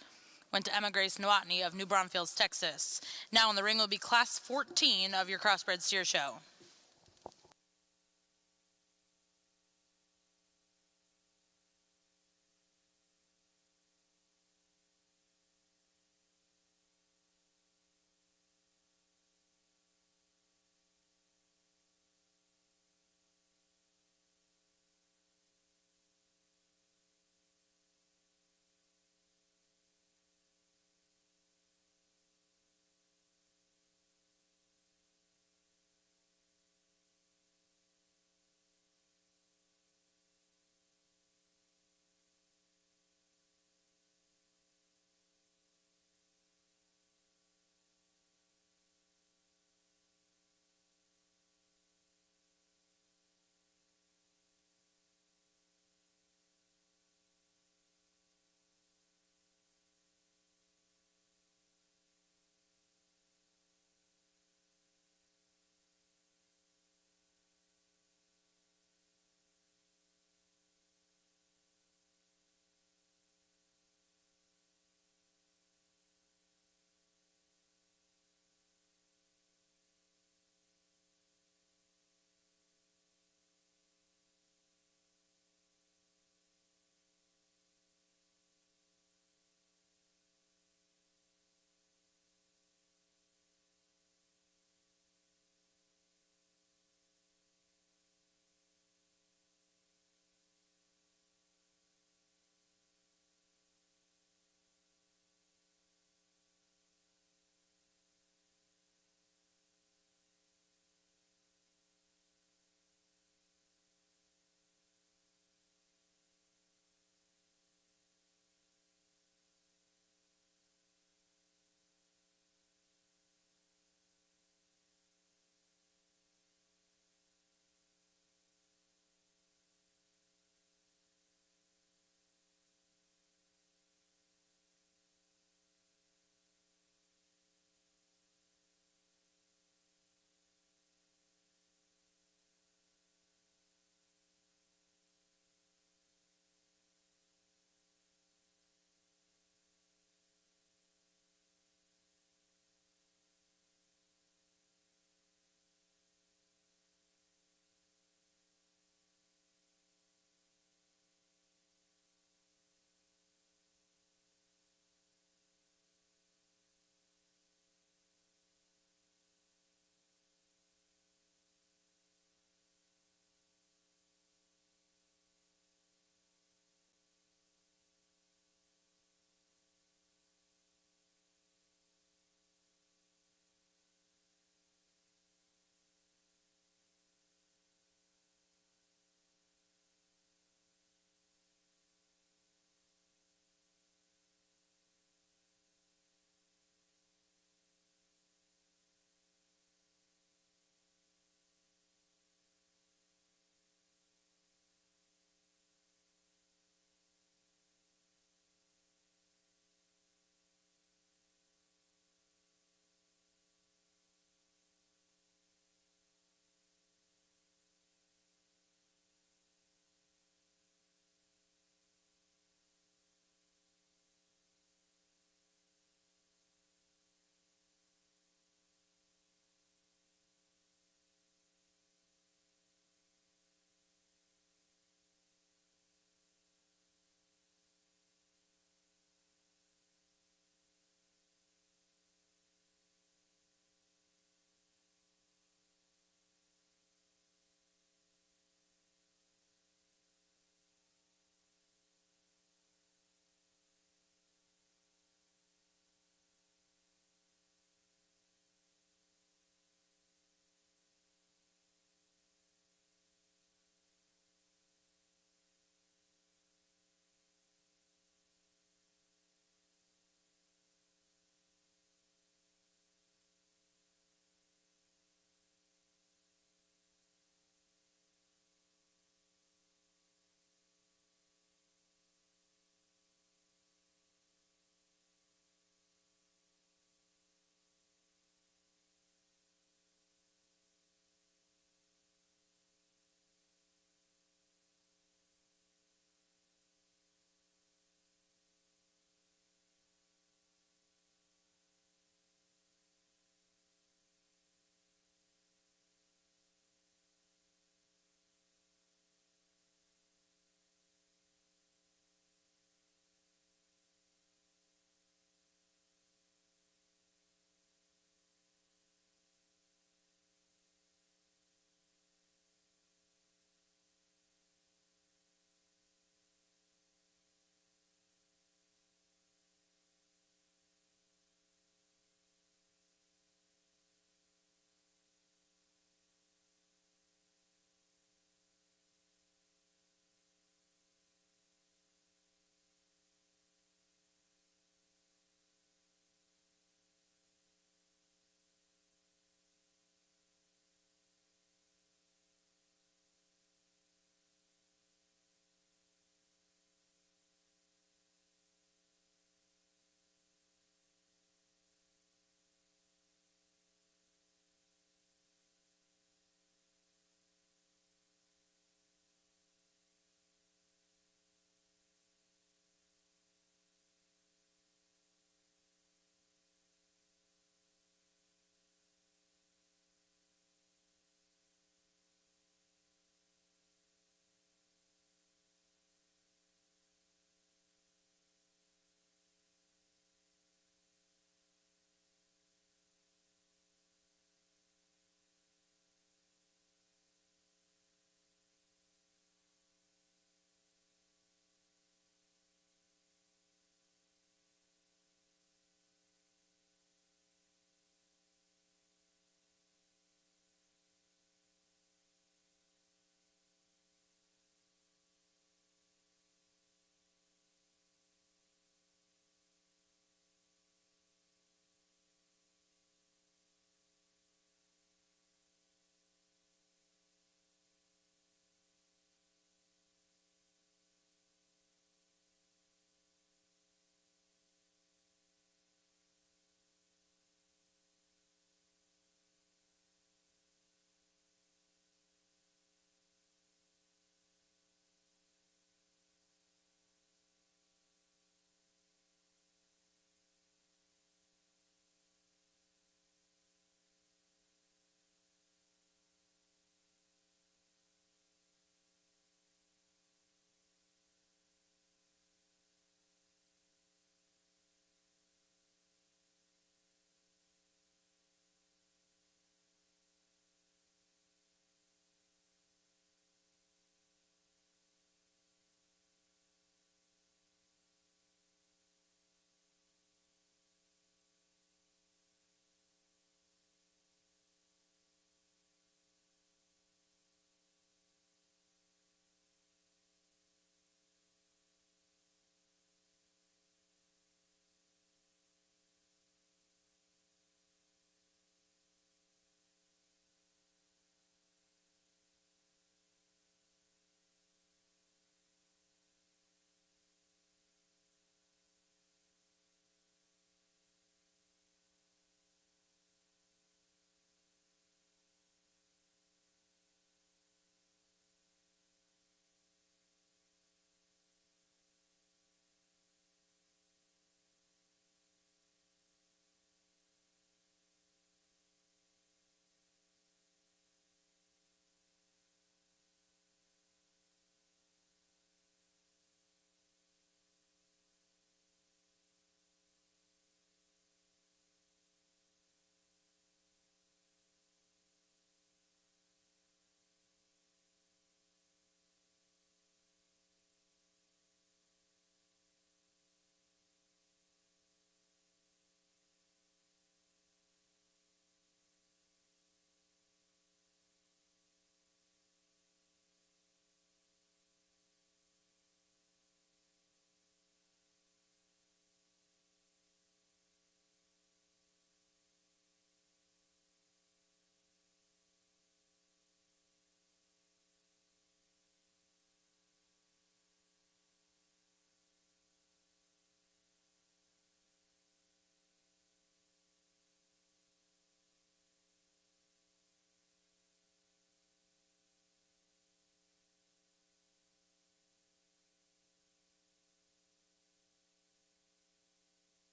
S2: went to Emma Grace Nowotny of New Braunfels, Texas. Now in the ring will be Class 14 of your Crossbred Steer Show.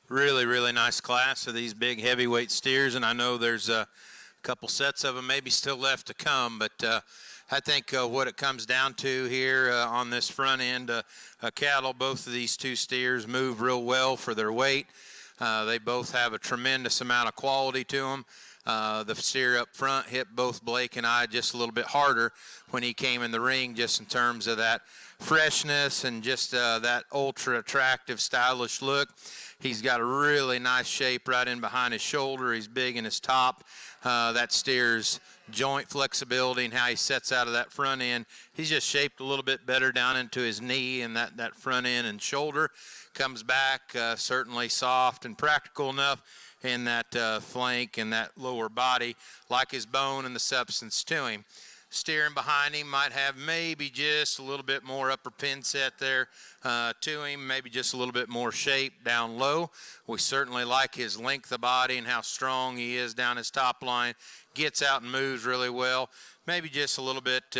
S3: really, really nice class of these big heavyweight steers, and I know there's a couple sets of them maybe still left to come, but I think what it comes down to here on this front end cattle, both of these two steers move real well for their weight. They both have a tremendous amount of quality to them. The steer up front hit both Blake and I just a little bit harder when he came in the ring, just in terms of that freshness and just that ultra attractive, stylish look. He's got a really nice shape right in behind his shoulder. He's big in his top. That steer's joint flexibility and how he sets out of that front end, he's just shaped a little bit better down into his knee and that front end and shoulder. Comes back certainly soft and practical enough in that flank and that lower body, like his bone and the substance to him. Steering behind him might have maybe just a little bit more upper pin set there to him, maybe just a little bit more shape down low. We certainly like his length of body and how strong he is down his top line. Gets out and moves really well. Maybe just a little bit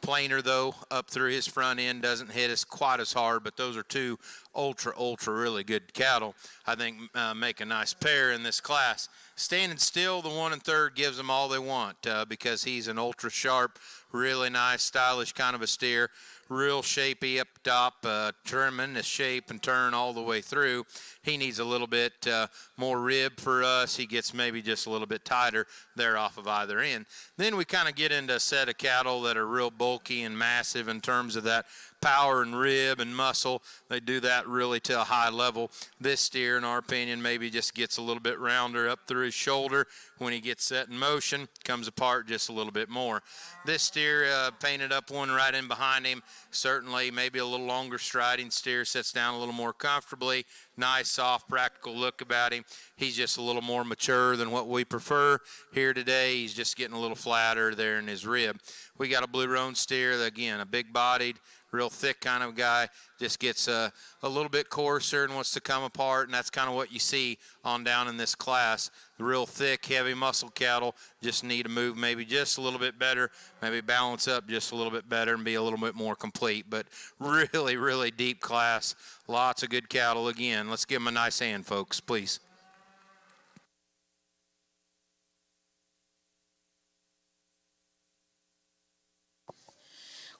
S3: plainer though up through his front end, doesn't hit us quite as hard, but those are two ultra really good cattle. I think make a nice pair in this class. Standing still, the 1 1/3 gives them all they want because he's an ultra sharp, really nice, stylish kind of a steer. Real shapey up top, tremendous shape and turn all the way through. He needs a little bit more rib for us. He gets maybe just a little bit tighter there off of either end. Then we kind of get into a set of cattle that are real bulky and massive in terms of that power and rib and muscle. They do that really to a high level. This steer, in our opinion, maybe just gets a little bit rounder up through his shoulder. When he gets set in motion, comes apart just a little bit more. This steer painted up one right in behind him. Certainly maybe a little longer striding steer, sits down a little more comfortably. Nice, soft, practical look about him. He's just a little more mature than what we prefer here today. He's just getting a little flatter there in his rib. We got a blue roan steer, again, a big-bodied, real thick kind of guy, just gets a little bit coarser and wants to come apart, and that's kind of what you see on down in this class. The real thick, heavy muscle cattle just need to move maybe just a little bit better, maybe balance up just a little bit better and be a little bit more complete. But really deep class, lots of good cattle. Again, let's give them a nice hand, folks, please.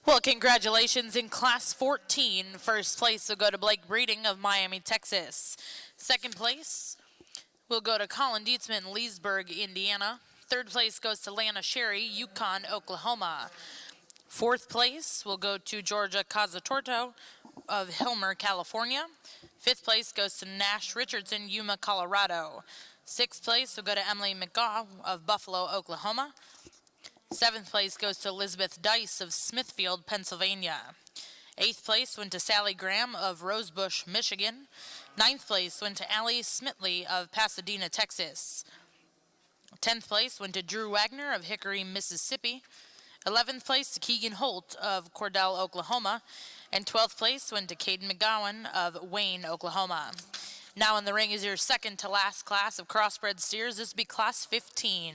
S2: Well, congratulations in Class 14. First place will go to Blake Breeding of Miami, Texas. Second place will go to Colin Dietzman, Leesburg, Indiana. Third place goes to Lana Sherry, Yukon, Oklahoma. Fourth place will go to Georgia Cazatorto of Hilmer, California. Fifth place goes to Nash Richardson, Yuma, Colorado. Sixth place will go to Emily McGaw of Buffalo, Oklahoma. Seventh place goes to Elizabeth Dice of Smithfield, Pennsylvania. Eighth place went to Sally Graham of Rosebush, Michigan. Ninth place went to Allie Smitley of Pasadena, Texas. 10th place went to Drew Wagner of Hickory, Mississippi. 11th place to Keegan Holt of Cordell, Oklahoma. And 12th place went to Caden McGowan of Wayne, Oklahoma. Now in the ring is your second to last class of crossbred steers. This will be Class 15.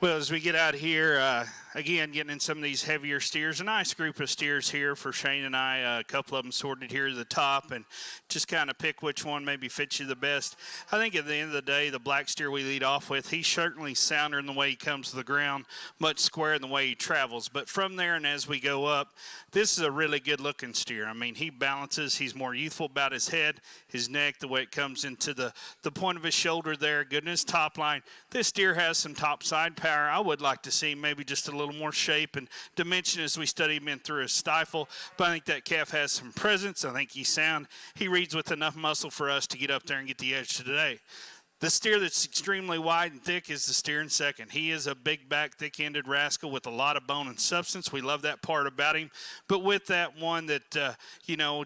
S4: Well, as we get out here, again, getting in some of these heavier steers, a nice group of steers here for Shane and I, a couple of them sorted here to the top, and just kind of pick which one maybe fits you the best. I think at the end of the day, the black steer we lead off with, he's certainly sounder in the way he comes to the ground, much squarer in the way he travels. But from there and as we go up, this is a really good-looking steer. I mean, he balances. He's more youthful about his head, his neck, the way it comes into the point of his shoulder there, good in his top line. This steer has some top side power. I would like to see maybe just a little more shape and dimension as we study him in through his stifle. But I think that calf has some presence. I think he's sound. He reads with enough muscle for us to get up there and get the edge today. The steer that's extremely wide and thick is the steer in second. He is a big back, thick-ended rascal with a lot of bone and substance. We love that part about him. But with that one that,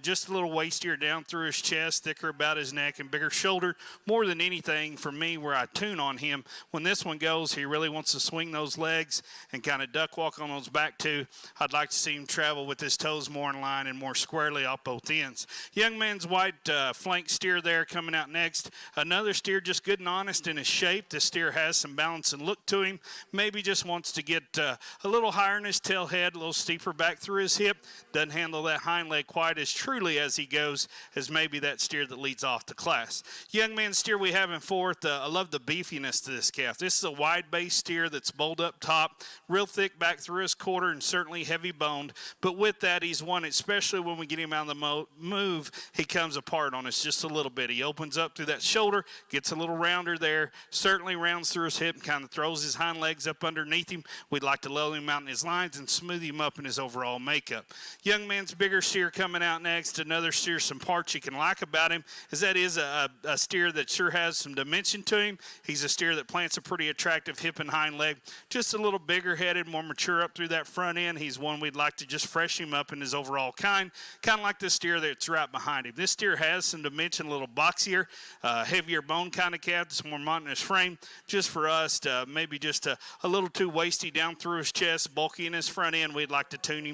S4: just a little wastier down through his chest, thicker about his neck, and bigger shoulder, more than anything for me where I tune on him, when this one goes, he really wants to swing those legs and kind of duck walk on those back two. I'd like to see him travel with his toes more in line and more squarely off both ends. Young man's white flank steer there coming out next. Another steer just good and honest in his shape. This steer has some balance and look to him. Maybe just wants to get a little higher in his tail head, a little steeper back through his hip. Doesn't handle that hind leg quite as truly as he goes as maybe that steer that leads off the class. Young man steer we have in fourth. I love the beefiness to this calf. This is a wide base steer that's bowled up top, real thick back through his quarter, and certainly heavy boned. But with that, he's one, especially when we get him out of the move, he comes apart on us just a little bit. He opens up through that shoulder, gets a little rounder there, certainly rounds through his hip and kind of throws his hind legs up underneath him. We'd like to level him out in his lines and smooth him up in his overall makeup. Young man's bigger steer coming out next. Another steer, some parts you can like about him is that is a steer that sure has some dimension to him. He's a steer that plants a pretty attractive hip and hind leg, just a little bigger headed, more mature up through that front end. He's one we'd like to just freshen him up in his overall kind of like the steer that's right behind him. This steer has some dimension, a little boxier, heavier bone kind of calf, this more mountainous frame, just for us to maybe just a little too wasty down through his chest, bulky in his front end. We'd like to tone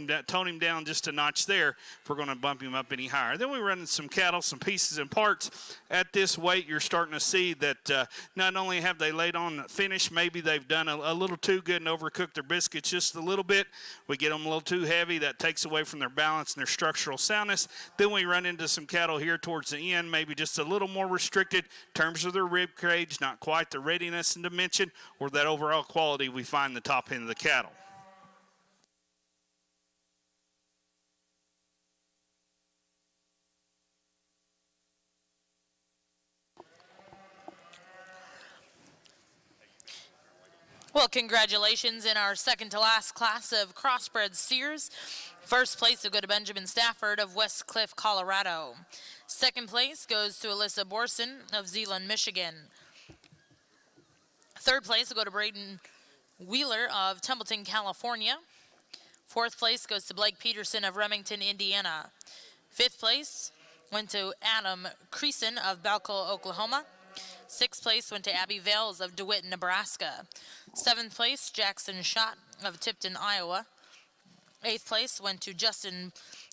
S4: him down just a notch there if we're going to bump him up any higher. Then we run in some cattle, some pieces and parts. At this weight, you're starting to see that not only have they laid on finish, maybe they've done a little too good and overcooked their biscuits just a little bit. We get them a little too heavy. That takes away from their balance and their structural soundness. Then we run into some cattle here towards the end, maybe just a little more restricted in terms of their rib cage, not quite the readiness and dimension or that overall quality we find in the top end of the cattle.
S2: Well, congratulations in our second to last class of crossbred steers. First place will go to Benjamin Stafford of West Cliff, Colorado. Second place goes to Alyssa Borson of Zeeland, Michigan. Third place will go to Braden Wheeler of Templeton, California. Fourth place goes to Blake Peterson of Remington, Indiana. Fifth place went to Adam Creason of Balco, Oklahoma. Sixth place went to Abby Vales of DeWitt, Nebraska. Seventh place, Jackson Schott of Tipton, Iowa. Eighth place went to Justin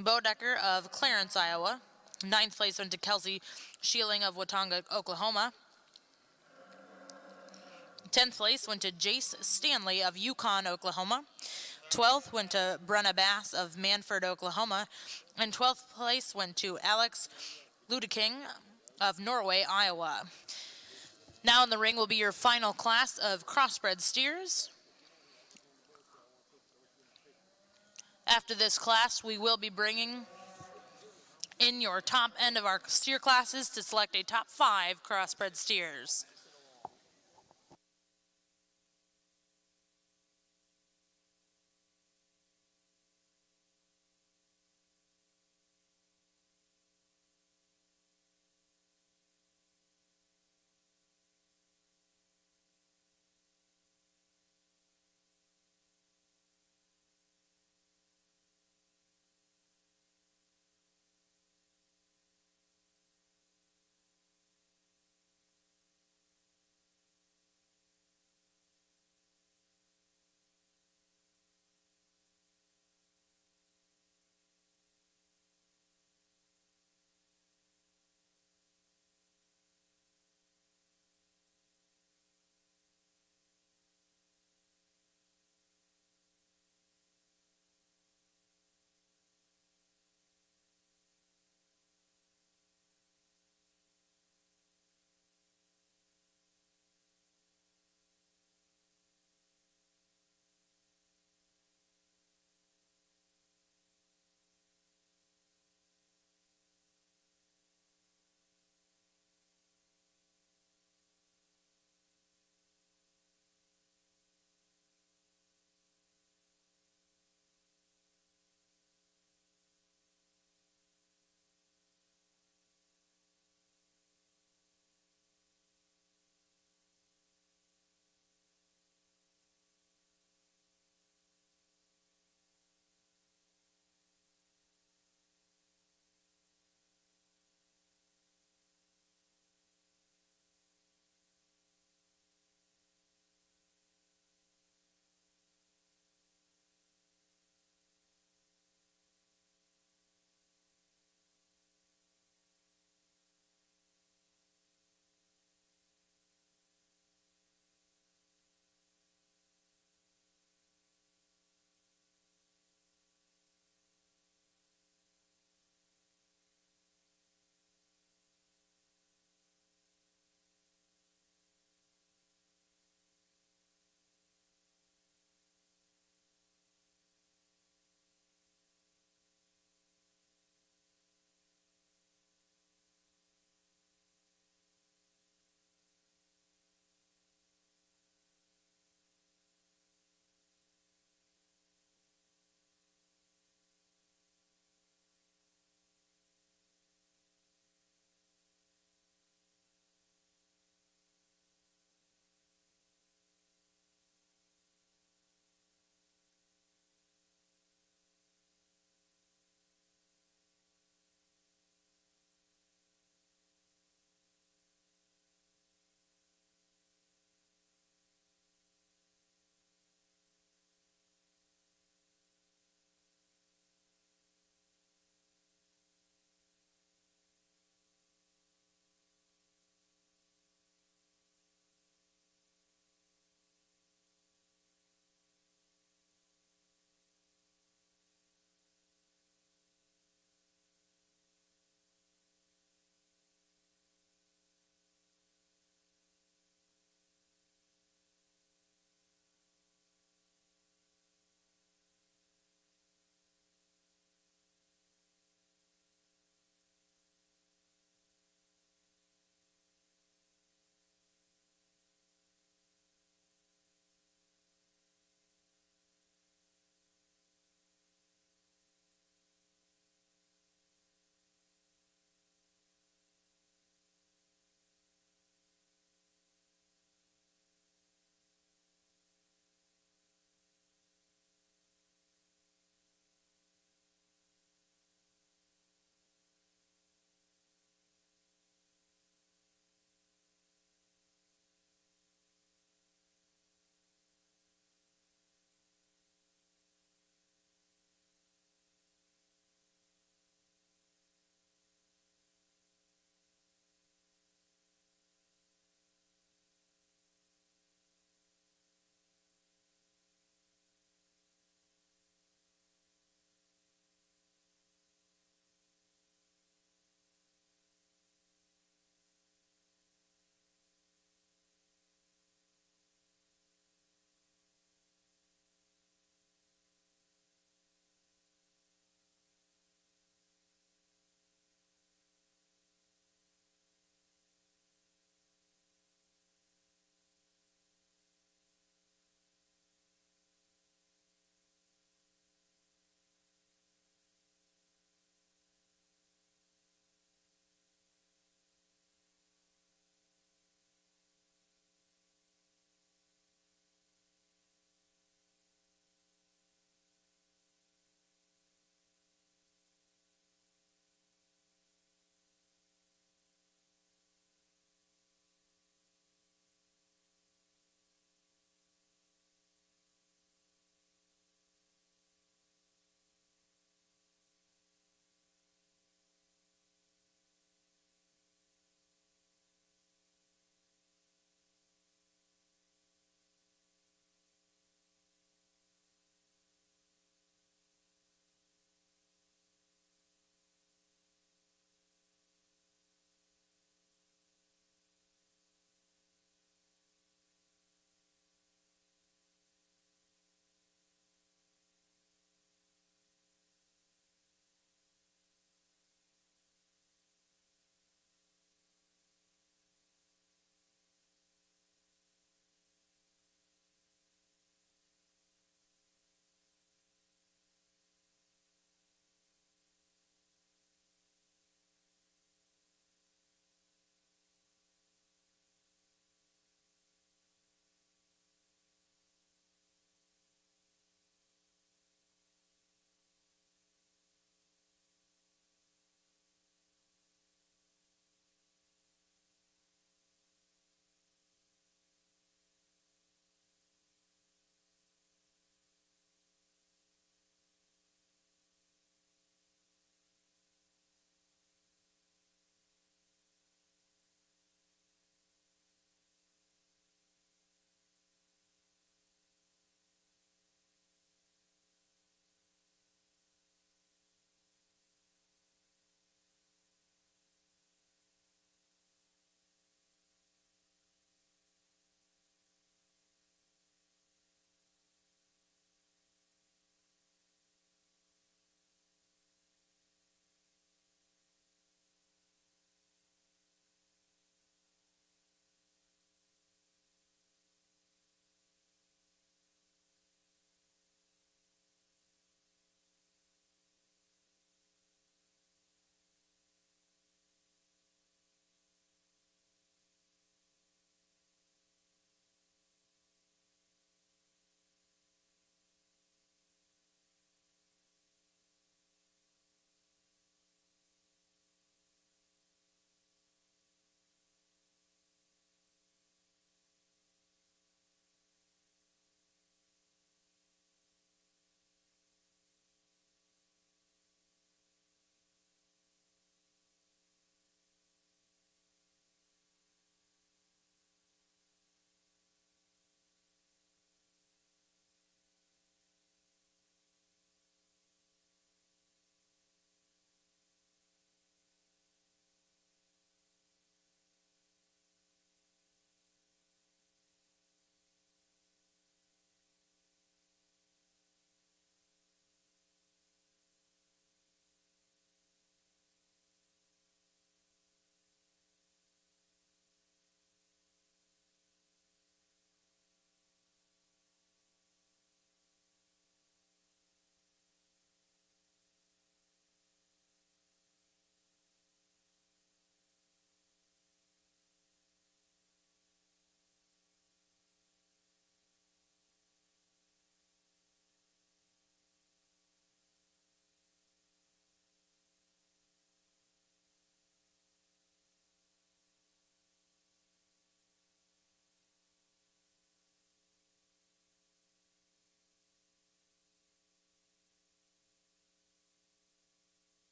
S2: Bodecker of Clarence, Iowa. Ninth place went to Kelsey Sheeling of Watonga, Oklahoma. 10th place went to Jace Stanley of Yukon, Oklahoma. 12th went to Brenna Bass of Manford, Oklahoma. And 12th place went to Alex Ludeking of Norway, Iowa. Now in the ring will be your final class of crossbred steers. After this class, we will be bringing in your top end of our steer classes to select a top 5 crossbred steers.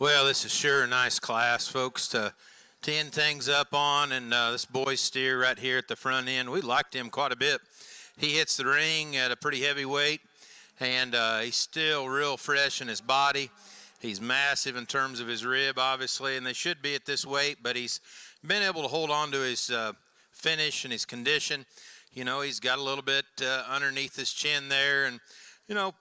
S3: Well, this is sure a nice class, folks, to end things up on. And this boy's steer right here at the front end, we liked him quite a bit. He hits the ring at a pretty heavy weight, and he's still real fresh in his body. He's massive in terms of his rib, obviously, and they should be at this weight, but he's been able to hold on to his finish and his condition. You know, he's got a little bit underneath his chin there, and, you know,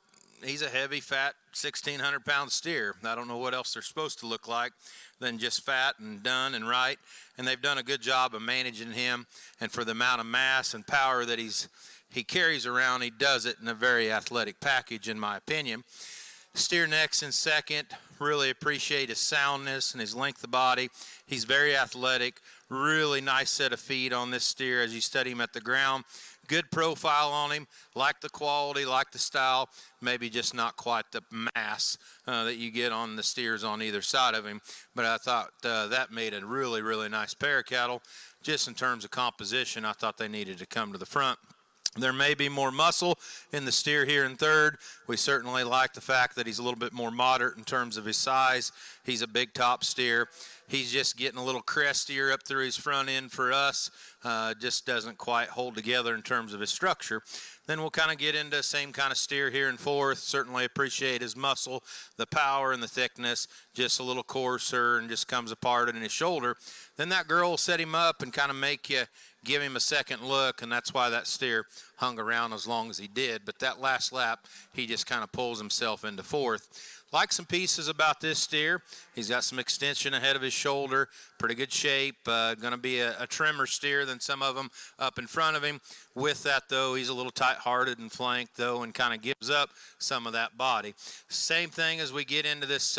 S3: he's a heavy, fat, 1,600-pound steer. I don't know what else they're supposed to look like than just fat and done and right. And they've done a good job of managing him. And for the amount of mass and power that he carries around, he does it in a very athletic package, in my opinion. Steer next in second. Really appreciate his soundness and his length of body. He's very athletic. Really nice set of feet on this steer as you study him at the ground. Good profile on him, like the quality, like the style, maybe just not quite the mass that you get on the steers on either side of him. But I thought that made a really, really nice pair of cattle. Just in terms of composition, I thought they needed to come to the front. There may be more muscle in the steer here in third. We certainly like the fact that he's a little bit more moderate in terms of his size. He's a big top steer. He's just getting a little crestier up through his front end for us. Just doesn't quite hold together in terms of his structure. Then we'll kind of get into the same kind of steer here in fourth. Certainly appreciate his muscle, the power and the thickness, just a little coarser and just comes apart in his shoulder. Then that girl will set him up and kind of make you give him a second look, and that's why that steer hung around as long as he did. But that last lap, he just kind of pulls himself into fourth. Like some pieces about this steer. He's got some extension ahead of his shoulder, pretty good shape. Going to be a trimmer steer than some of them up in front of him. With that, though, he's a little tight-hearted and flanked, though, and kind of gives up some of that body. Same thing as we get into this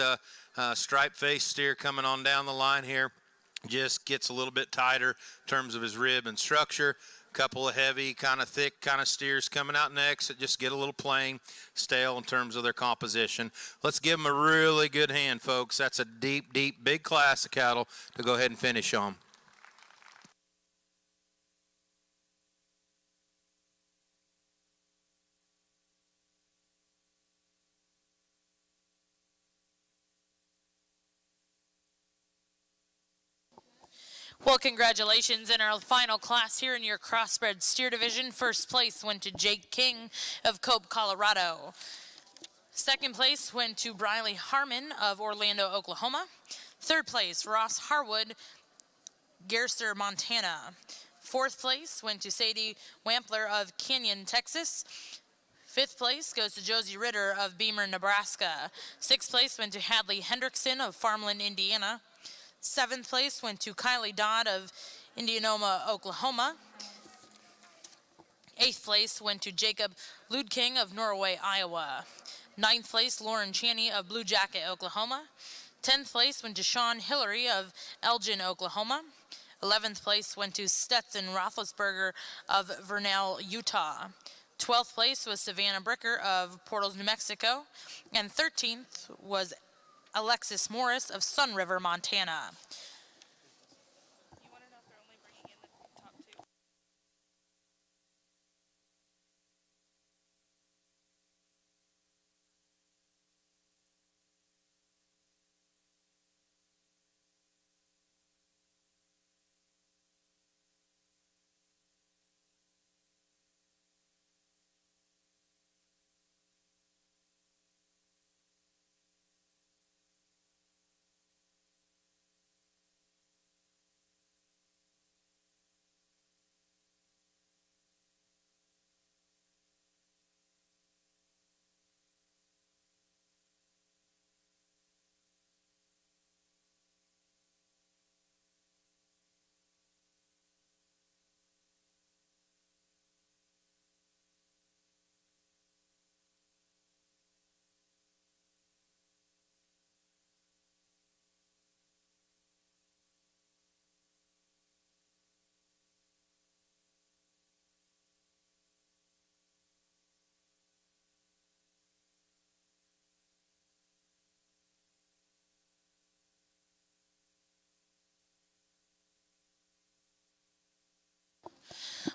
S3: stripe-faced steer coming on down the line here. Just gets a little bit tighter in terms of his rib and structure. Couple of heavy, kind of thick kind of steers coming out next that just get a little plain, stale in terms of their composition. Let's give them a really good hand, folks. That's a deep, deep, big class of cattle to go ahead and finish on.
S2: Well, congratulations in our final class here in your Crossbred Steer Division. First place went to Jake King of Cope, Colorado. Second place went to Briley Harmon of Orlando, Oklahoma. Third place, Ross Harwood, Garcer, Montana. Fourth place went to Sadie Wampler of Canyon, Texas. Fifth place goes to Josie Ritter of Beamer, Nebraska. Sixth place went to Hadley Hendrickson of Farmland, Indiana. Seventh place went to Kylie Dodd of Indianoma, Oklahoma. Eighth place went to Jacob Ludking of Norway, Iowa. Ninth place, Lauren Chaney of Blue Jacket, Oklahoma. 10th place went to Sean Hillary of Elgin, Oklahoma. 11th place went to Stetson Roethlisberger of Vernal, Utah. 12th place was Savannah Bricker of Portals, New Mexico. And 13th was Alexis Morris of Sun River, Montana.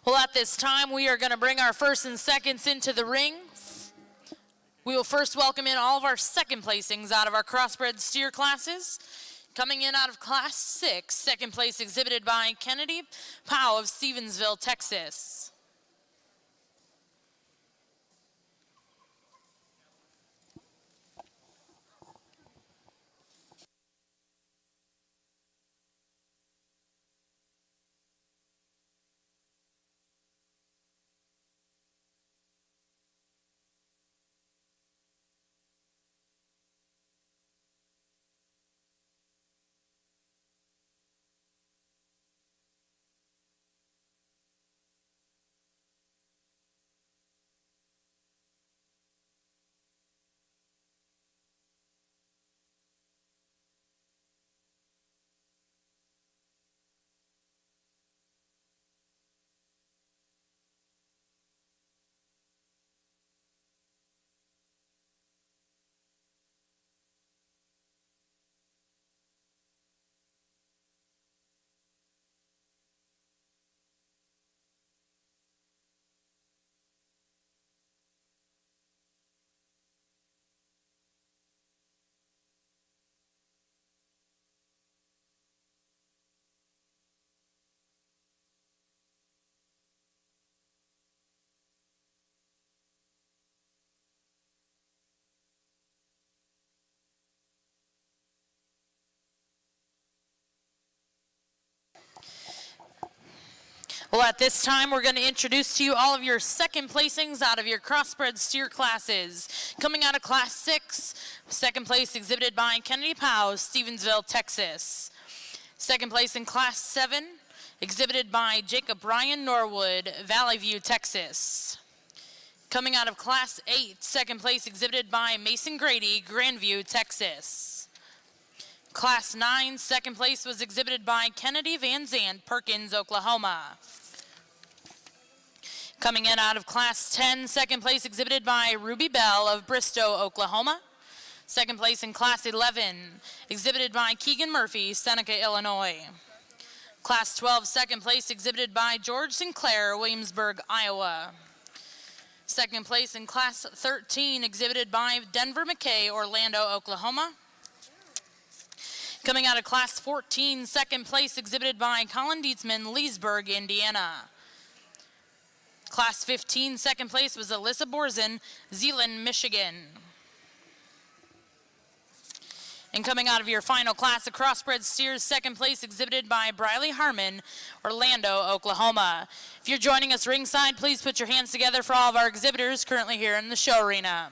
S2: Well, at this time, we are going to bring our first and seconds into the ring. We will first welcome in all of our second placings out of our crossbred steer classes. Coming in out of Class 6, second place exhibited by Kennedy Powell of Stevensville, Texas. Well, at this time, we're going to introduce to you all of your second placings out of your crossbred steer classes. Coming out of Class 6, second place exhibited by Kennedy Powell, Stevensville, Texas. Second place in Class 7, exhibited by Jacob Ryan Norwood, Valley View, Texas. Coming out of Class 8, second place exhibited by Mason Grady, Grandview, Texas. Class 9, second place was exhibited by Kennedy Van Zandt, Perkins, Oklahoma. Coming in out of Class 10, second place exhibited by Ruby Bell of Bristow, Oklahoma. Second place in Class 11, exhibited by Keegan Murphy, Seneca, Illinois. Class 12, second place exhibited by George Sinclair, Williamsburg, Iowa. Second place in Class 13, exhibited by Denver McKay, Orlando, Oklahoma. Coming out of Class 14, second place exhibited by Colin Dietzman, Leesburg, Indiana. Class 15, second place was Alyssa Borzen, Zeeland, Michigan. And coming out of your final class of crossbred steers, second place exhibited by Briley Harmon, Orlando, Oklahoma. If you're joining us ringside, please put your hands together for all of our exhibitors currently here in the show arena.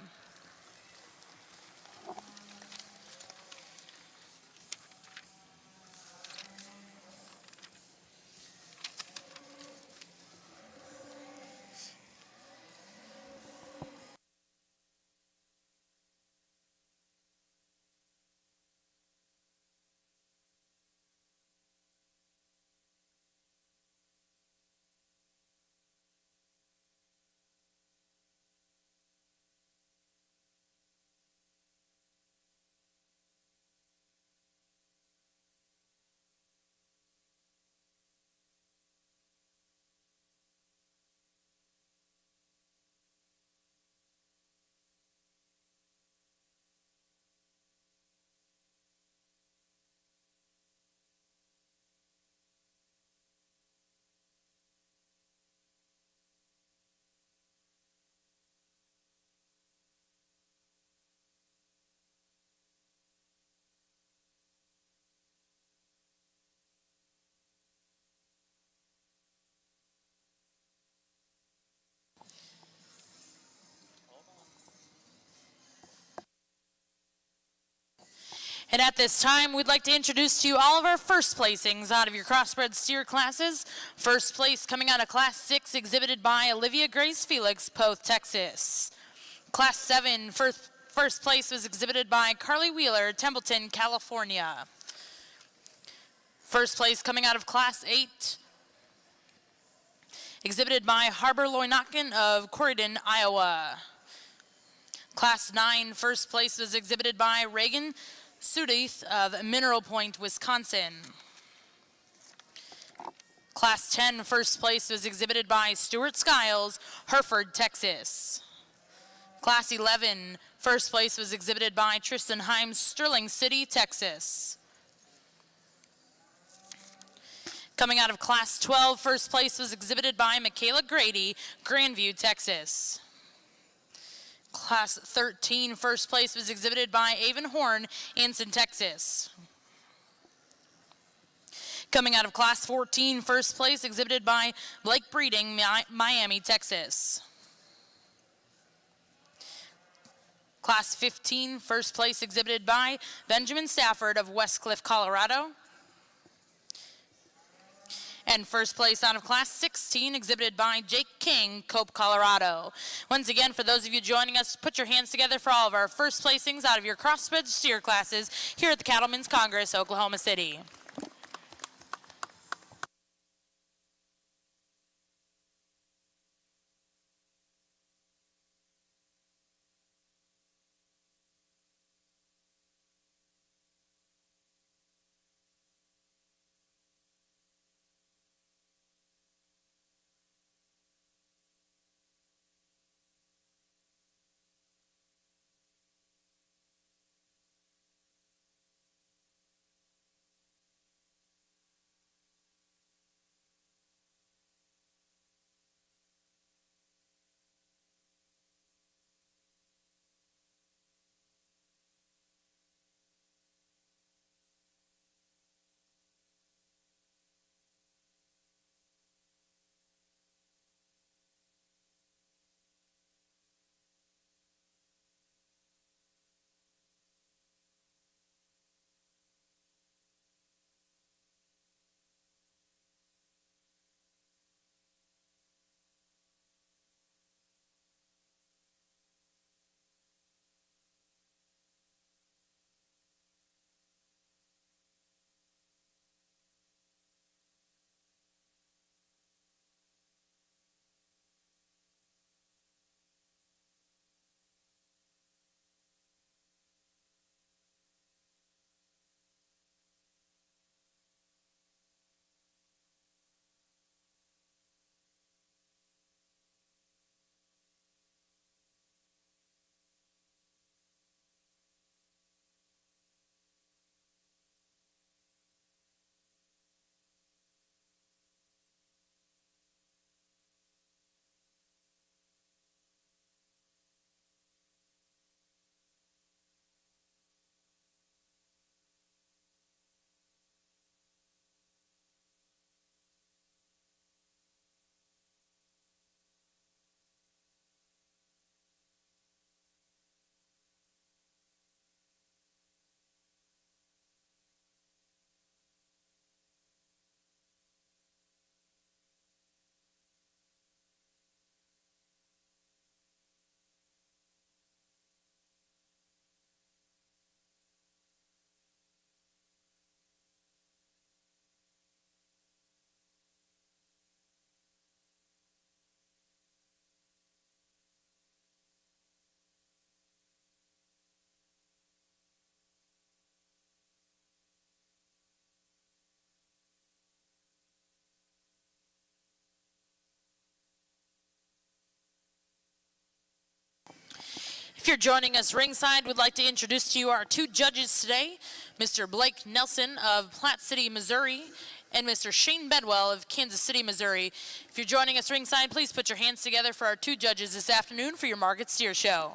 S2: And at this time, we'd like to introduce to you all of our first placings out of your crossbred steer classes. First place coming out of Class 6, exhibited by Olivia Grace Felix, Poth, Texas. Class 7, first place was exhibited by Carly Wheeler, Templeton, California. First place coming out of Class 8, exhibited by Harbor Loynotkin of Corydon, Iowa. Class 9, first place was exhibited by Reagan Sudith of Mineral Point, Wisconsin. Class 10, first place was exhibited by Stuart Skiles, Hereford, Texas. Class 11, first place was exhibited by Tristan Himes, Sterling City, Texas. Coming out of Class 12, first place was exhibited by Michaela Grady, Grandview, Texas. Class 13, first place was exhibited by Avon Horn, Anson, Texas. Coming out of Class 14, first place exhibited by Blake Breeding, Miami, Texas. Class 15, first place exhibited by Benjamin Stafford of Westcliff, Colorado. And first place out of Class 16 exhibited by Jake King, Cope, Colorado. Once again, for those of you joining us, put your hands together for all of our first placings out of your Crossbreed steer classes here at the Cattlemen's Congress, Oklahoma City. If you're joining us ringside, we'd like to introduce to you our two judges today, Mr. Blake Nelson of Platte City, Missouri, and Mr. Shane Bedwell of Kansas City, Missouri. If you're joining us ringside, please put your hands together for our two judges this afternoon for your Market Steer Show.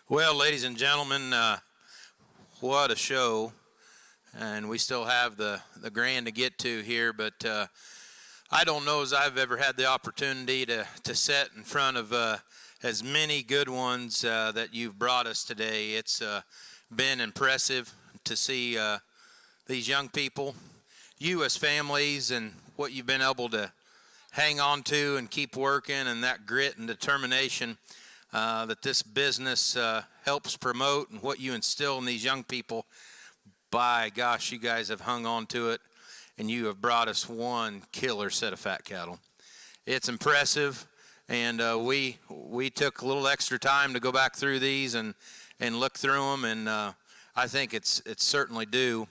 S3: Well, ladies and gentlemen, what a show. And we still have the grand to get to here, but I don't know as I've ever had the opportunity to sit in front of as many good ones that you've brought us today. It's been impressive to see these young people, you as families, and what you've been able to hang on to and keep working, and that grit and determination that this business helps promote, and what you instill in these young people. By gosh, you guys have hung on to it, and you have brought us one killer set of fat cattle. It's impressive, and we took a little extra time to go back through these and look through them, and I think it's certainly due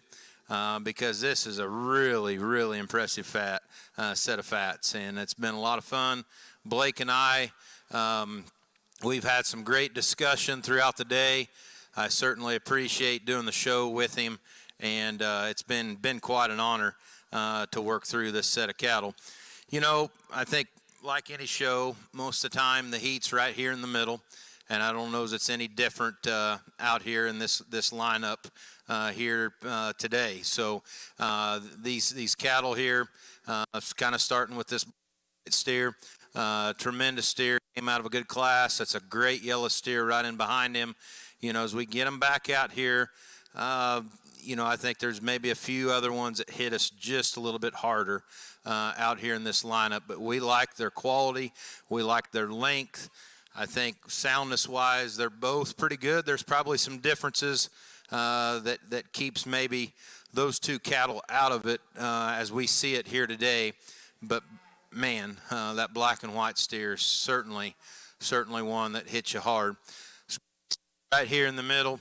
S3: because this is a really, really impressive set of fats, and it's been a lot of fun. Blake and I, we've had some great discussion throughout the day. I certainly appreciate doing the show with him, and it's been quite an honor to work through this set of cattle. You know, I think like any show, most of the time the heat's right here in the middle, and I don't know if it's any different out here in this lineup here today. So these cattle here, kind of starting with this steer, tremendous steer, came out of a good class. That's a great yellow steer right in behind him. You know, as we get them back out here, you know, I think there's maybe a few other ones that hit us just a little bit harder out here in this lineup. But we like their quality. We like their length. I think soundness-wise, they're both pretty good. There's probably some differences that keeps maybe those two cattle out of it as we see it here today. But, man, that black and white steer is certainly one that hits you hard. Right here in the middle,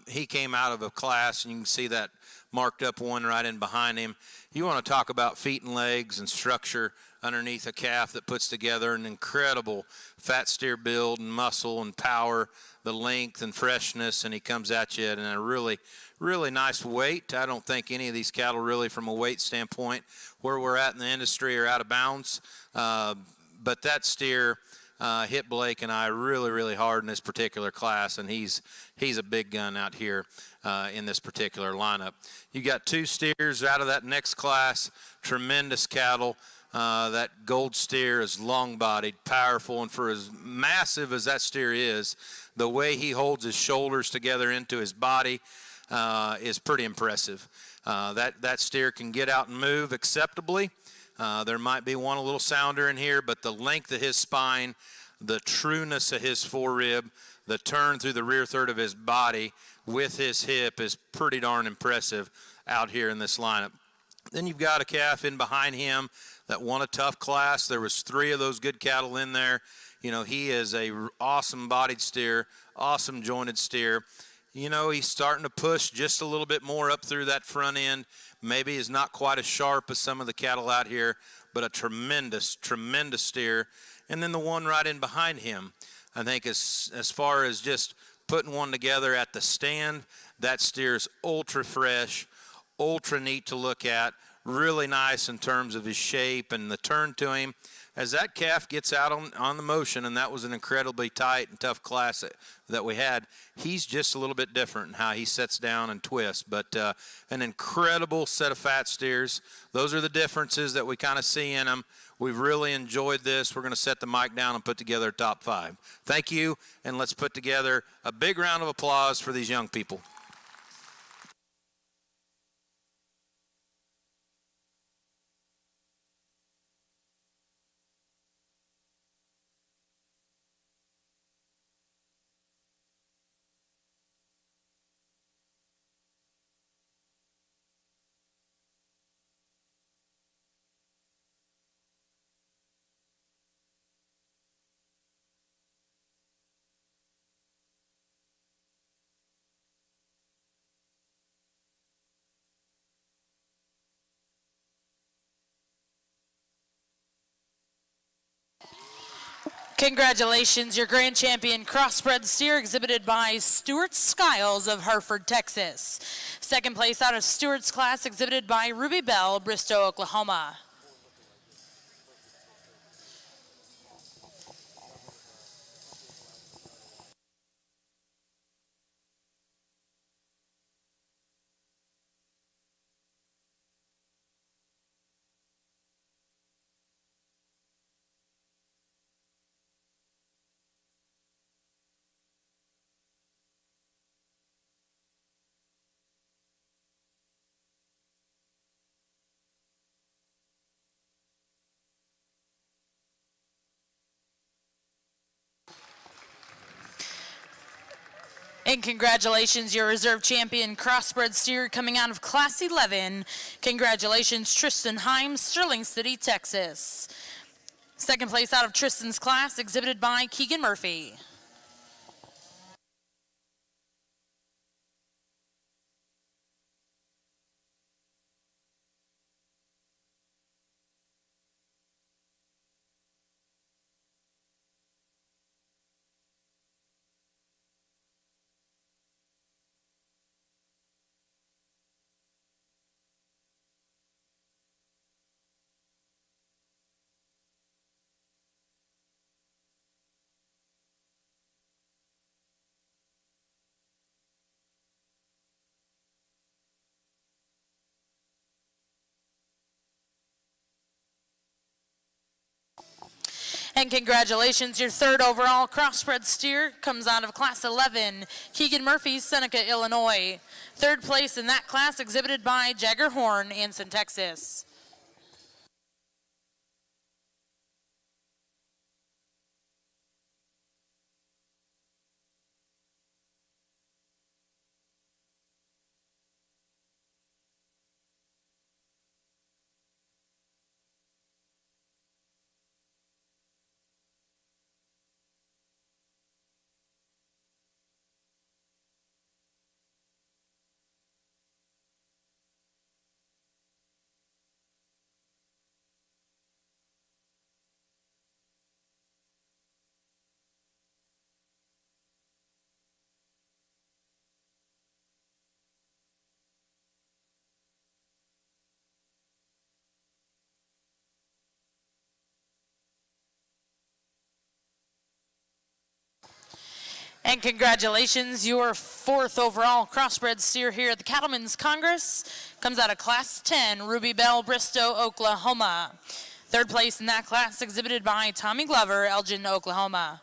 S3: he came out of a class, and you can see that marked up one right in behind him. You want to talk about feet and legs and structure underneath a calf that puts together an incredible fat steer build and muscle and power, the length and freshness, and he comes at you in a really, really nice weight. I don't think any of these cattle really from a weight standpoint where we're at in the industry are out of bounds, but that steer hit Blake and I really, really hard in this particular class, and he's a big gun out here in this particular lineup. You got two steers out of that next class, tremendous cattle. That gold steer is long-bodied, powerful, and for as massive as that steer is, the way he holds his shoulders together into his body is pretty impressive. That steer can get out and move acceptably. There might be one a little sounder in here, but the length of his spine, the trueness of his forerib, the turn through the rear third of his body with his hip is pretty darn impressive out here in this lineup. Then you've got a calf in behind him that won a tough class. There was 3 of those good cattle in there. You know, he is a awesome bodied steer, awesome jointed steer. You know, he's starting to push just a little bit more up through that front end. Maybe is not quite as sharp as some of the cattle out here, but a tremendous, tremendous steer. And then the one right in behind him, I think as far as just putting one together at the stand, that steer's ultra fresh, ultra neat to look at, really nice in terms of his shape and the turn to him. As that calf gets out on the motion, and that was an incredibly tight and tough class that we had, he's just a little bit different in how he sets down and twists. But an incredible set of fat steers. Those are the differences that we kind of see in them. We've really enjoyed this. We're going to set the mic down and put together a top 5. Thank you, and let's put together a big round of applause for these young people.
S2: Congratulations, your grand champion crossbred steer exhibited by Stuart Skiles of Hartford, Texas. Second place out of Stuart's class exhibited by Ruby Bell, Bristow, Oklahoma. And congratulations, your reserve champion Crossbreed steer coming out of Class 11. Congratulations, Tristan Himes, Sterling City, Texas. Second place out of Tristan's class, exhibited by Keegan Murphy. And congratulations, your third overall Crossbreed steer comes out of Class 11, Keegan Murphy, Seneca, Illinois. Third place in that class, exhibited by Jagger Horn, Anson, Texas. And congratulations, your fourth overall Crossbreed steer here at the Cattlemen's Congress comes out of Class 10, Ruby Bell, Bristow, Oklahoma. Third place in that class, exhibited by Tommy Glover, Elgin, Oklahoma.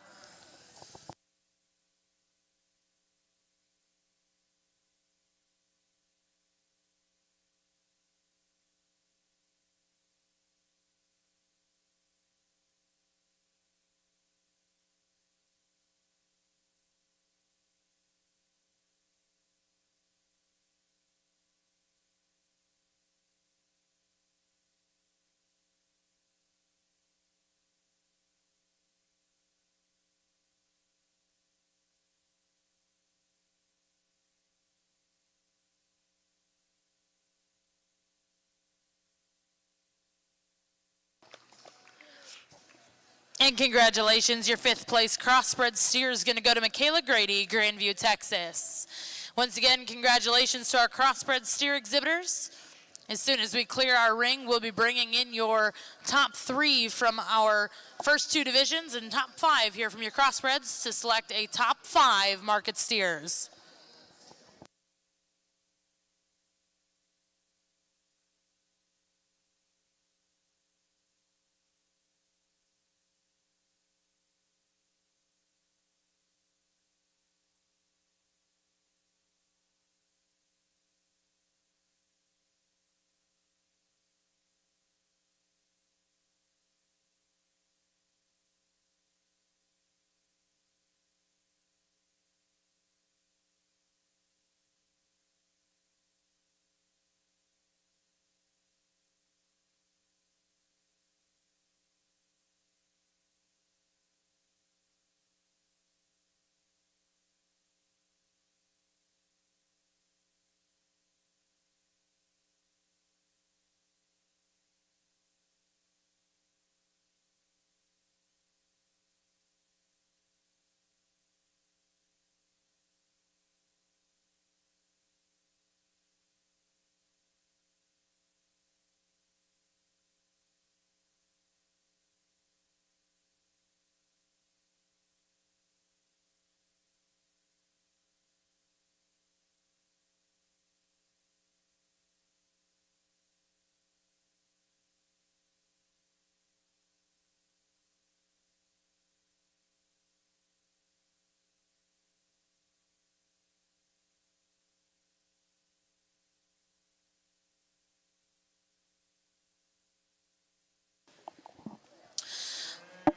S2: And congratulations, your fifth place Crossbreed steer is going to go to Michaela Grady, Grandview, Texas. Once again, congratulations to our Crossbreed steer exhibitors. As soon as we clear our ring, we'll be bringing in your top 3 from our first 2 divisions and top 5 here from your Crossbreds to select a top 5 market steers.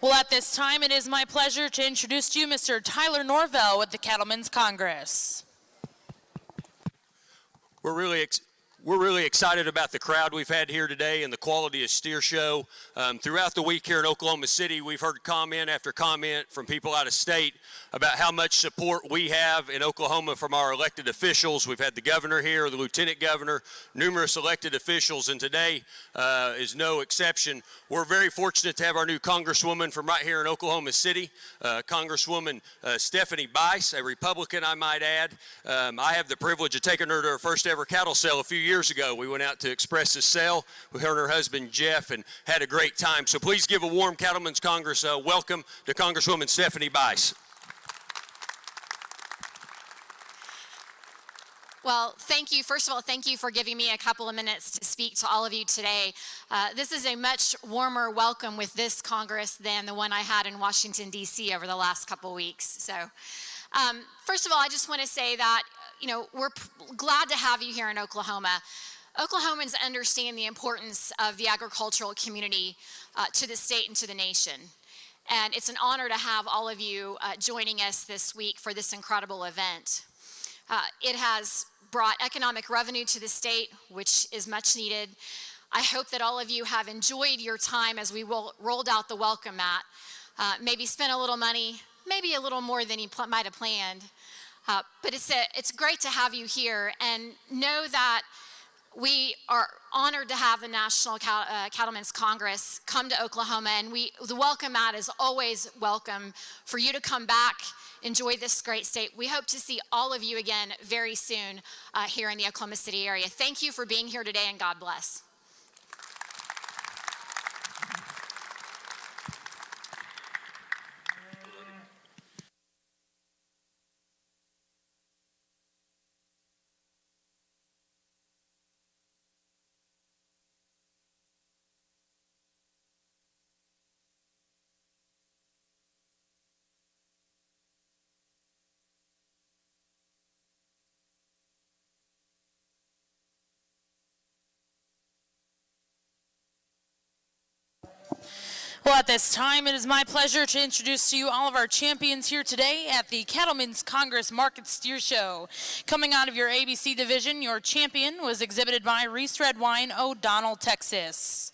S2: Well, at this time, it is my pleasure to introduce to you Mr. Tyler Norvell with the Cattlemen's Congress.
S5: We're really excited about the crowd we've had here today and the quality of steer show. Throughout the week here in Oklahoma City, we've heard comment after comment from people out of state about how much support we have in Oklahoma from our elected officials. We've had the governor here, the lieutenant governor, numerous elected officials, and today is no exception. We're very fortunate to have our new congresswoman from right here in Oklahoma City, Congresswoman Stephanie Bice, a Republican, I might add. I have the privilege of taking her to her first ever cattle sale a few years ago. We went out to Express the Sale with her and her husband Jeff and had a great time. So please give a warm Cattlemen's Congress welcome to Congresswoman Stephanie Bice.
S6: Well, thank you. First of all, thank you for giving me a couple of minutes to speak to all of you today. This is a much warmer welcome with this Congress than the one I had in Washington, D.C. over the last couple of weeks. So, first of all, I just want to say that, we're glad to have you here in Oklahoma. Oklahomans understand the importance of the agricultural community to the state and to the nation. And it's an honor to have all of you joining us this week for this incredible event. It has brought economic revenue to the state, which is much needed. I hope that all of you have enjoyed your time as we rolled out the welcome mat. Maybe spent a little money, maybe a little more than you might have planned. But it's great to have you here, and know that we are honored to have the National Cattlemen's Congress come to Oklahoma, and the welcome mat is always welcome for you to come back, enjoy this great state. We hope to see all of you again very soon here in the Oklahoma City area. Thank you for being here today, and God bless.
S2: Well, at this time, it is my pleasure to introduce to you all of our champions here today at the Cattlemen's Congress Market Steer Show. Coming out of your ABC division, your champion was exhibited by Reese Red Wine, O'Donnell, Texas.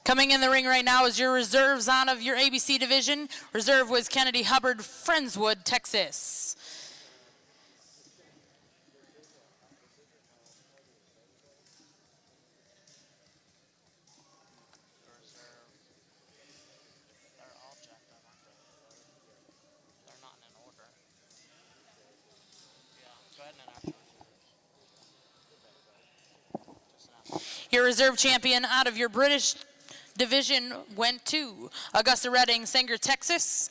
S2: Coming in the ring right now is your reserves out of your ABC division. Reserve was Kennedy Hubbard, Friendswood, Texas. Your reserve champion out of your British division went to Augusta Redding, Sanger, Texas.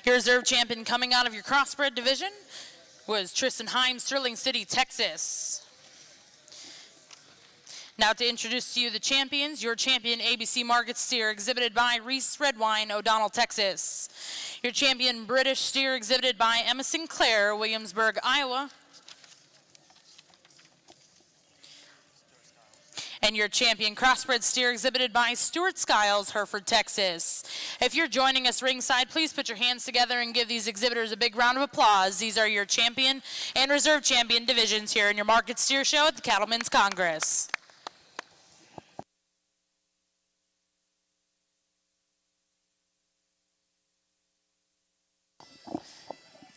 S2: Your reserve champion coming out of your Crossbreed division was Tristan Himes, Sterling City, Texas. Now to introduce to you the champions, your champion ABC Market Steer exhibited by Reese Red Wine, O'Donnell, Texas. Your champion British Steer exhibited by Emma Sinclair, Williamsburg, Iowa. And your champion Crossbred Steer exhibited by Stuart Skiles, Hereford, Texas. If you're joining us ringside, please put your hands together and give these exhibitors a big round of applause. These are your champion and reserve champion divisions here in your Market Steer Show at the Cattlemen's Congress.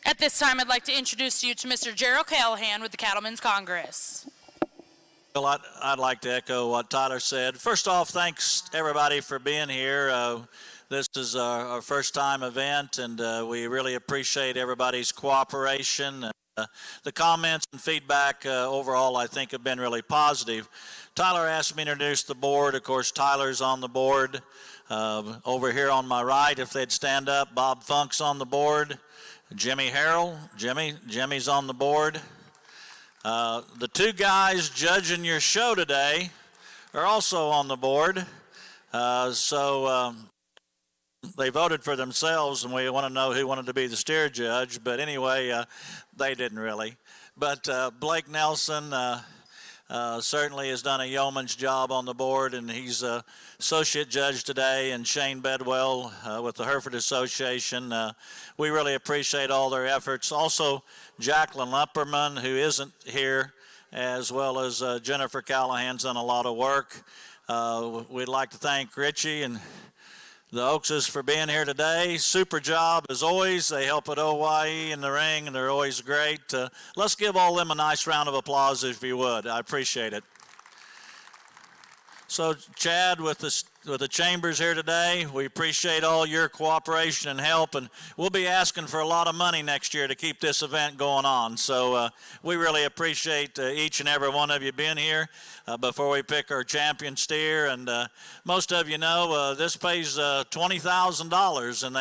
S2: At this time, I'd like to introduce you to Mr. Gerald Callahan with the Cattlemen's Congress.
S1: Well, I'd like to echo what Tyler said. First off, thanks everybody for being here. This is our first time event, and we really appreciate everybody's cooperation. The comments and feedback overall, I think, have been really positive. Tyler asked me to introduce the board. Of course, Tyler's on the board. Over here on my right, if they'd stand up, Bob Funk's on the board. Jimmy Harrell, Jimmy's on the board. The two guys judging your show today are also on the board. They voted for themselves, and we want to know who wanted to be the steer judge. But anyway, they didn't really. But Blake Nelson certainly has done a yeoman's job on the board, and he's associate judge today, and Shane Bedwell with the Hereford Association. We really appreciate all their efforts. Also, Jacqueline Lepperman, who isn't here, as well as Jennifer Callahan's done a lot of work. We'd like to thank Richie and the Oakses for being here today. Super job as always. They help at OYE in the ring, and they're always great. Let's give all them a nice round of applause if you would. I appreciate it. So Chad with the chambers here today, we appreciate all your cooperation and help, and we'll be asking for a lot of money next year to keep this event going on. So we really appreciate each and every one of you being here before we pick our champion steer. And most of you know this pays $20,000, and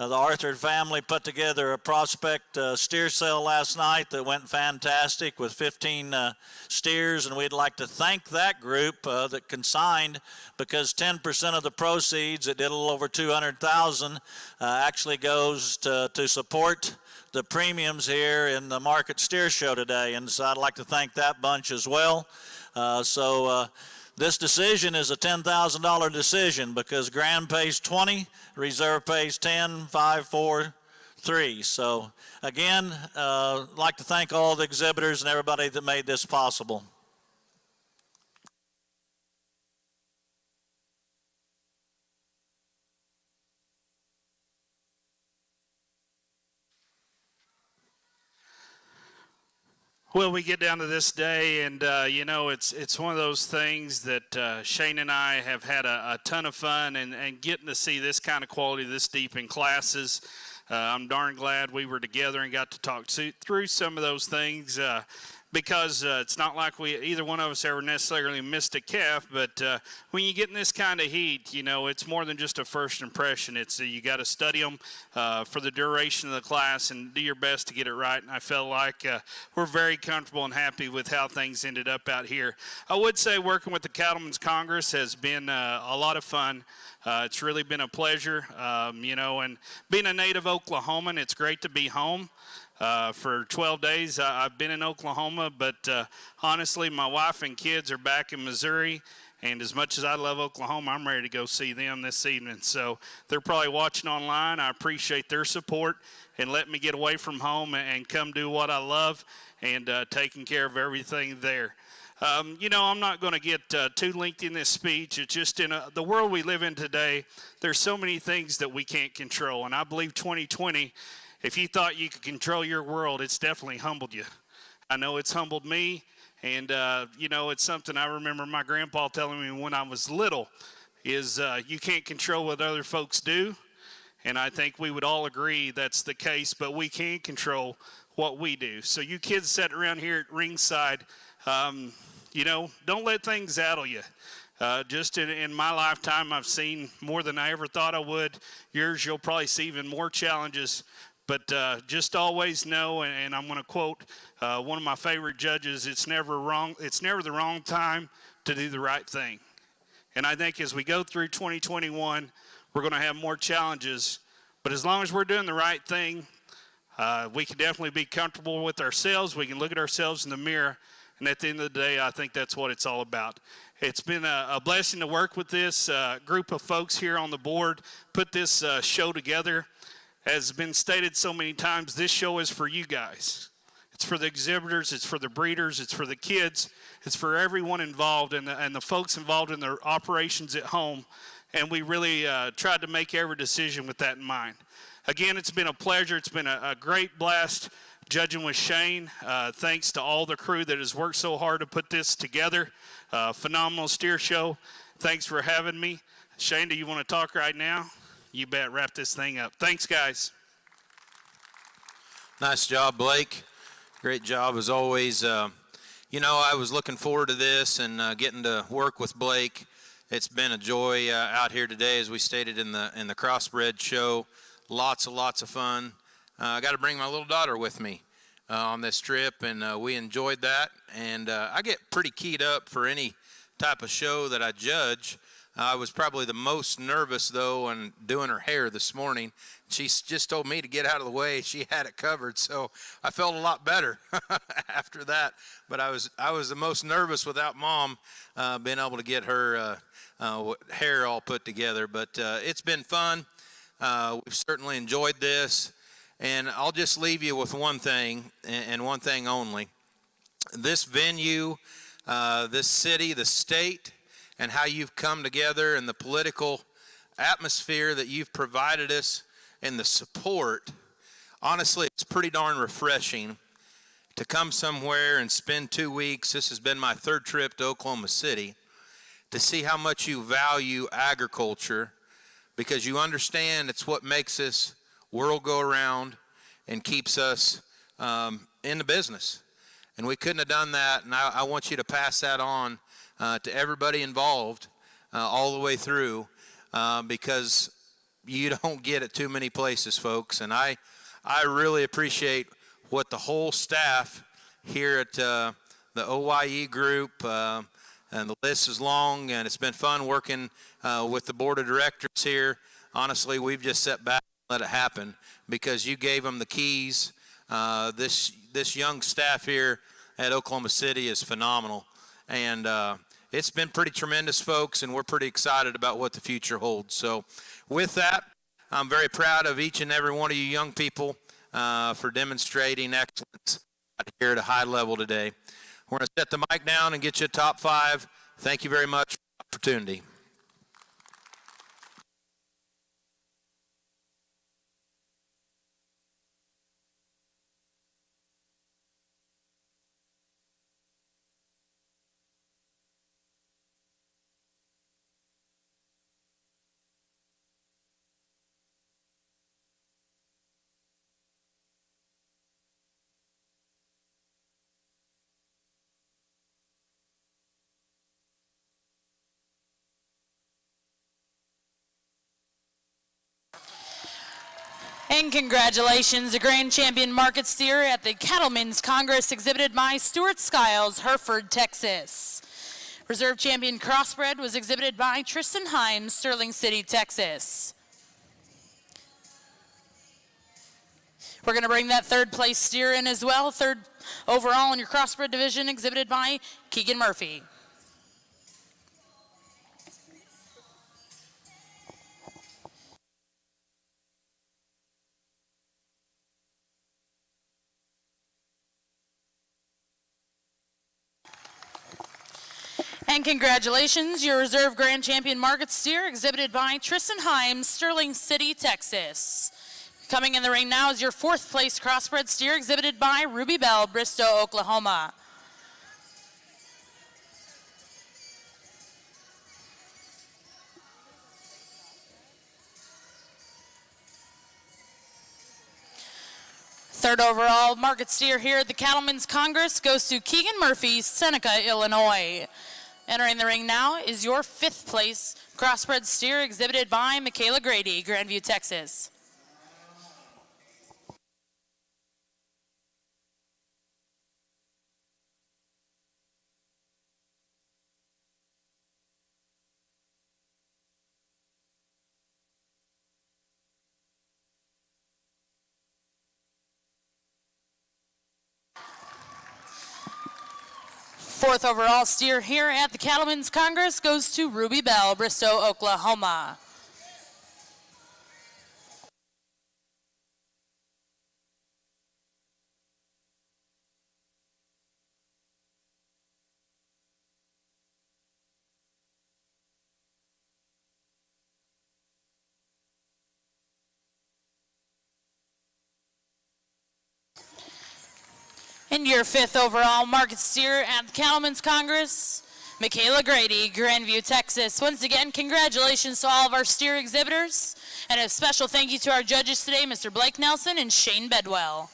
S1: the Arthur family put together a prospect steer sale last night that went fantastic with 15 steers, and we'd like to thank that group that consigned, because 10% of the proceeds, it did a little over $200,000, actually goes to support the premiums here in the Market Steer Show today, and so I'd like to thank that bunch as well. This decision is a $10,000 decision, because Grand pays 20, Reserve pays 10, 5, 4, 3. So again, I'd like to thank all the exhibitors and everybody that made this possible.
S4: Well, we get down to this day, and you know, it's one of those things that Shane and I have had a ton of fun, and getting to see this kind of quality this deep in classes. I'm darn glad we were together and got to talk through some of those things, because it's not like either one of us ever necessarily missed a calf, but when you get in this kind of heat, you know, it's more than just a first impression. It's you got to study them for the duration of the class and do your best to get it right, and I felt like we're very comfortable and happy with how things ended up out here. I would say working with the Cattlemen's Congress has been a lot of fun. It's really been a pleasure, you know, and being a native Oklahoman, it's great to be home. For 12 days, I've been in Oklahoma, but honestly, my wife and kids are back in Missouri, and as much as I love Oklahoma, I'm ready to go see them this evening. So they're probably watching online. I appreciate their support and letting me get away from home and come do what I love, and taking care of everything there. You know, I'm not going to get too lengthy in this speech. It's just in the world we live in today, there's so many things that we can't control, and I believe 2020, if you thought you could control your world, it's definitely humbled you. I know it's humbled me, and, you know, it's something I remember my grandpa telling me when I was little, is you can't control what other folks do, and I think we would all agree that's the case, but we can control what we do. So you kids sitting around here at ringside, you know, don't let things addle you. Just in my lifetime, I've seen more than I ever thought I would. Yours, you'll probably see even more challenges. But just always know, and I'm going to quote one of my favorite judges, it's never the wrong time to do the right thing. And I think as we go through 2021, we're going to have more challenges. But as long as we're doing the right thing, we can definitely be comfortable with ourselves. We can look at ourselves in the mirror. And at the end of the day, I think that's what it's all about. It's been a blessing to work with this group of folks here on the board, put this show together. As been stated so many times, this show is for you guys. It's for the exhibitors, it's for the breeders, it's for the kids, it's for everyone involved and the folks involved in their operations at home. And we really tried to make every decision with that in mind. Again, it's been a pleasure. It's been a great blast judging with Shane. Thanks to all the crew that has worked so hard to put this together. Phenomenal steer show. Thanks for having me. Shane, do you want to talk right now? You bet. Wrap this thing up. Thanks, guys.
S3: Nice job, Blake. Great job as always. You know, I was looking forward to this and getting to work with Blake. It's been a joy out here today, as we stated in the Crossbreed show. Lots of fun. I got to bring my little daughter with me on this trip, and we enjoyed that. And I get pretty keyed up for any type of show that I judge. I was probably the most nervous, though, on doing her hair this morning. She just told me to get out of the way. She had it covered, so I felt a lot better after that. But I was the most nervous without Mom being able to get her hair all put together. But it's been fun. We've certainly enjoyed this. And I'll just leave you with one thing, and one thing only. This venue, this city, the state, and how you've come together, and the political atmosphere that you've provided us, and the support, honestly, it's pretty darn refreshing to come somewhere and spend 2 weeks. This has been my third trip to Oklahoma City, to see how much you value agriculture, because you understand it's what makes this world go around and keeps us in the business. And we couldn't have done that, and I want you to pass that on to everybody involved all the way through, because you don't get it too many places, folks. And I really appreciate what the whole staff here at the OYE group, and the list is long, and it's been fun working with the board of directors here. Honestly, we've just sat back and let it happen, because you gave them the keys. This young staff here at Oklahoma City is phenomenal, and it's been pretty tremendous, folks, and we're pretty excited about what the future holds. So with that, I'm very proud of each and every one of you young people for demonstrating excellence here at a high level today. We're going to set the mic down and get you a top 5. Thank you very much for the opportunity.
S2: And congratulations, the grand champion market steer at the Cattlemen's Congress, exhibited by Stuart Skiles, Hereford, Texas. Reserve champion Crossbreed was exhibited by Tristan Himes, Sterling City, Texas. We're going to bring that third place steer in as well, third overall in your Crossbreed division, exhibited by Keegan Murphy. And congratulations, your reserve grand champion market steer, exhibited by Tristan Himes, Sterling City, Texas. Coming in the ring now is your 4th place crossbred steer, exhibited by Ruby Bell, Bristow, Oklahoma. Third overall market steer here at the Cattlemen's Congress goes to Keegan Murphy, Seneca, Illinois. Entering the ring now is your 5th place crossbred steer, exhibited by Michaela Grady, Grandview, Texas. Fourth overall steer here at the Cattlemen's Congress goes to Ruby Bell, Bristow, Oklahoma. And your 5th overall market steer at the Cattlemen's Congress, Michaela Grady, Grandview, Texas. Once again, congratulations to all of our steer exhibitors, and a special thank you to our judges today, Mr. Blake Nelson and Shane Bedwell.